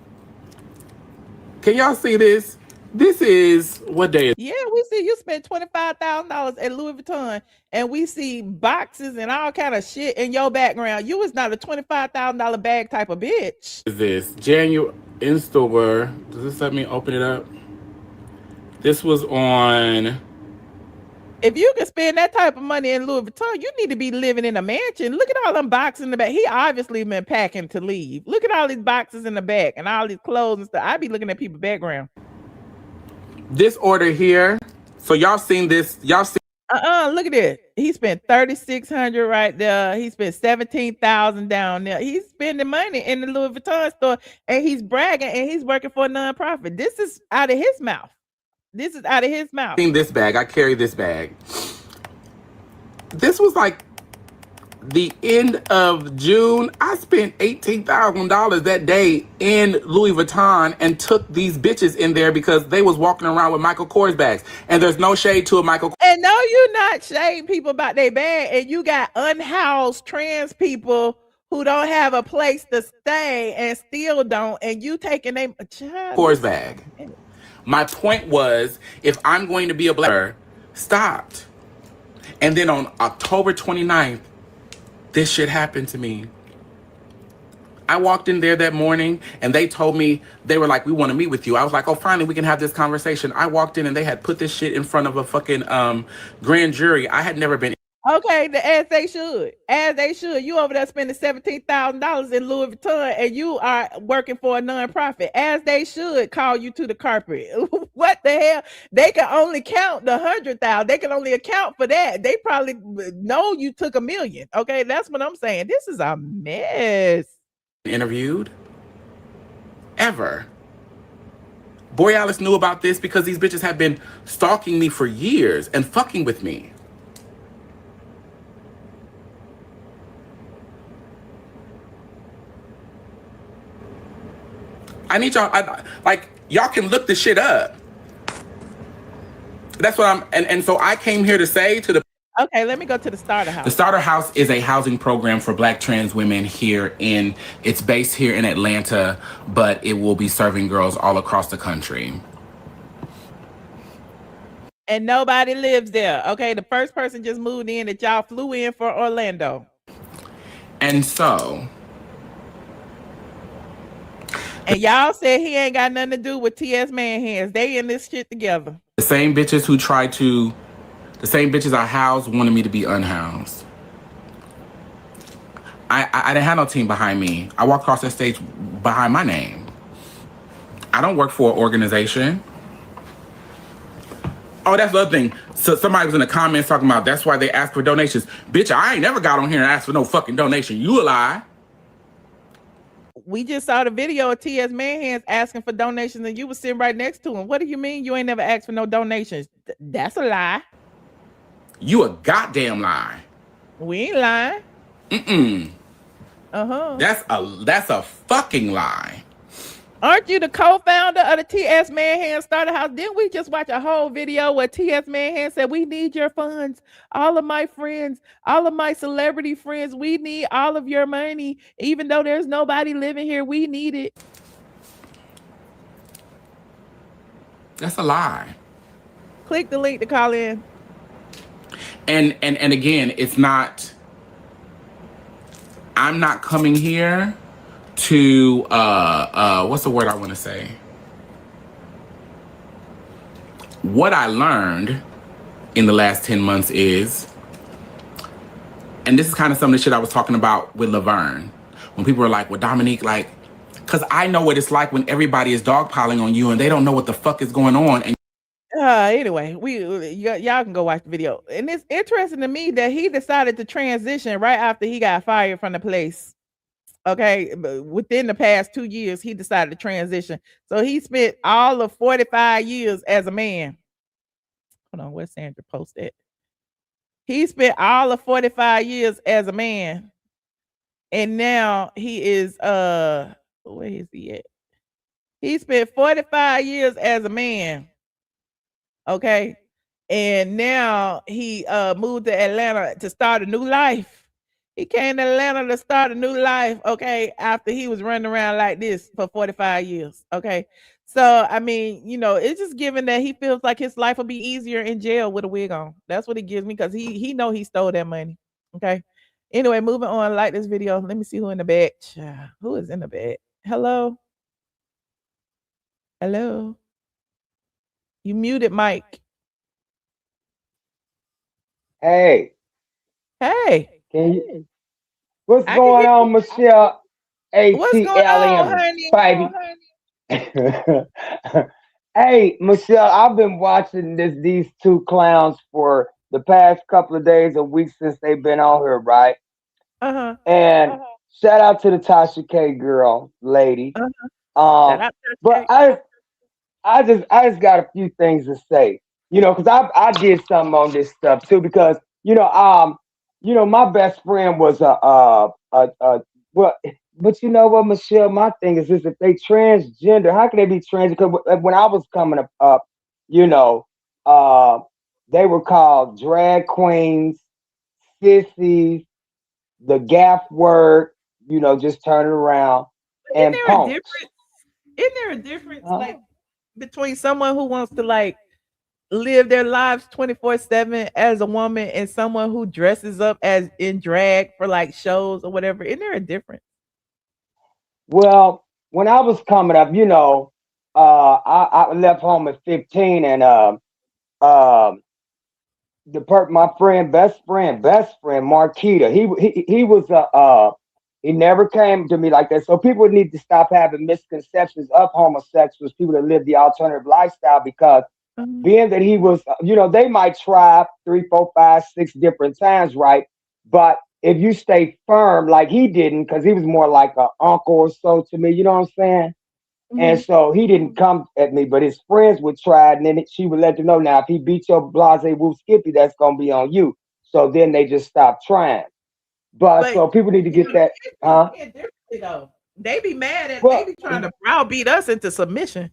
Can y'all see this? This is what day is? Yeah, we see you spent $25,000 at Louis Vuitton, and we see boxes and all kind of shit in your background. You was not a $25,000 bag type of bitch. Is this January in store? Does this let me open it up? This was on. If you can spend that type of money in Louis Vuitton, you need to be living in a mansion. Look at all them boxes in the back. He obviously been packing to leave. Look at all these boxes in the back and all these clothes and stuff. I be looking at people's background. This order here. So y'all seen this? Y'all seen? Look at it. He spent $3,600 right there. He spent $17,000 down there. He's spending money in the Louis Vuitton store, and he's bragging, and he's working for a nonprofit. This is out of his mouth. This is out of his mouth. Seen this bag? I carry this bag. This was like the end of June. I spent $18,000 that day in Louis Vuitton and took these bitches in there because they was walking around with Michael Kors bags. And there's no shade to a Michael. And no, you're not shading people about their bag. And you got unhoused trans people who don't have a place to stay and still don't. And you taking a Kors bag. My point was, if I'm going to be a black, stopped. And then on October 29th, this shit happened to me. I walked in there that morning and they told me, they were like, we want to meet with you. I was like, oh, finally, we can have this conversation. I walked in and they had put this shit in front of a fucking grand jury. I had never been. Okay, as they should. As they should. You over there spending $17,000 in Louis Vuitton and you are working for a nonprofit. As they should call you to the carpet. What the hell? They can only count the 100,000. They can only account for that. They probably know you took $1 million. Okay, that's what I'm saying. This is a mess. Interviewed ever. Borealis knew about this because these bitches have been stalking me for years and fucking with me. I need y'all, like, y'all can look the shit up. That's what and so I came here to say to the Okay, let me go to the starter house. The Starter House is a housing program for Black trans women it's based here in Atlanta, but it will be serving girls all across the country. And nobody lives there. Okay, the first person just moved in that y'all flew in for Orlando. And so. And y'all said he ain't got nothing to do with T.S. Manhands. They in this shit together. The same bitches I housed wanted me to be unhoused. I didn't have no team behind me. I walked across that stage behind my name. I don't work for an organization. Oh, that's the other thing. So somebody was in the comments talking about that's why they ask for donations. Bitch, I ain't never got on here and asked for no fucking donation. You a lie. We just saw the video of T.S. Manhands asking for donations and you was sitting right next to him. What do you mean you ain't never asked for no donations? That's a lie. You a goddamn lie. We ain't lying. Mm-mm. Uh-huh. That's a fucking lie. Aren't you the co-founder of the T.S. Manhands Starter House? Didn't we just watch a whole video where T.S. Manhands said, we need your funds. All of my friends, all of my celebrity friends, we need all of your money. Even though there's nobody living here, we need it. That's a lie. Click the link to call in. And again, it's not, I'm not coming here to what's the word I want to say? What I learned in the last 10 months is, and this is kind of some of the shit I was talking about with Laverne, when people were like, well, Dominique, like, because I know what it's like when everybody is dogpiling on you and they don't know what the fuck is going on. And Anyway, y'all can go watch the video. And it's interesting to me that he decided to transition right after he got fired from the place. Okay, but within the past 2 years, he decided to transition. So he spent all of 45 years as a man. Hold on, where's Sandra post at? He spent all of 45 years as a man. And now he is where is he at? He spent 45 years as a man. Okay. And now he moved to Atlanta to start a new life. He came to Atlanta to start a new life, okay, after he was running around like this for 45 years, okay? So, I mean, it's just given that he feels like his life will be easier in jail with a wig on. That's what it gives me because he know he stole that money, okay? Anyway, moving on, like this video. Let me see who in the back. Who is in the back? Hello? Hello? You muted, Mike. Hey. Hey. What's going on, Michelle? ATLien, baby. Hey, Michelle, I've been watching these two clowns for the past couple of days or weeks since they've been on here, right? Uh-huh. And shout out to the Tasha K girl, lady. Shout out to but I just got a few things to say, because I did something on this stuff too, because my best friend was but you know what, Michelle, my thing is this: if they transgender, how can they be transgender? Because when I was coming up, they were called drag queens, sissies, the gaff word, just turn it around, and punks. Isn't there a difference like between someone who wants to like live their lives 24/7 as a woman and someone who dresses up as in drag for like shows or whatever? Isn't there a difference? Well, when I was coming up, I left home at 15 and my best friend, Marquita. He was he never came to me like that. So people need to stop having misconceptions of homosexuals, people that live the alternative lifestyle, because being that he was, they might try 3, 4, 5, 6 different times, right? But if you stay firm, like he didn't, because he was more like an uncle or so to me, you know what I'm saying? And so he didn't come at me, but his friends would try, and then she would let them know, now if he beat your blase woo skippy, that's gonna be on you. So then they just stopped trying. But so people need to get that, huh? Differently though. They be mad at they Well, be trying to browbeat us into submission.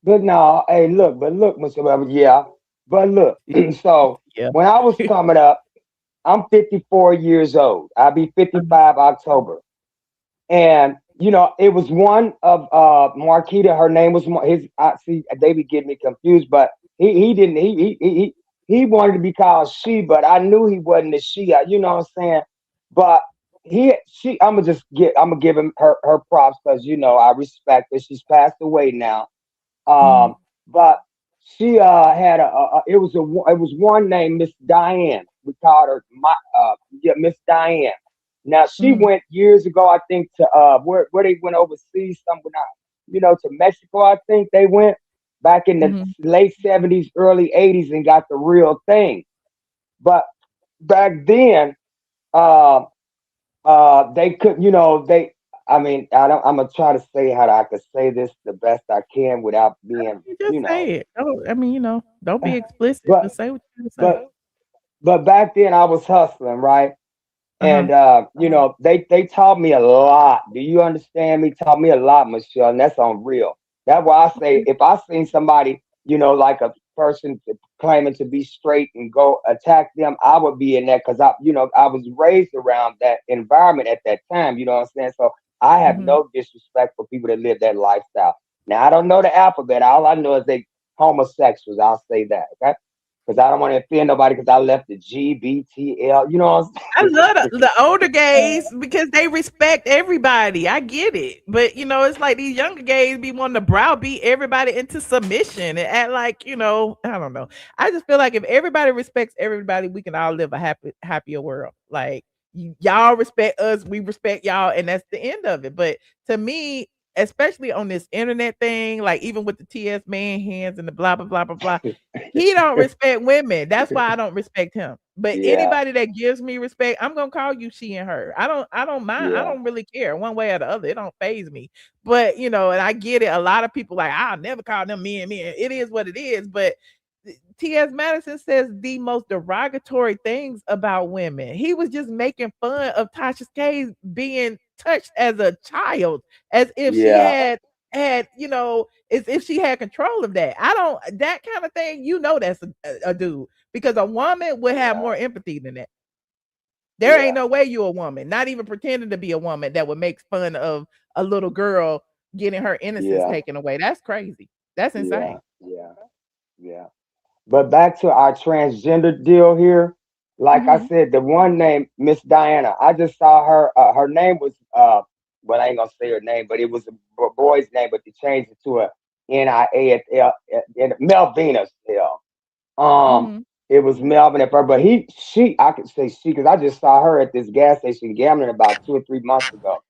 but no, hey, look, Mr. Webber, yeah. But look, so Yeah. when I was coming up, I'm 54 years old. I'll be 55 October. And it was one of Marquita. Her name was his. I see they be getting me confused, but he didn't. He wanted to be called she, but I knew he wasn't a she. You know what I'm saying? But I'm gonna give him her props, because I respect her. She's passed away now. But she had it was one named Miss Diane. We called her Miss Diane. Now she went years ago, I think, to where they went overseas, somewhere, to Mexico. I think they went back in the late 70s, early 80s, and got the real thing. But back then, they could, I'm gonna try to say how I could say this the best I can without being, Just say it. Don't be explicit. but Just say what you say. but back then I was hustling, right? And Uh-huh. they taught me a lot. Do you understand me? Taught me a lot, Michelle, and that's on real. That's why I say if I seen somebody, like a person claiming to be straight and go attack them, I would be in that, because I was raised around that environment at that time. You know what I'm saying? So I have no disrespect for people that live that lifestyle. Now I don't know the alphabet. All I know is they homosexuals. I'll say that, okay? Because I don't want to offend nobody, because I left the GBTL. You know what I I'm love saying? the older gays because they respect everybody. I get it. But it's like these younger gays be wanting to browbeat everybody into submission and act like, I don't know. I just feel like if everybody respects everybody, we can all live a happier world. Like y'all respect us, we respect y'all, and that's the end of it. But to me, especially on this internet thing, like even with the TS man hands and the blah blah blah blah blah, he don't respect women. That's why I don't respect him. But Yeah, anybody that gives me respect, I'm gonna call you she and her. I don't mind. I yeah, don't really care one way or the other. It don't phase me. But and I get it. A lot of people like, I'll never call them men, men. It is what it is. But T.S. Madison says the most derogatory things about women. He was just making fun of Tasha K's being touched as a child, as if she yeah, had as if she had control of that. I don't that kind of thing. That's a dude, because a woman would have yeah, more empathy than that. There ain't yeah, no way you a woman, not even pretending to be a woman, that would make fun of a little girl getting her innocence yeah, taken away. That's crazy. That's yeah, insane. yeah, yeah. But back to our transgender deal here. Like I Mhm. said, the one named Miss Diana, I just saw her. Her name was well, I ain't gonna say her name, but it was a boy's name, but they changed it to a Nial, Melvina still. Um, Mhm. it was Melvin at first, but I could say she, because I just saw her at this gas station gambling about 2 or 3 months ago.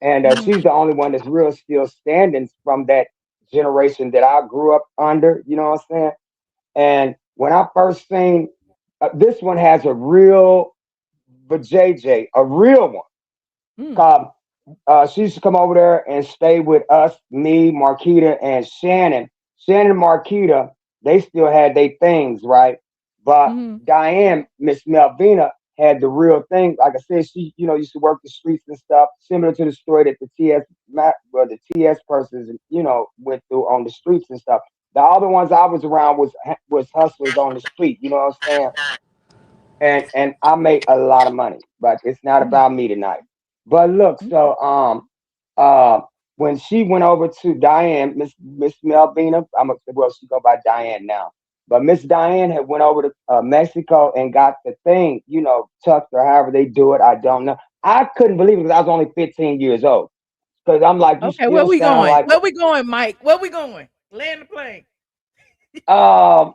And Mhm. she's the only one that's real still standing from that generation that I grew up under. You know what I'm saying? And when I first seen this one has a real JJ, a real one. Mm. Um, she used to come over there and stay with us, me, Marquita, and Shannon. Shannon and Marquita, they still had their things, right? But Mhm. Diane, Miss Melvina, had the real thing. Like I said, she, used to work the streets and stuff, similar to the story that the the TS persons, went through on the streets and stuff. The other ones I was around was hustlers on the street. You know what I'm saying? And I make a lot of money, but it's not Mhm. about me tonight. But look, Okay. so uh when she went over to Diane, Miss Melvina, well, she go by Diane now. But Miss Diane had went over to Mexico and got the thing, tucked or however they do it. I don't know. I couldn't believe it, because I was only 15 years old. Because I'm like, you Okay, where still we sound going? like Where we going, Mike? Where we going? Land the plane. um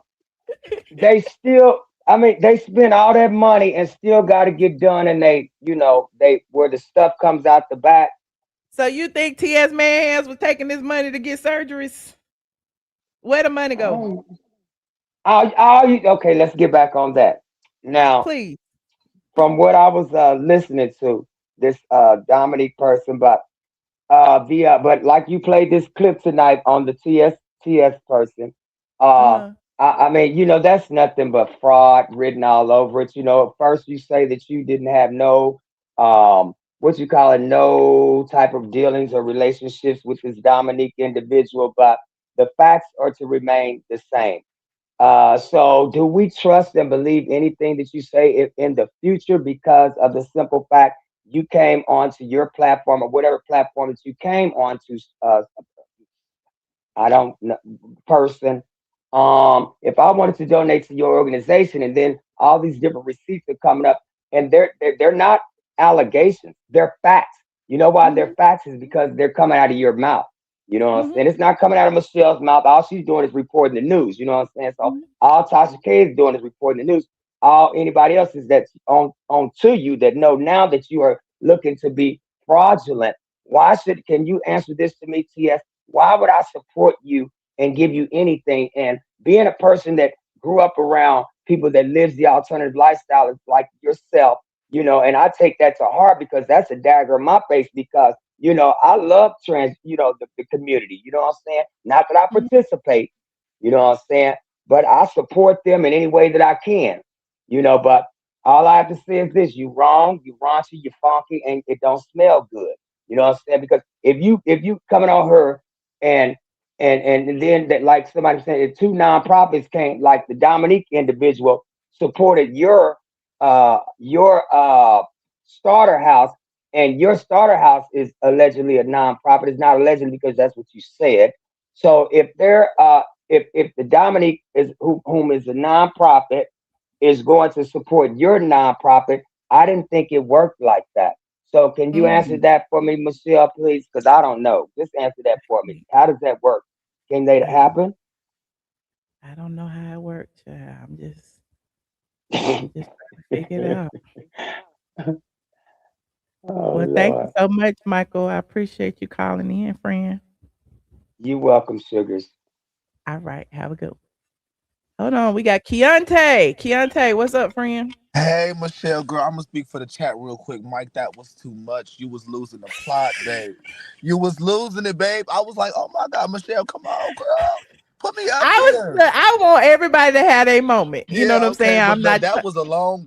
they still I mean, they spend all that money and still got to get done, and they where the stuff comes out the back. So you think T.S. Man Hands was taking this money to get surgeries? Where the money go? Okay, let's get back on that. Now, Please. from what I was listening to, this Dominique person, but like you played this clip tonight on the TS person. Uh-huh. I mean, that's nothing but fraud written all over it. At first you say that you didn't have no what you call it, no type of dealings or relationships with this Dominique individual, but the facts are to remain the same. So do we trust and believe anything that you say in the future because of the simple fact you came onto your platform or whatever platform that you came onto, I don't know, person. If I wanted to donate to your organization and then all these different receipts are coming up and they're not allegations, they're facts. You know why they're facts is because they're coming out of your mouth. You know what I'm saying? It's not coming out of Michelle's mouth. All she's doing is reporting the news. You know what I'm saying? So all Tasha K is doing is reporting the news. All anybody else is that's on to you that know now that you are looking to be fraudulent. Can you answer this to me, TS? Why would I support you and give you anything? And being a person that grew up around people that lives the alternative lifestyle like yourself, and I take that to heart because that's a dagger in my face because I love the community, you know what I'm saying? Not that I participate, you know what I'm saying? But I support them in any way that I can, but all I have to say is this: you wrong, you raunchy, you funky, and it don't smell good. You know what I'm saying? Because if you coming on her and then that, like somebody said, the two nonprofits came, like the Dominique individual supported your starter house, and your starter house is allegedly a nonprofit. It's not allegedly because that's what you said. So if they're if the Dominique is whom is a nonprofit is going to support your nonprofit, I didn't think it worked like that. So can you answer that for me, Michelle, please? Because I don't know. Just answer that for me. How does that work? Can that happen? I don't know how it works. I'm just trying to figure it out. Oh Well, thank you Lord. so much, Michael. I appreciate you calling in, friend. You welcome, sugars. All right. Have a good one. Hold on. We got Keontae. Keontae, what's up, friend? Hey, Michelle, girl, I'm gonna speak for the chat real quick. Mike, that was too much. You was losing the plot, babe. You was losing it, babe. I was like, oh my God, Michelle, come on, girl. Put me up here. I want everybody to have a moment. You know what Yeah, I'm okay, saying? but I'm not. that was a long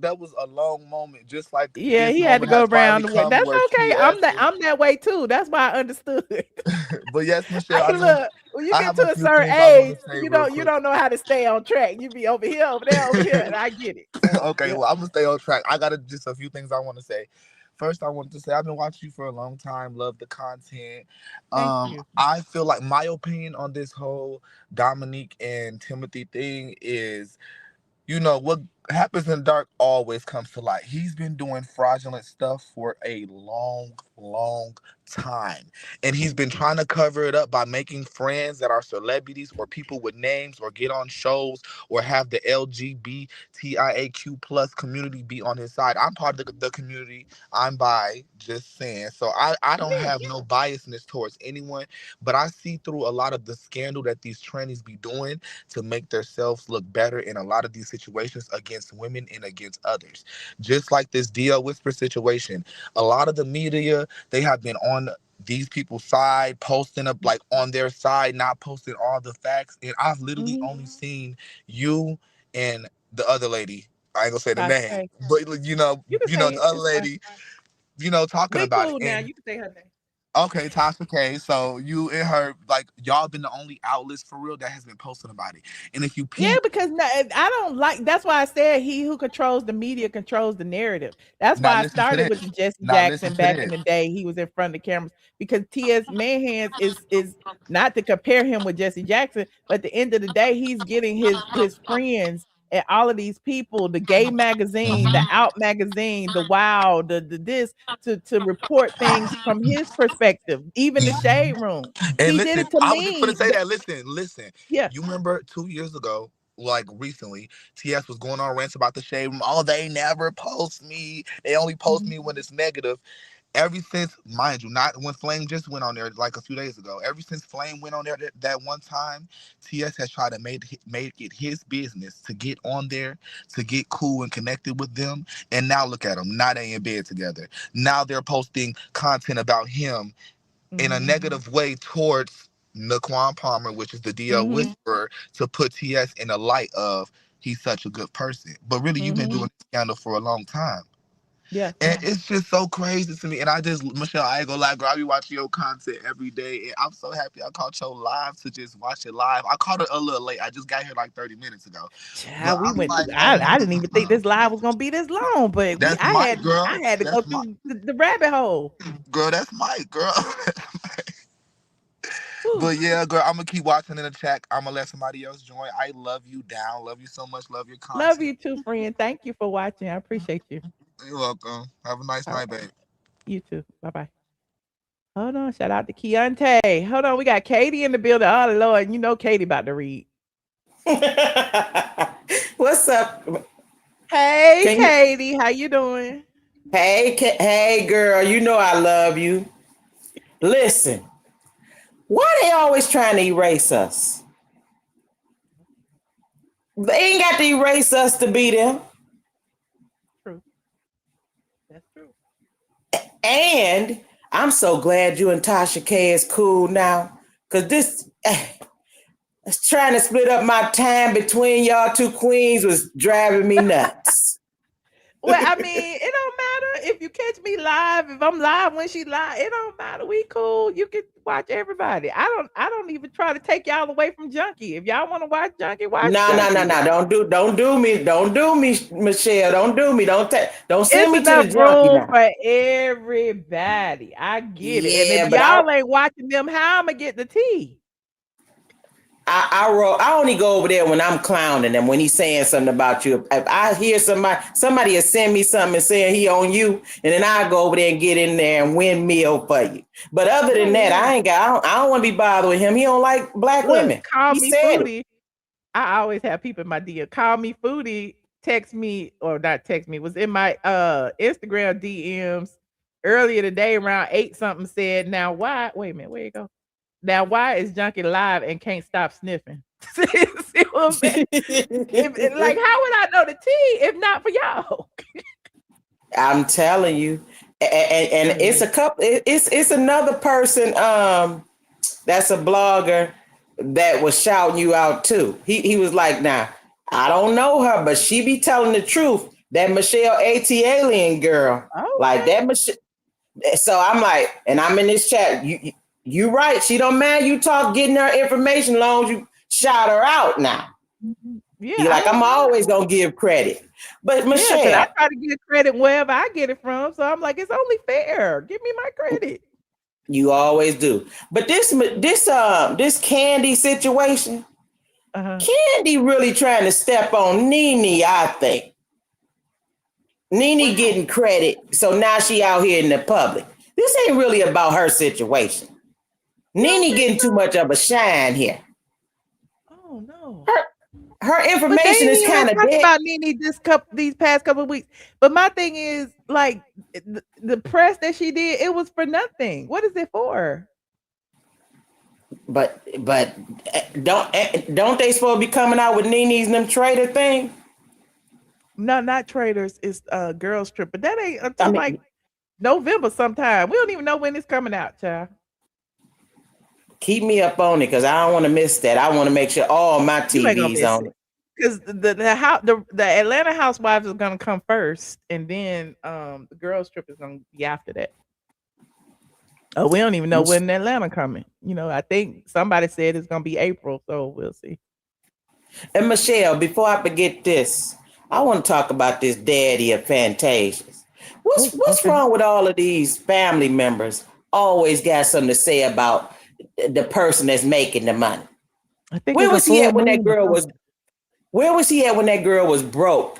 moment. Just like Yeah, this he had to moment go has around finally the way. come That's where okay. TS is. I'm that way too. That's why I understood. But yes, Michelle, Look, when you I get have a to a few certain things I want age, to say real you quick. don't know how to stay on track. You be over there, and I get it. So Okay, yeah. well, I'm gonna stay on track. I got just a few things I want to say. First, I wanted to say I've been watching you for a long time. Love the content. Thank you. I feel like my opinion on this whole Dominique and Timothy thing is, what happens in the dark always comes to light. He's been doing fraudulent stuff for a long time, and he's been trying to cover it up by making friends that are celebrities or people with names or get on shows or have the LGBTIAQ plus community be on his side. I'm part of the community. I'm bi, just saying. So I don't have no biasness towards anyone, but I see through a lot of the scandal that these trannies be doing to make themselves look better in a lot of these situations against women and against others. Just like this DL Whisper situation, a lot of the media, they have been on these people's side, posting up like on their side, not posting all the facts. And I've literally only seen you and the other lady. I ain't gonna say the name, Okay. but You can say the it. other It's fine. lady, talking We about it. cool now. And You can say her name. okay, Tasha K. So you and her, like, y'all been the only outlets for real that has been posting about it. And if you Yeah, peep, because I don't like. That's why I said he who controls the media controls the narrative. That's now why I listen to started with the this. Jesse Now listen Jackson to back this. in the day. He was in front of the cameras because T.S. Manhands is not to compare him with Jesse Jackson, but at the end of the day, he's getting his friends and all of these people, the Gay magazine, the Out magazine, the Wow, the this to report things from his perspective, even the Shade Room. And He did listen, it to I was just gonna me. say that. Listen. Yeah. You remember 2 years ago like recently, TS was going on rants about the shade room. Oh, they never post me. They only post me when it's negative. Ever since, mind you, not when Flame just went on there like a few days ago. Ever since Flame went on there that one time, TS has tried to make it his business to get on there, to get cool and connected with them. And now look at them. Now they in bed together. Now they're posting content about him in a negative way towards Naquan Palmer, which is the DL whisperer, to put TS in a light of he's such a good person. But really, you've been doing this scandal for a long time. Yeah. And it's just so crazy to me. And Michelle, I ain't gonna lie, girl, I be watching your content every day. And I'm so happy I caught your live to just watch it live. I caught it a little late. I just got here like 30 minutes ago. Child, we went through, I didn't even think this live was gonna be this long, but I had to go through the rabbit hole. Girl, that's Mike, girl. But yeah, girl, I'm gonna keep watching in the chat. I'm gonna let somebody else join. I love you down. Love you so much. Love your content. Love you too, friend. Thank you for watching. I appreciate you. You're welcome. Have a nice night, babe. You too. Bye-bye. Hold on. Shout out to Keontae. Hold on. We got Katie in the building. Oh, Lord. You know Katie about to read. What's up? Hey, Katie. How you doing? Hey, girl. You know I love you. Listen. Why they always trying to erase us? They ain't got to erase us to be them. True. That's true. And I'm so glad you and Tasha K is cool now. Because this trying to split up my time between y'all two queens was driving me nuts. Well, I mean, it don't matter if you catch me live. If I'm live when she live, it don't matter. We cool. You can watch everybody. I don't even try to take y'all away from Junkie. If y'all want to watch Junkie, watch. No. Don't do me, Michelle. Don't do me. Don't send me to the Junkie now. For everybody. I get it. And if y'all ain't watching them, how I'm gonna get the tea? I only go over there when I'm clowning them, when he's saying something about you. If I hear somebody will send me something and saying he on you, and then I go over there and get in there and windmill for you. But other than that, I don't want to be bothered with him. He don't like black women. Call me Foodie. I always have people in my DM. Call me Foodie. Text me, or not text me, was in my Instagram DMs earlier today around 8 something, said, now why, wait a minute, where you go? Now, why is Junkie live and can't stop sniffing? See what I'm saying? Like, how would I know the tea if not for y'all? I'm telling you. And it's a couple, it's another person that's a blogger that was shouting you out too. He was like, now, I don't know her, but she be telling the truth. That Michelle ATLien girl. Like that Michelle. So I'm like, and I'm in this chat. You right. She don't mind you getting her information long as you shout her out now. Yeah. You're like, I'm always gonna give credit. But Michelle, I try to give credit wherever I get it from. So I'm like, it's only fair. Give me my credit. You always do. But this Kandi situation, Kandi really trying to step on Nene, I think. Nene getting credit. So now she out here in the public. This ain't really about her situation. Nene getting too much of a shine here. Oh no. Her information is kind of dead. About Nene these past couple of weeks. But my thing is, like, the press that she did, it was for nothing. What is it for? But don't they supposed to be coming out with Nene's and them trader thing? No, not traders. It's girls trip. But that ain't until like November sometime. We don't even know when it's coming out, child. Keep me up on it, because I don't want to miss that. I want to make sure all my TV's on it. Because the Atlanta Housewives is gonna come first, and then the girls trip is gonna be after that. Oh, we don't even know when Atlanta coming. You know, I think somebody said it's gonna be April, so we'll see. And Michelle, before I forget this, I want to talk about this daddy of Fantasias. What's wrong with all of these family members? Always got something to say about the person that's making the money. Where was he at when that girl was? Where was he at when that girl was broke,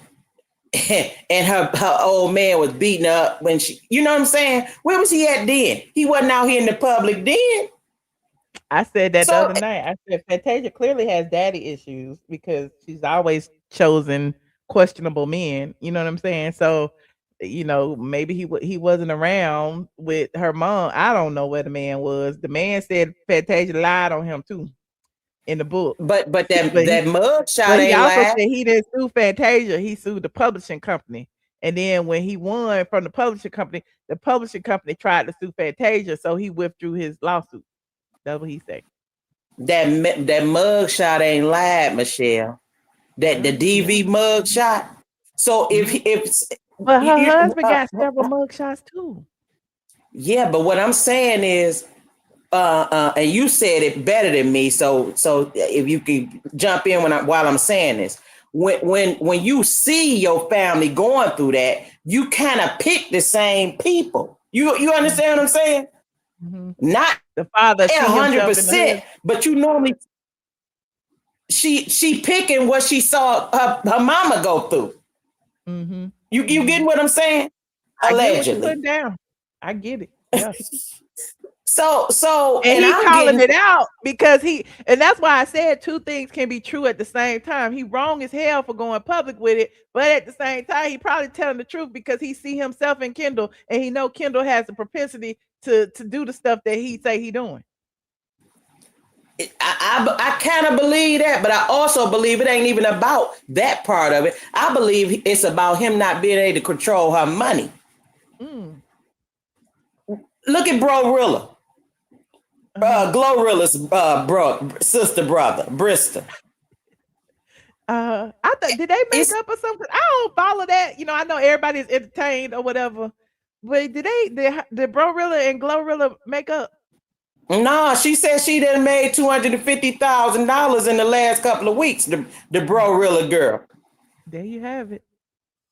and her old man was beating her up when she? You know what I'm saying? Where was he at then? He wasn't out here in the public then. I said that the So other night. I said Fantasia clearly has daddy issues because she's always chosen questionable men. You know what I'm saying? So, maybe he wasn't around with her mom. I don't know where the man was. The man said Fantasia lied on him too in the book. but that But that he mug shot but he ain't also lied. said he didn't sue Fantasia. He sued the publishing company. And then when he won from the publishing company tried to sue Fantasia, so he withdrew his lawsuit. That's what he said. That mug shot ain't lied, Michelle. That the DV mug shot. So if But her you, husband got several mugshots too. yeah, but what I'm saying is, and you said it better than me. So if you could jump in while I'm saying this, when you see your family going through that, you kind of pick the same people. You understand what I'm saying? Mm-hmm. Not the father 100%, but you normally she picking what she saw her mama go through. Mm-hmm. You getting what I'm saying? Allegedly. I get what you putting down. I get it. Yeah. So and he's I'm calling it out because and that's why I said two things can be true at the same time. He wrong as hell for going public with it, but at the same time, he probably telling the truth because he see himself in Kendall and he know Kendall has the propensity to do the stuff that he say he doing. I kind of believe that, but I also believe it ain't even about that part of it. I believe it's about him not being able to control her money. Look at Glorilla's sister brother, Brista. I thought, did they make up or something? I don't follow that. I know everybody's entertained or whatever, but did Glorilla and Glorilla make up? No, she said she done made $250,000 in the last couple of weeks. The Glorilla girl. There you have it.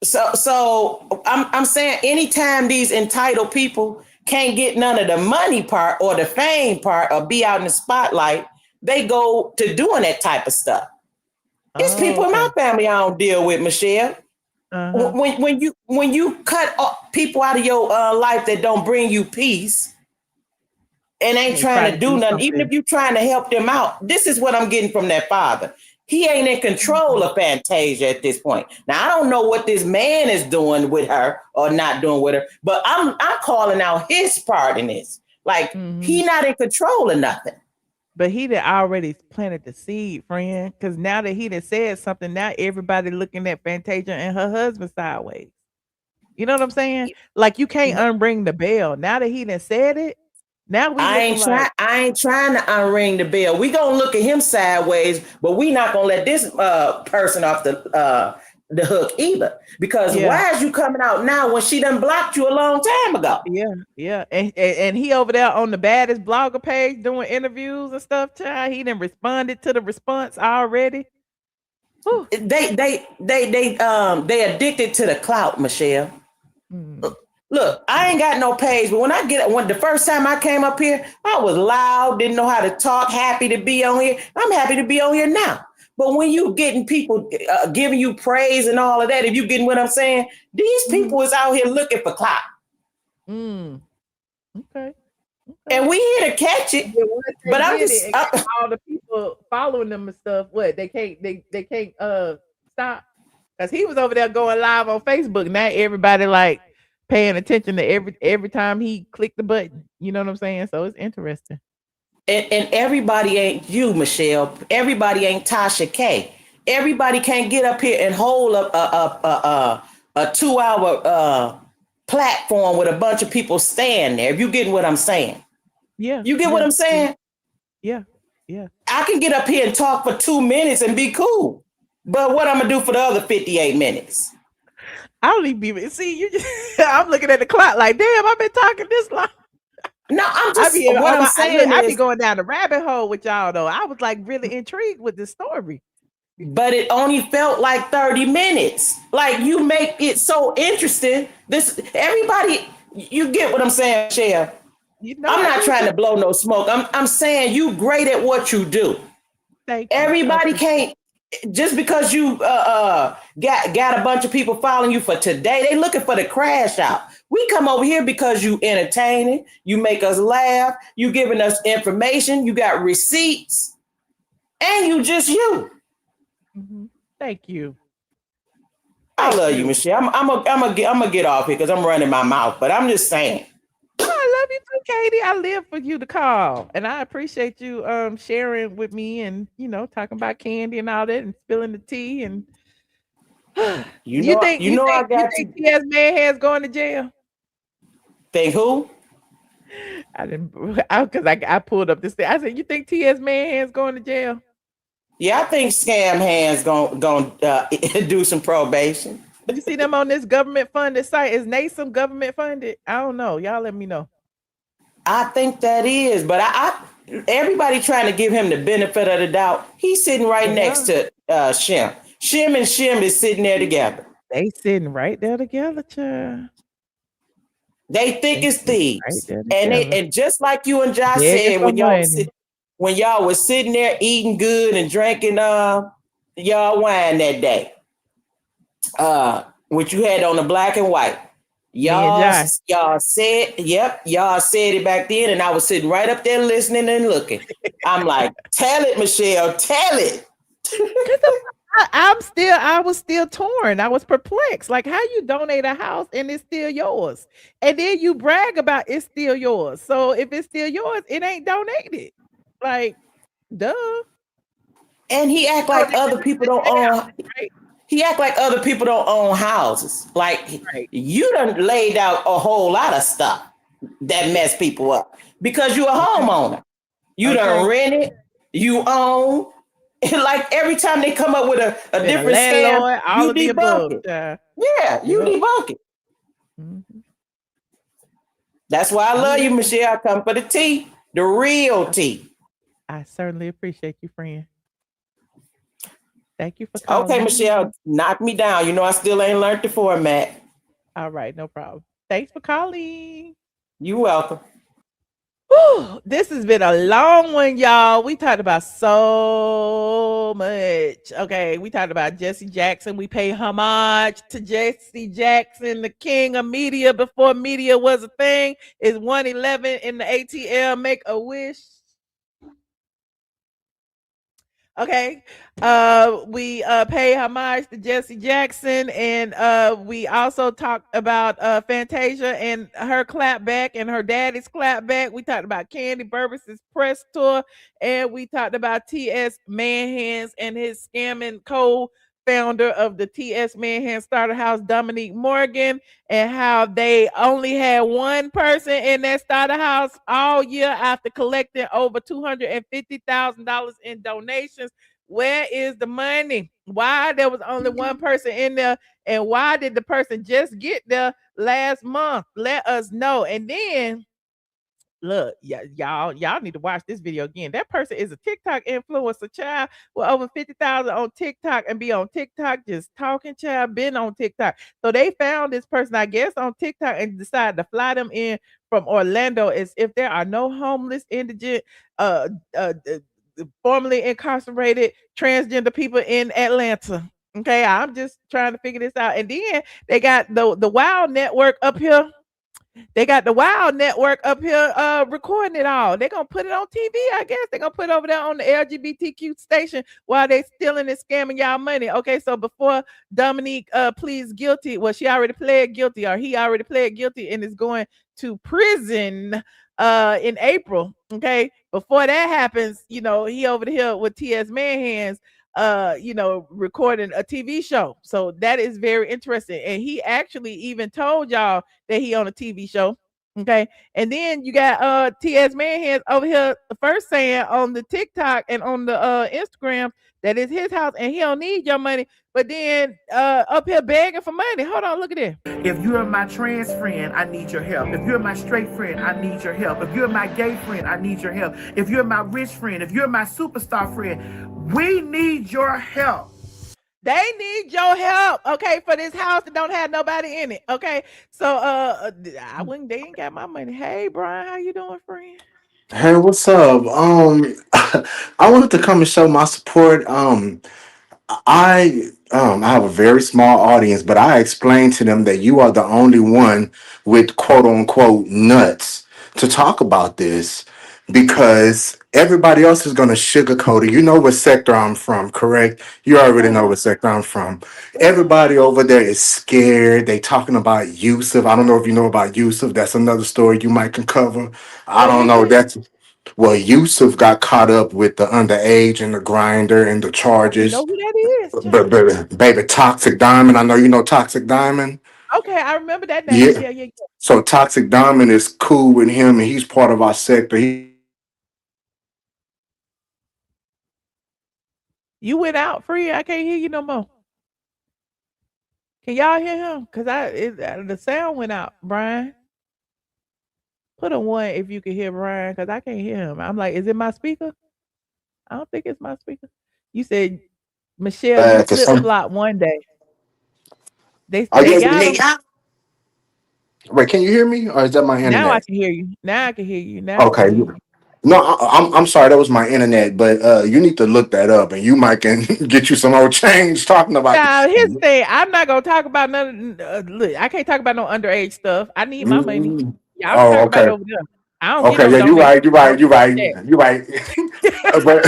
So I'm saying anytime these entitled people can't get none of the money part or the fame part or be out in the spotlight, they go to doing that type of stuff. It's people in my family I don't deal with, Michelle. When you cut people out of your life that don't bring you peace and ain't trying to do nothing, even if you're trying to help them out, this is what I'm getting from that father. He ain't in control of Fantasia at this point. Now, I don't know what this man is doing with her or not doing with her, but I'm calling out his part in this. Like, he not in control of nothing. But he done already planted the seed, friend, because now that he done said something, now everybody looking at Fantasia and her husband sideways. You know what I'm saying? Like, you can't unring the bell. Now that he done said it, now I ain't trying to unring the bell. We gonna look at him sideways, but we not gonna let this person off the hook either. Because why is you coming out now when she done blocked you a long time ago? Yeah. And he over there on the baddest blogger page doing interviews and stuff. Child, he done responded to the response already. Whew. They addicted to the clout, Michelle. Look, I ain't got no page, but when the first time I came up here, I was loud, didn't know how to talk, happy to be on here. I'm happy to be on here now. But when you getting people giving you praise and all of that, if you getting what I'm saying, these people is out here looking for clout. Okay. And we here to catch it. But I'm just all the people following them and stuff. What they can't stop because he was over there going live on Facebook. Now everybody like paying attention to every time he clicked the button. You know what I'm saying? So it's interesting. And everybody ain't you, Michelle. Everybody ain't Tasha K. Everybody can't get up here and hold up a 2-hour platform with a bunch of people staying there. If you getting what I'm saying. Yeah. You get what I'm saying? Yeah. I can get up here and talk for 2 minutes and be cool. But what I'm gonna do for the other 58 minutes? I don't even see you. I'm looking at the clock like, damn, I've been talking this long. No, I'm just what I'm saying. I be going down the rabbit hole with y'all though. I was like really intrigued with the story. But it only felt like 30 minutes. Like you make it so interesting. Everybody, you get what I'm saying, Cher. I'm not trying to blow no smoke. I'm saying you great at what you do. Everybody can't just because you got a bunch of people following you for today, they looking for the crash out. We come over here because you entertaining, you make us laugh, you giving us information, you got receipts, and you just you. Mm-hmm. Thank you. I love you, Michelle. I'm gonna get off here because I'm running my mouth, but I'm just saying. Oh, I love you too, Katie. I live for you to call, and I appreciate you sharing with me, and talking about Kandi and all that, and spilling the tea. And you think I got you think T.S. Manhan's going to jail? Think who? I didn't, because I pulled up this thing. I said, you think T.S. Manhan's going to jail? Yeah, I think Scam Hands gonna do some probation. You see them on this government funded site? Is NASM government funded? I don't know. Y'all let me know. I think that is, but everybody trying to give him the benefit of the doubt. He's sitting right next to Shim. Shim and Shim is sitting there together. They sitting right there together, child. They thick as thieves, and just like you and Josh said when y'all was sitting there eating good and drinking y'all wine that day, which you had on the black and white. Y'all said, y'all said it back then, and I was sitting right up there listening and looking. I'm like, tell it, Michelle, tell it. I was still torn. I was perplexed. Like, how you donate a house and it's still yours, and then you brag about it's still yours. So if it's still yours, it ain't donated. Like, duh. And he act like other people don't own. He act like other people don't own houses. Like you done laid out a whole lot of stuff that mess people up because you a homeowner. You done rented. You own. Like every time they come up with a different scam, you debunk it. Yeah, you debunk it. Mm-hmm. That's why I love you, Michelle. I come for the tea, the real tea. I certainly appreciate you, friend. Thank you for calling. Okay, Michelle, knock me down. You know I still ain't learned the format. All right, no problem. Thanks for calling. You're welcome. Whew, this has been a long one, y'all. We talked about so much. Okay, we talked about Jesse Jackson. We pay homage to Jesse Jackson, the king of media before media was a thing. Is 111 in the ATL Make-A-Wish. Okay, we pay homage to Jesse Jackson, and we also talked about Fantasia and her clapback and her daddy's clapback. We talked about Kandi Burruss's press tour, and we talked about T.S. Manhan's and his scamming co-founder of the T.S. Manhan Starter House, Dominique Morgan, and how they only had one person in that starter house all year after collecting over $250,000 in donations. Where is the money? Why there was only one person in there, and why did the person just get there last month? Let us know. And then look, y'all need to watch this video again. That person is a TikTok influencer, child, with over 50,000 on TikTok, and be on TikTok just talking, child, been on TikTok. So they found this person, I guess, on TikTok and decided to fly them in from Orlando as if there are no homeless, indigent, formerly incarcerated transgender people in Atlanta. Okay, I'm just trying to figure this out. And then they got the Wild Network up here. They got the Wild Network up here recording it all. They're going to put it on TV, I guess. They're going to put it over there on the LGBTQ station while they stealing and scamming y'all money. Okay, so before Dominique pleads guilty, well, she already pled guilty, or he already pled guilty and is going to prison in April. Okay, before that happens, he over here with T.S. Manhan's recording a TV show. So that is very interesting. And he actually even told y'all that he on a TV show. Okay. And then you got T.S. Manhan's over here first saying on the TikTok and on the Instagram that it's his house and he don't need your money, but then up here begging for money. Hold on, look at this. If you're my trans friend, I need your help. If you're my straight friend, I need your help. If you're my gay friend, I need your help. If you're my rich friend, if you're my superstar friend, we need your help. They need your help, okay, for this house that don't have nobody in it, okay? So they ain't got my money. Hey, Brian, how you doing, friend? Hey, what's up? I wanted to come and show my support. I have a very small audience, but I explained to them that you are the only one with quote unquote nuts to talk about this because everybody else is going to sugarcoat it. You know what sector I'm from, correct? You already know what sector I'm from. Everybody over there is scared. They talking about Yusuf. I don't know if you know about Yusuf. That's another story you might can cover. I What don't is know. it? Well, Yusuf got caught up with the underage and the grinder and the I don't charges. know who that is, But, child. baby, Toxic Diamond. I know you know Toxic Diamond. Okay, I remember that name. Yeah. Yeah, yeah, yeah. So Toxic Diamond is cool with him, and he's part of our sector. You went out free. I can't hear you no more. Can y'all hear him? Cause the sound went out. Brian, put a one if you can hear Brian, cause I can't hear him. I'm like, is it my speaker? I don't think it's my speaker. You said, Michelle, you To flip some. flop one day. Are They you? got him. Wait, can you hear me, or is that my Now I internet? can hear you. Now I can hear you. Now I can Okay. hear you. No, I'm sorry. That was my internet, but you need to look that up, and you might can get you some old change talking about. Now his thing, I'm not gonna talk about none. Look, I can't talk about no underage stuff. I need my money. Y'all can Oh, talk about it okay. over there. I don't get Okay, no yeah, you're donation. right. You're I right. don't You're fuck right. that. You're right. But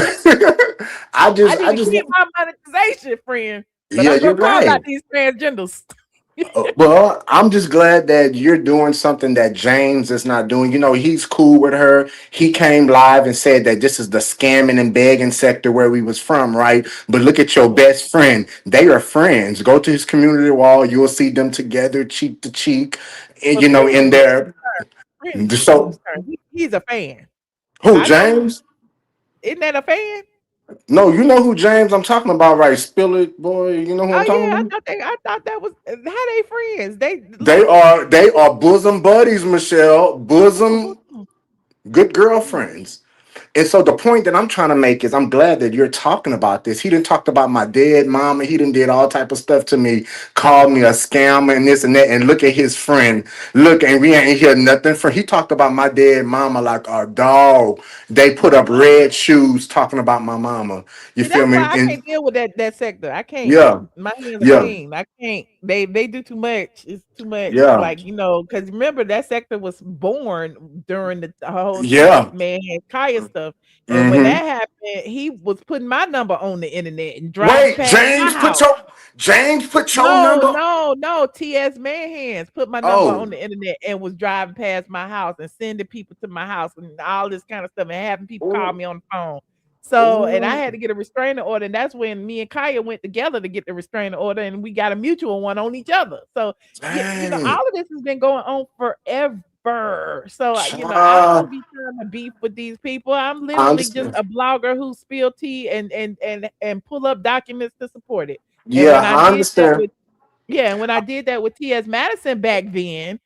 I need I to just, keep my monetization, friend. But yeah, I'm you're gonna call out right. these transgenders. Well, I'm just glad that you're doing something that James is not doing. You know, he's cool with her. He came live and said that this is the scamming and begging sector where we was from, right? But look at your best friend. They are friends. Go to his community wall. You'll see them together, cheek to cheek, and But you know, friend in is a loose there. term. Friend is a So loose term. He's a fan. who, I know who. James? Isn't that a fan? No, you know who James I'm talking about, right? Spill it, boy. You know who I'm Oh talking yeah, about? I thought that was how they friends. They They look. are they are bosom buddies, Michelle. Bosom good girlfriends. And so the point that I'm trying to make is I'm glad that you're talking about this. He didn't talk about my dead mama. He didn't did all type of stuff to me, called me a scammer and this and that. And look at his friend. Look, and we ain't hear nothing from. He talked about my dead mama like a dog. They put up red shoes talking about my mama. You See, feel that's me? why I And can't deal with that sector. I can't. yeah, My hands are yeah, clean. I can't. They do too much. It's too much. yeah, Like because remember that sector was born during the whole T.S. yeah. Man Kaya stuff, and when Mm-hmm. that happened, he was putting my number on the internet and driving Wait, past my house. James put your No, number. no, no. T.S. Manhands put my number Oh, on the internet and was driving past my house and sending people to my house and all this kind of stuff and having people call oh, me on the phone. So, and I oh, had to get a restraining order, and that's when me and Kaya went together to get the restraining order, and we got a mutual one on each other. So, dang. all of this has been going on forever. So, I don't Uh, be trying to beef with these people. I'm I literally just understand. a blogger who spill tea and pull up documents to support it. And Yeah, I understand. when I did that with T.S. Madison back then,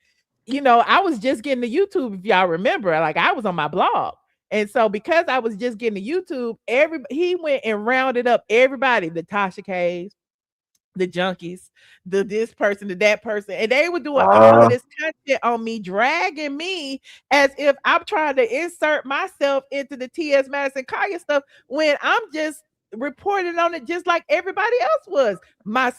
I was just getting to YouTube, if y'all remember. Like I was on my blog. And so because I was just getting to YouTube, he went and rounded up everybody, the Tasha K's, the junkies, the this person, the that person, and they were doing all of Uh, this content on me, dragging me as if I'm trying to insert myself into the T.S. Madison Kaya stuff when I'm just reporting on it just like everybody else was. My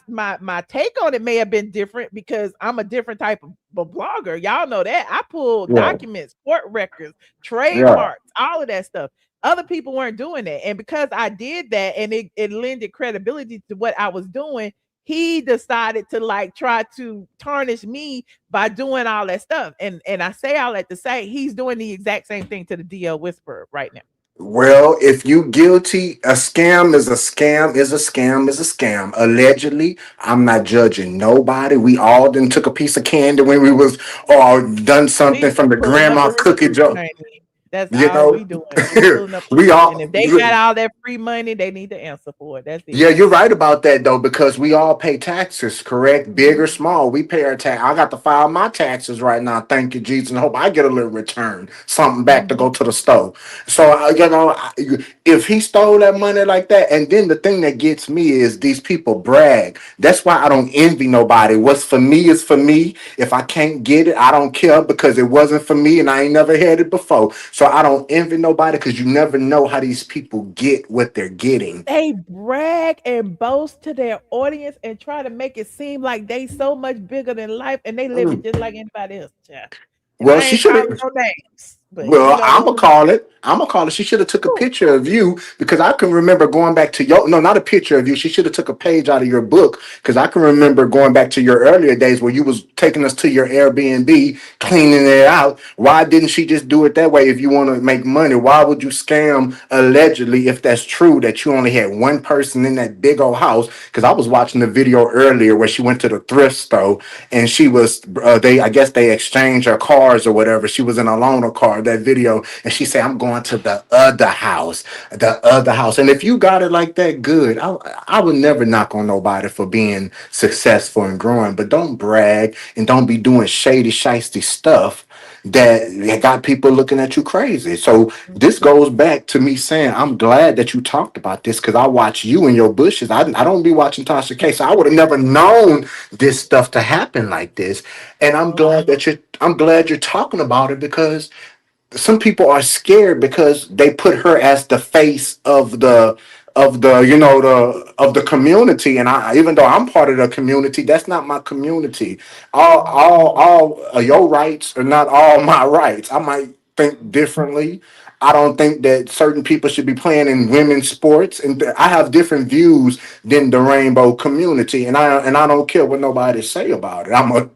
take on it may have been different because I'm a different type of blogger. Y'all know that. I pulled yeah, documents, court records, yeah. trademarks, all of that stuff. Other people weren't doing that. And because I did that and it lended credibility to what I was doing, he decided to like try to tarnish me by doing all that stuff. And I say all that to say he's doing the exact same thing to the DL Whisperer right now. Well, if you guilty, a scam is a scam is a scam is a scam. Allegedly, I'm not judging nobody. We all done took a piece of candy when we was or done something We from the pulling up grandma the cookie receipts, jar. honey. That's You all we know, doing. We pulling up the we receipts. And if all. they got all that free money, they need to answer for it. That's it. Yeah, you're right about that though, because we all pay taxes, correct? Big or small, we pay our tax. I got to file my taxes right now. Thank you, Jesus, and hope I get a little return, something back to go to the store. So, if he stole that money like that, and then the thing that gets me is these people brag. That's why I don't envy nobody. What's for me is for me. If I can't get it, I don't care because it wasn't for me, and I ain't never had it before. So I don't envy nobody because you never know how these people get what they're getting. They brag and boast to their audience and try to make it seem like they so much bigger than life and they living Mm. just like anybody else, child. And Well, I she ain't should calling have. no names, but you Well, know I'm what? gonna call it. I'm gonna call it. She should have took a picture of you because I can remember going back to your. No, not a picture of you. She should have took a page out of your book because I can remember going back to your earlier days where you was taking us to your Airbnb, cleaning it out. Why didn't she just do it that way? If you want to make money, why would you scam allegedly if that's true that you only had one person in that big old house? Because I was watching the video earlier where she went to the thrift store and she was. They, I guess they exchanged her cars or whatever. She was in a loaner car. That video. And she said, I'm going to the other house, the other house. And if you got it like that, good. I would never knock on nobody for being successful and growing, but don't brag and don't be doing shady, shisty stuff that got people looking at you crazy. So this goes back to me saying, I'm glad that you talked about this because I watch you in your bushes. I don't be watching Tasha K. So I would have never known this stuff to happen like this. And I'm glad you're talking about it because some people are scared because they put her as the face of the of the community, and I, even though I'm part of the community, that's not my community. All your rights are not all my rights. I might think differently. I don't think that certain people should be playing in women's sports, and I have different views than the rainbow community, and I don't care what nobody say about it. I'm a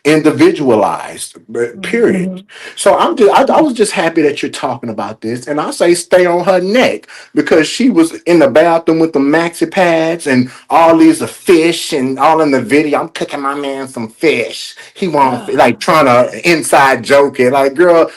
individualized, period. So I was just happy that you're talking about this, and I say stay on her neck because she was in the bathroom with the maxi pads and all these are fish and all in the video. I'm cooking my man some fish. He want like trying to inside joke it, like girl.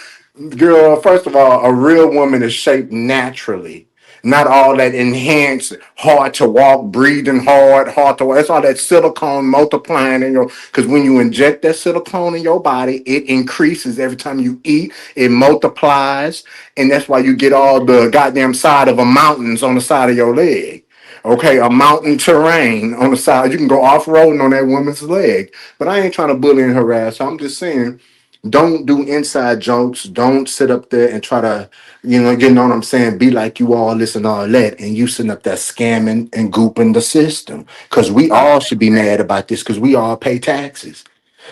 First of all, a real woman is shaped naturally. Not all that enhanced, hard to walk, breathing hard to walk. It's all that silicone multiplying in your. Because when you inject that silicone in your body, it increases every time you eat. It multiplies, and that's why you get all the goddamn side of a mountains on the side of your leg. Okay, a mountain terrain on the side. You can go off roading on that woman's leg. But I ain't trying to bully and harass. I'm just saying don't do inside jokes. Don't sit up there and try to, you know what I'm saying, be like you all this and all that, and you sitting up there scamming and gooping the system. Because we all should be mad about this because we all pay taxes.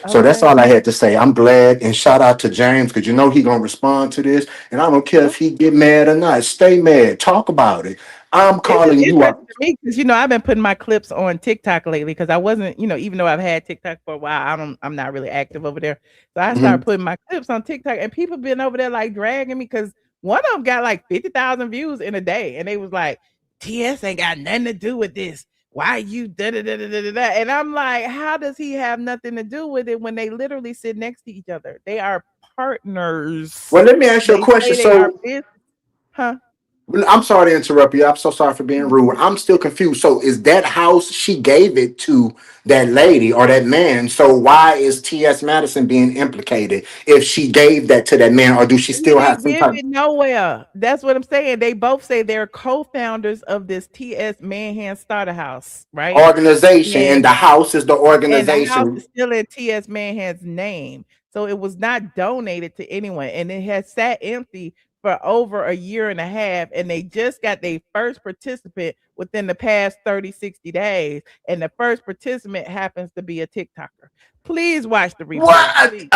So that's Okay. all I had to say. I'm glad, and shout out to James because he gonna respond to this, and I don't care if he get mad or not. Stay mad. Talk about it. I'm It's just calling you out. interesting to me because I've been putting my clips on TikTok lately because I wasn't, even though I've had TikTok for a while, I'm not really active over there. So I started Mhm. putting my clips on TikTok, and people been over there like dragging me because one of them got like 50,000 views in a day, and they was like, "TS ain't got nothing to do with this. Why you da da da da da da?" da?" And I'm like, how does he have nothing to do with it when they literally sit next to each other? They are Well, partners. let me ask you a They question. say they are So business, huh? I'm sorry to interrupt you. I'm so sorry for being rude. I'm still confused. So is that house she gave it to that lady or that man? So why is T.S. Madison being implicated if she gave that to that man, or do she He still have didn't some give type it nowhere. That's what I'm saying. They both say they're co-founders of this TS Manhan Starter House, right? organization? And And the house is the and the house is organization. still in TS Manhan's name. So it was not donated to anyone. And it has sat empty for over a year and a half. And they just got their first participant within the past 30, 60 days. And the first participant happens to be a TikToker. Please watch the replay. What? Please.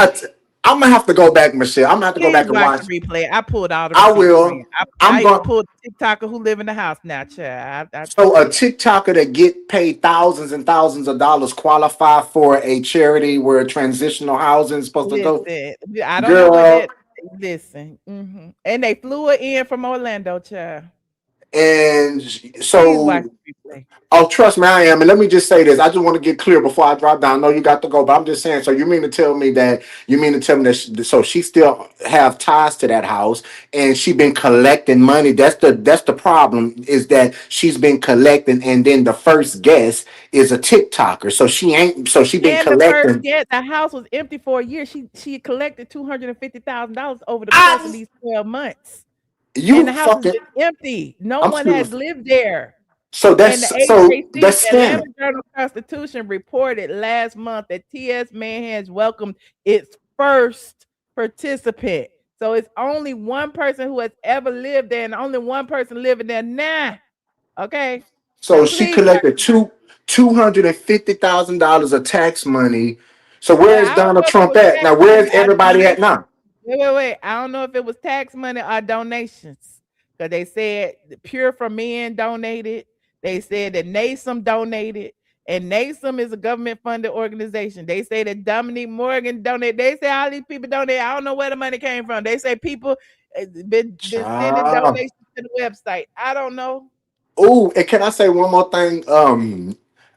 I'm gonna have to go back, Michelle. I'm gonna have to go Please back and watch watch. the replay. I pulled all the I receipts, friend. will. I I'm even going. pulled the TikToker who live in the house now, child. So a TikToker that get paid thousands and thousands of dollars qualify for a charity where transitional housing is supposed to go. Listen, I don't know what Girl, that. Listen, and they flew her in from Orlando, child. and Please watch so the replay. oh, trust me, I am. And let me just say this. I just want to get clear before I drop down. I know you got to go, but I'm just saying. So you mean to tell me that so she still have ties to that house, and she been collecting money. That's the problem is that she's been collecting, and then the first guest is a TikToker. So she ain't. So she been And the first collecting. get the house was empty for a year. She collected $250,000 over the course of these 12 months, and You the house has fucking. been empty. No I'm one has serious. lived there. So And the AJC, that's the Atlanta scamming. Journal-Constitution, reported last month that TS Manhan's welcomed its first participant. So it's only one person who has ever lived there, and only one person living there now. Okay. So Now she please. collected $250,000 of tax money. So Well, where's I don't Donald know if it Trump was at? tax Now money where's or everybody at donation. now? Wait. I don't know if it was tax money or donations. Because they said Pure for Men donated. They said that NASM donated. And NASM is a government-funded organization. They say that Dominique Morgan donated. They say all these people donated. I don't know where the money came from. They say people been sending Child. donations to the website. I don't know. Oh, and can I say one more thing?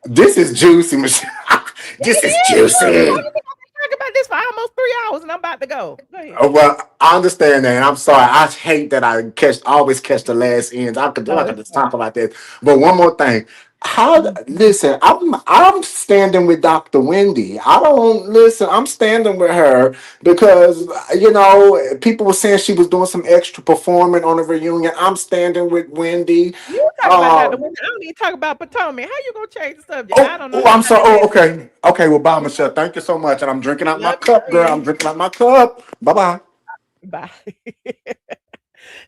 This is juicy, Michelle. Yeah, This it is is. Look, why juicy. you think I've been talking about this for almost 3 hours and I'm about to go? Go ahead. Oh, well, I understand that. And I'm sorry. I hate that I always catch the last ends. I could Oh, just talk about this. But one more thing. Listen, I'm standing with Dr. Wendy. I don't listen, I'm standing with her because people were saying she was doing some extra performing on the reunion. I'm standing with Wendy. You talk about Dr. Wendy. I don't even talk about Potomac. How you gonna change the subject? I don't know Oh, nothing I'm about sorry. that Oh, lady. okay. Okay, well, bye, Michelle. Thank you so much. And I'm drinking out my Love you, cup, girl. I'm friend. drinking out my cup. Bye-bye. Bye.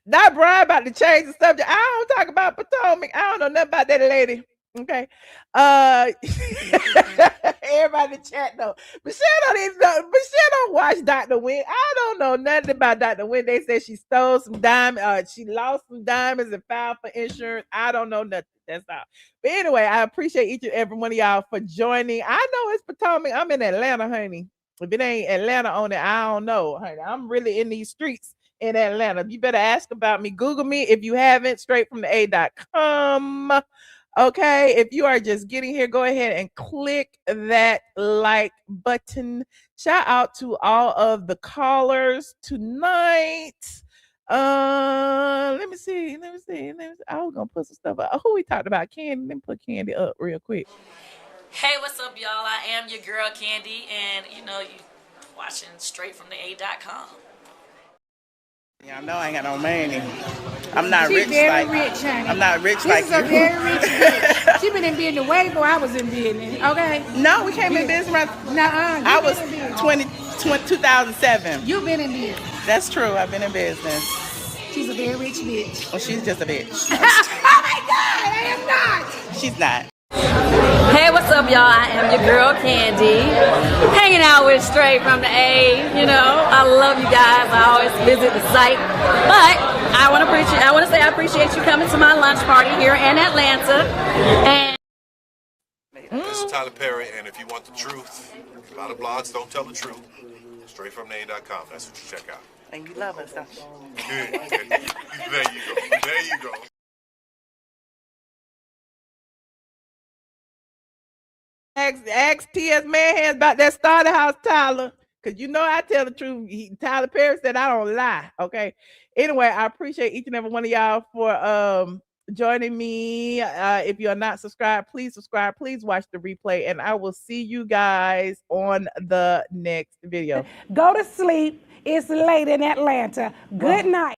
Not Brian about to change the subject. I don't talk about Potomac. I don't know nothing about that lady. Okay. Everybody in the chat though. Michelle don't even know. Michelle don't watch Dr. Wynn. I don't know nothing about Dr. Wynn. They said she stole some diamonds. She lost some diamonds and filed for insurance. I don't know nothing. That's all. But anyway, I appreciate each and every one of y'all for joining. I know it's Potomac. I'm in Atlanta, honey. If it ain't Atlanta on it, I don't know, honey. I'm really in these streets in Atlanta. You better ask about me. Google me if you haven't, straight from the A.com. Okay, if you are just getting here, go ahead and click that like button. Shout out to all of the callers tonight. Let me see. I was gonna put some stuff up. Who we talked about? Kandi. Let me put Kandi up real quick. Hey, what's up, y'all? I am your girl, Kandi, and you watching straight from the A.com. Y'all know I ain't got no money. I'm not She's rich very like rich, honey. I'm not rich This like is you. a very rich bitch. She been in business way before I was in business. Okay. No, we came in business right. I was 2007. You've been in business. That's true. I've been in business. She's a very rich bitch. Well, she's just a bitch. Oh my God, I am not. She's not. Hey, what's up, y'all? I am your girl, Kandi. Hanging out with Straight from the A. I love you guys. I always visit the site. But I want to say I appreciate you coming to my lunch party here in Atlanta. And This is Tyler Perry, and if you want the truth, a lot of blogs don't tell the truth. StraightFromTheA.com. That's what you check out. And you love us, don't you? There you go. There you go. Ask T.S. Manhands about that starter house, Tyler. Because I tell the truth. Tyler Perry said I don't lie. Okay. Anyway, I appreciate each and every one of y'all for joining me. If you're not subscribed, please subscribe. Please watch the replay. And I will see you guys on the next video. Go to sleep. It's late in Atlanta. Good night.